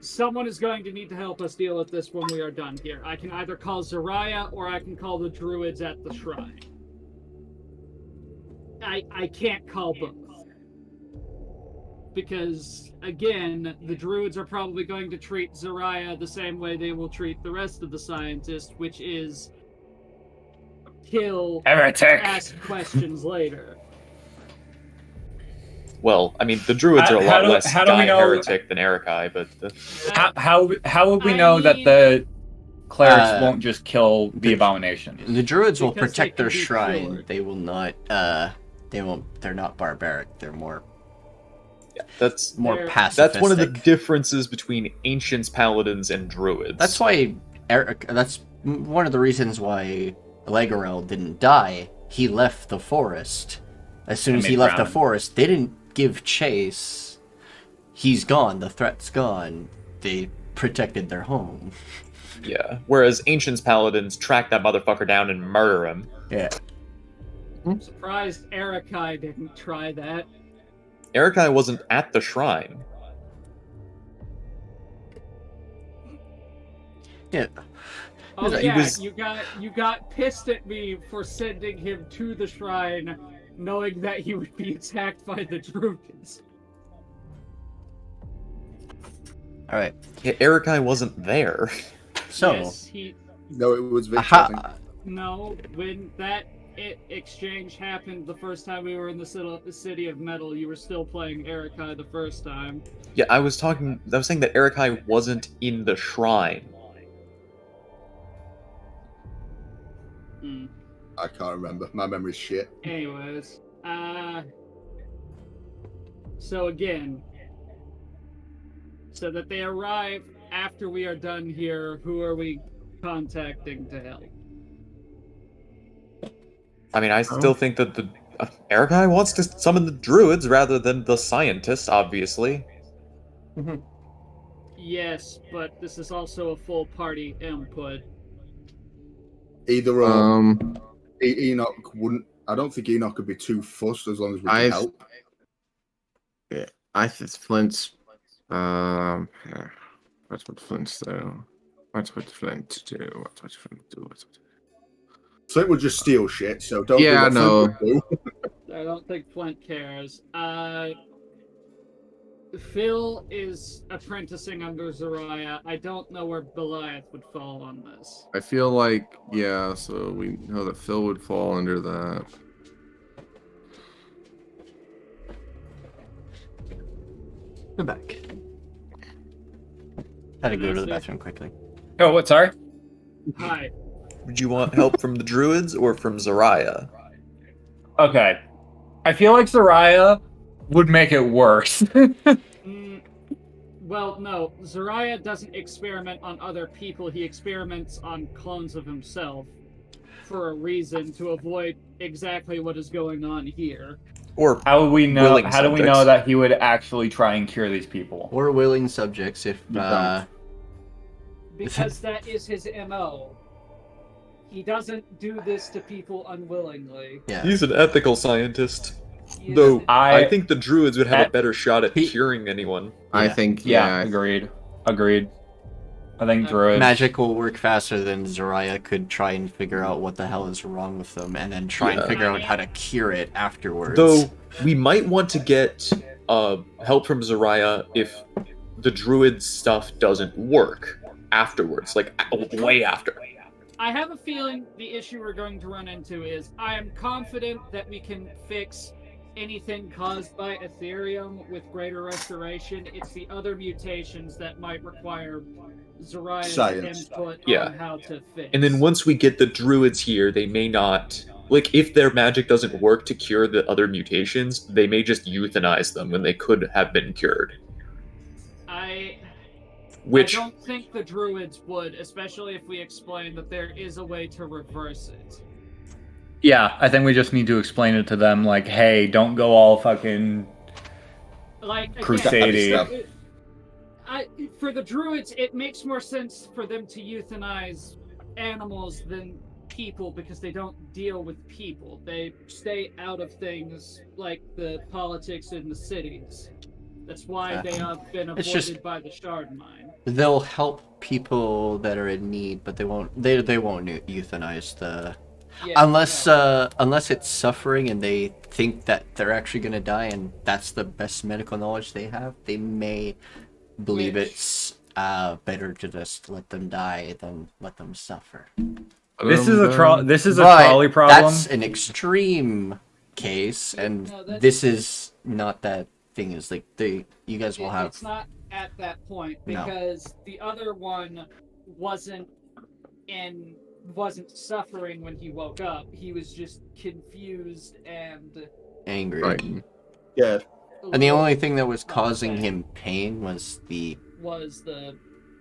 Someone is going to need to help us deal with this when we are done here. I can either call Zariah or I can call the druids at the shrine. I can't call both. Because, again, the druids are probably going to treat Zariah the same way they will treat the rest of the scientists, which is kill, Heretic. ask questions later. Well, I mean, the druids are a How lot do- less how do we guy know- heretic than Erikai, but How would we I know that mean- the clerics Uh, won't just kill the the- abominations? The druids will Because they protect their can be shrine. cured. They will not. They won't. They're not barbaric. They're more that's They're- pacifistic. that's one of the differences between ancients, paladins, and druids. That's why Eric. That's one of the reasons why Legorel didn't die. He left the forest. As soon And as he made left the Brown. forest, they didn't give chase. He's gone. The threat's gone. They protected their home. Yeah. Whereas ancients, paladins track that motherfucker down and murder him. Yeah. I'm surprised Erikai didn't try that. Erikai wasn't at the shrine. Yeah. Oh He yeah, was- you got pissed at me for sending him to the shrine, knowing that he would be attacked by the Droogans. All right. Yeah, Erikai wasn't there. So. Yes, he... No, it was Victor. I think. No, when that exchange happened the first time we were in the City of Metal, you were still playing Erikai the first time. Yeah, I was saying that Erikai wasn't in the shrine. Hmm. I can't remember. My memory's shit. Anyways, so again, so that they arrive after we are done here, who are we contacting to help? I mean, I still think that the Erikai wants to summon the druids rather than the scientists, obviously. Yes, but this is also a full party input. Either or. Um, Ennaq wouldn't. I don't think Ennaq could be too fussed as long as we can I- help. I think Flint's. Yeah. What would Flint do? What would Flint do? What would Flint do? Flint would just steal shit, so don't Yeah, do what I know. Flint would do. I don't think Flint cares. Phil is apprenticing under Zariah. I don't know where Belliath would fall on this. I feel like, yeah, so we know that Phil would fall under that. Go back. Had to go to the Tenacity. bathroom quickly. Oh, what? Sorry. Hi. Would you want help from the druids or from Zariah? Okay. I feel like Zariah would make it worse. Well, no. Zariah doesn't experiment on other people. He experiments on clones of himself for a reason, to avoid exactly what is going on here. Or How would we know? Willing How do we subjects. know that he would actually try and cure these people? Or willing subjects if Because that is his MO. He doesn't do this to people unwillingly. yeah. he's an ethical scientist. He is- Though I- I think the druids would have a At- better shot at He- curing anyone. I Yeah. think, Yeah, yeah. agreed. Agreed. I think Uh, druids. Magic will work faster than Zariah could try and figure out what the hell is wrong with them and then try and Yeah. figure out how to cure it afterwards. Though we might want to get help from Zariah if the druid stuff doesn't work afterwards, like way after. I have a feeling the issue we're going to run into is I am confident that we can fix anything caused by Ethereum with greater restoration. It's the other mutations that might require Zariah's Science. input Yeah. on how to fix. And then once we get the druids here, they may not, like, if their magic doesn't work to cure the other mutations, they may just euthanize them when they could have been cured. I Which, don't think the druids would, especially if we explain that there is a way to reverse it. Yeah, I think we just need to explain it to them, like, hey, don't go all fucking Like again, crusade. For the druids, it makes more sense for them to euthanize animals than people because they don't deal with people. They stay out of things like the politics in the cities. That's why they have been It's avoided just- by the Shardmind. They'll help people that are in need, but they won't euthanize the Yeah, unless it's suffering and they think that they're actually gonna die and that's the best medical knowledge they have, they may believe Which- it's better to just let them die than let them suffer. This is a But trolley problem. That's an extreme case, and No, that's- this is not that thing. Is like you guys will have. It's not at that point No. because the other one wasn't suffering when he woke up. He was just confused and Angry. Right. Yeah. And the only thing that was causing him pain was the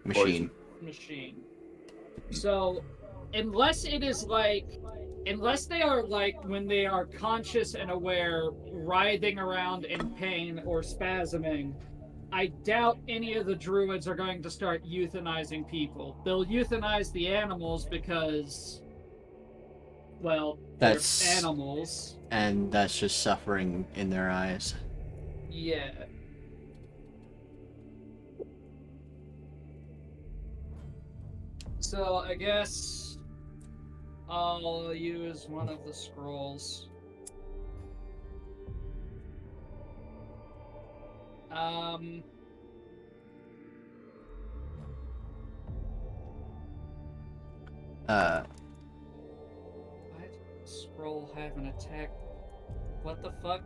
machine. So, unless they are like when they are conscious and aware, writhing around in pain or spasming, I doubt any of the druids are going to start euthanizing people. They'll euthanize the animals because, well, That's- they're animals. And that's just suffering in their eyes. Yeah. So I guess I'll use one of the scrolls. Uh, Why did the scroll have an attack? What the fuck?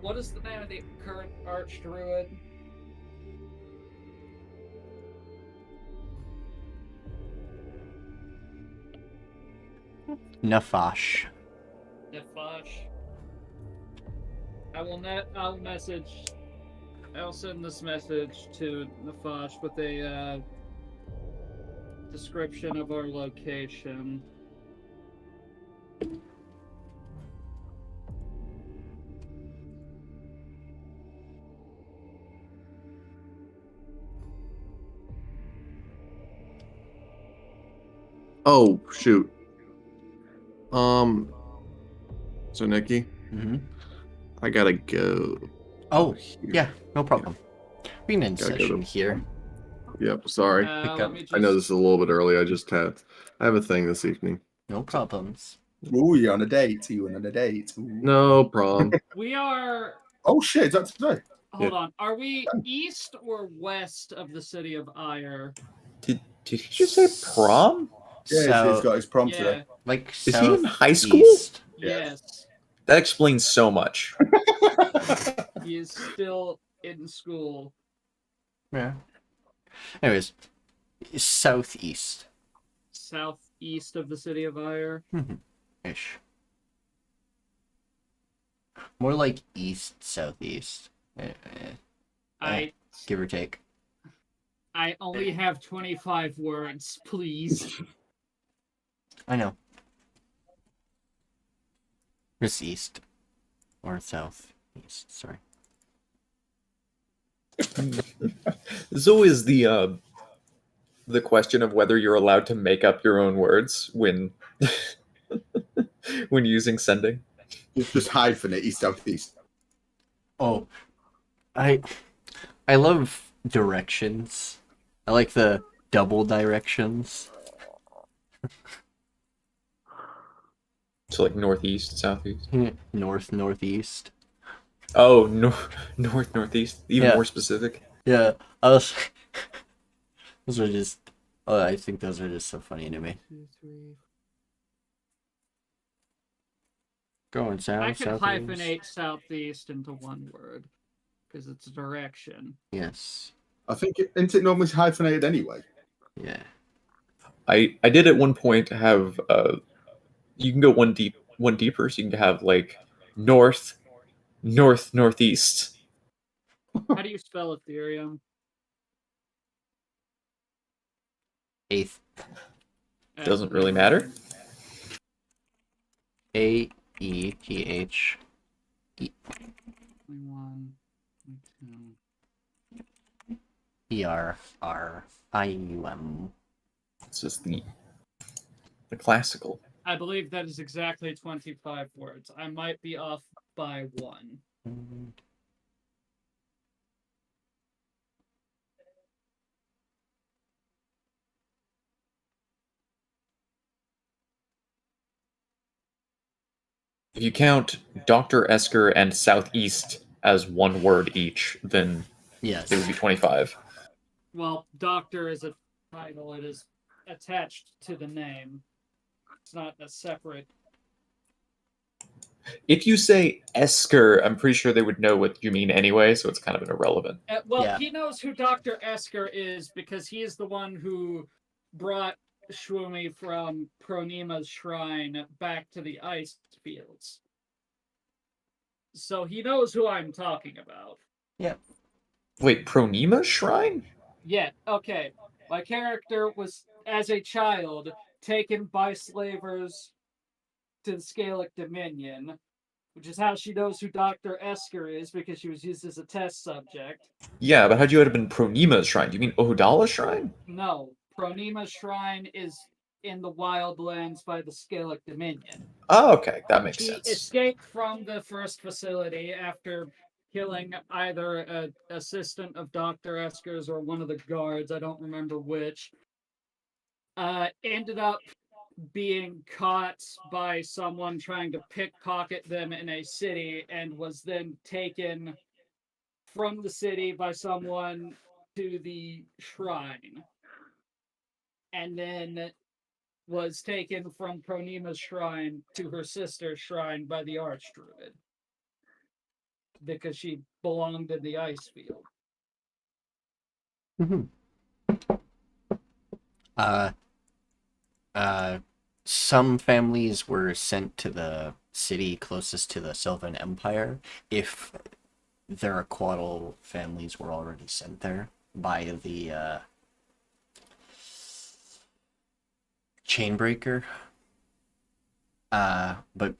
What is the name of the current archdruid? Nafash. Nefash. I'll send this message to Nefash with a description of our location. Oh shoot. So Nikki, Mm-hmm. I gotta go. Oh, here. yeah, no problem. Being in Gotta go session to- here. Yep. Sorry. Let me I know just- this is a little bit early. I have a thing this evening. No problems. Ooh, you're on a date. You went on a date. Ooh. No prom. We are. Oh shit! Is that today? Hold on. Are we east or west of the city of Ire? Did he just say prom? Yeah, So, he's got his prom Yeah. today. like, Is he in high school? southeast. Yes. That explains so much. He is still in school. Yeah. Anyways, southeast. Southeast of the city of Ire. Ish. More like east, southeast. I Give or take. I only have 25 words, please. I know. Just east. Or south. East, sorry. There's always the question of whether you're allowed to make up your own words when when using sending. Just hyphenate east, southeast. Oh. I love directions. I like the double directions. So like northeast, southeast. North, northeast. Oh, north, northeast. Even Yeah. more specific. Yeah, I was. Those are just. Oh, I think those are just so funny to me. 2, 3. Going south, I could southeast. hyphenate southeast into one word because it's a direction. Yes. I think isn't it normally hyphenated anyway? Yeah. I did at one point have you can go one deeper, so you can have like north, northeast. How do you spell Ethereum? Eighth. Doesn't really matter. AETH. 21, 22. ERRIUM. It's just the classical. I believe that is exactly 25 words. I might be off by 1. If you count Dr. Esker and Southeast as one word each, then Yes. it would be 25. Well, doctor is a title. It is attached to the name. It's not a separate. If you say Esker, I'm pretty sure they would know what you mean anyway, so it's kind of irrelevant. Well, Yeah. he knows who Dr. Esker is because he is the one who brought Swumi from Pronima's shrine back to the Icefields. So he knows who I'm talking about. Wait, Pronima Shrine? Yeah, okay. My character was, as a child, taken by slavers to the Scalic Dominion, which is how she knows who Dr. Esker is, because she was used as a test subject. Yeah, but how'd you have been Pronima's Shrine? Do you mean Ohodala Shrine? No, Pronima's shrine is in the wildlands by the Scalic Dominion. Oh, okay, that makes She sense. escaped from the first facility after killing either an assistant of Dr. Esker's or one of the guards, I don't remember which. Ended up being caught by someone trying to pickpocket them in a city and was then taken from the city by someone to the shrine. And then was taken from Pronima's shrine to her sister's shrine by the Archdruid. Because she belonged in the Icefield. Some families were sent to the city closest to the Sylvan Empire if their Aquatl families were already sent there by the Chainbreaker. But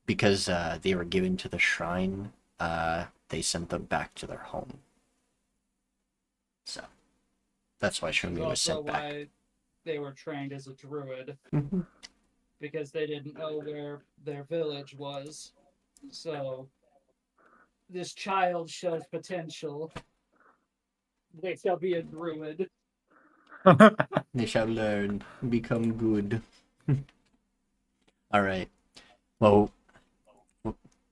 because they were given to the shrine, they sent them back to their home. So that's why Shumi was Also sent back. why they were trained as a druid. Mhm. Because they didn't know where their village was. So this child shows potential. They shall be a druid. They shall learn, become good. All right. Well,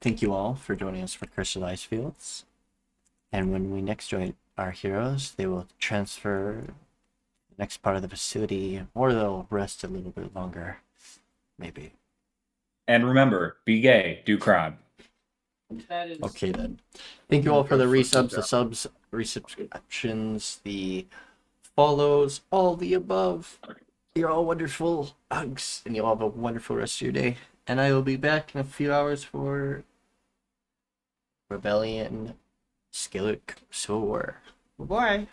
thank you all for joining us for Curse of the Icefields. And when we next join our heroes, they will transfer the next part of the facility, or they'll rest a little bit longer. Maybe. And remember, be gay, do crime. That is Okay then. Thank you all for the resubs, the subs, resubscriptions, the follows, all the above. You're all wonderful. Hugs. And you all have a wonderful rest of your day. And I will be back in a few hours for Rebellion Skillick Soar. Bye-bye.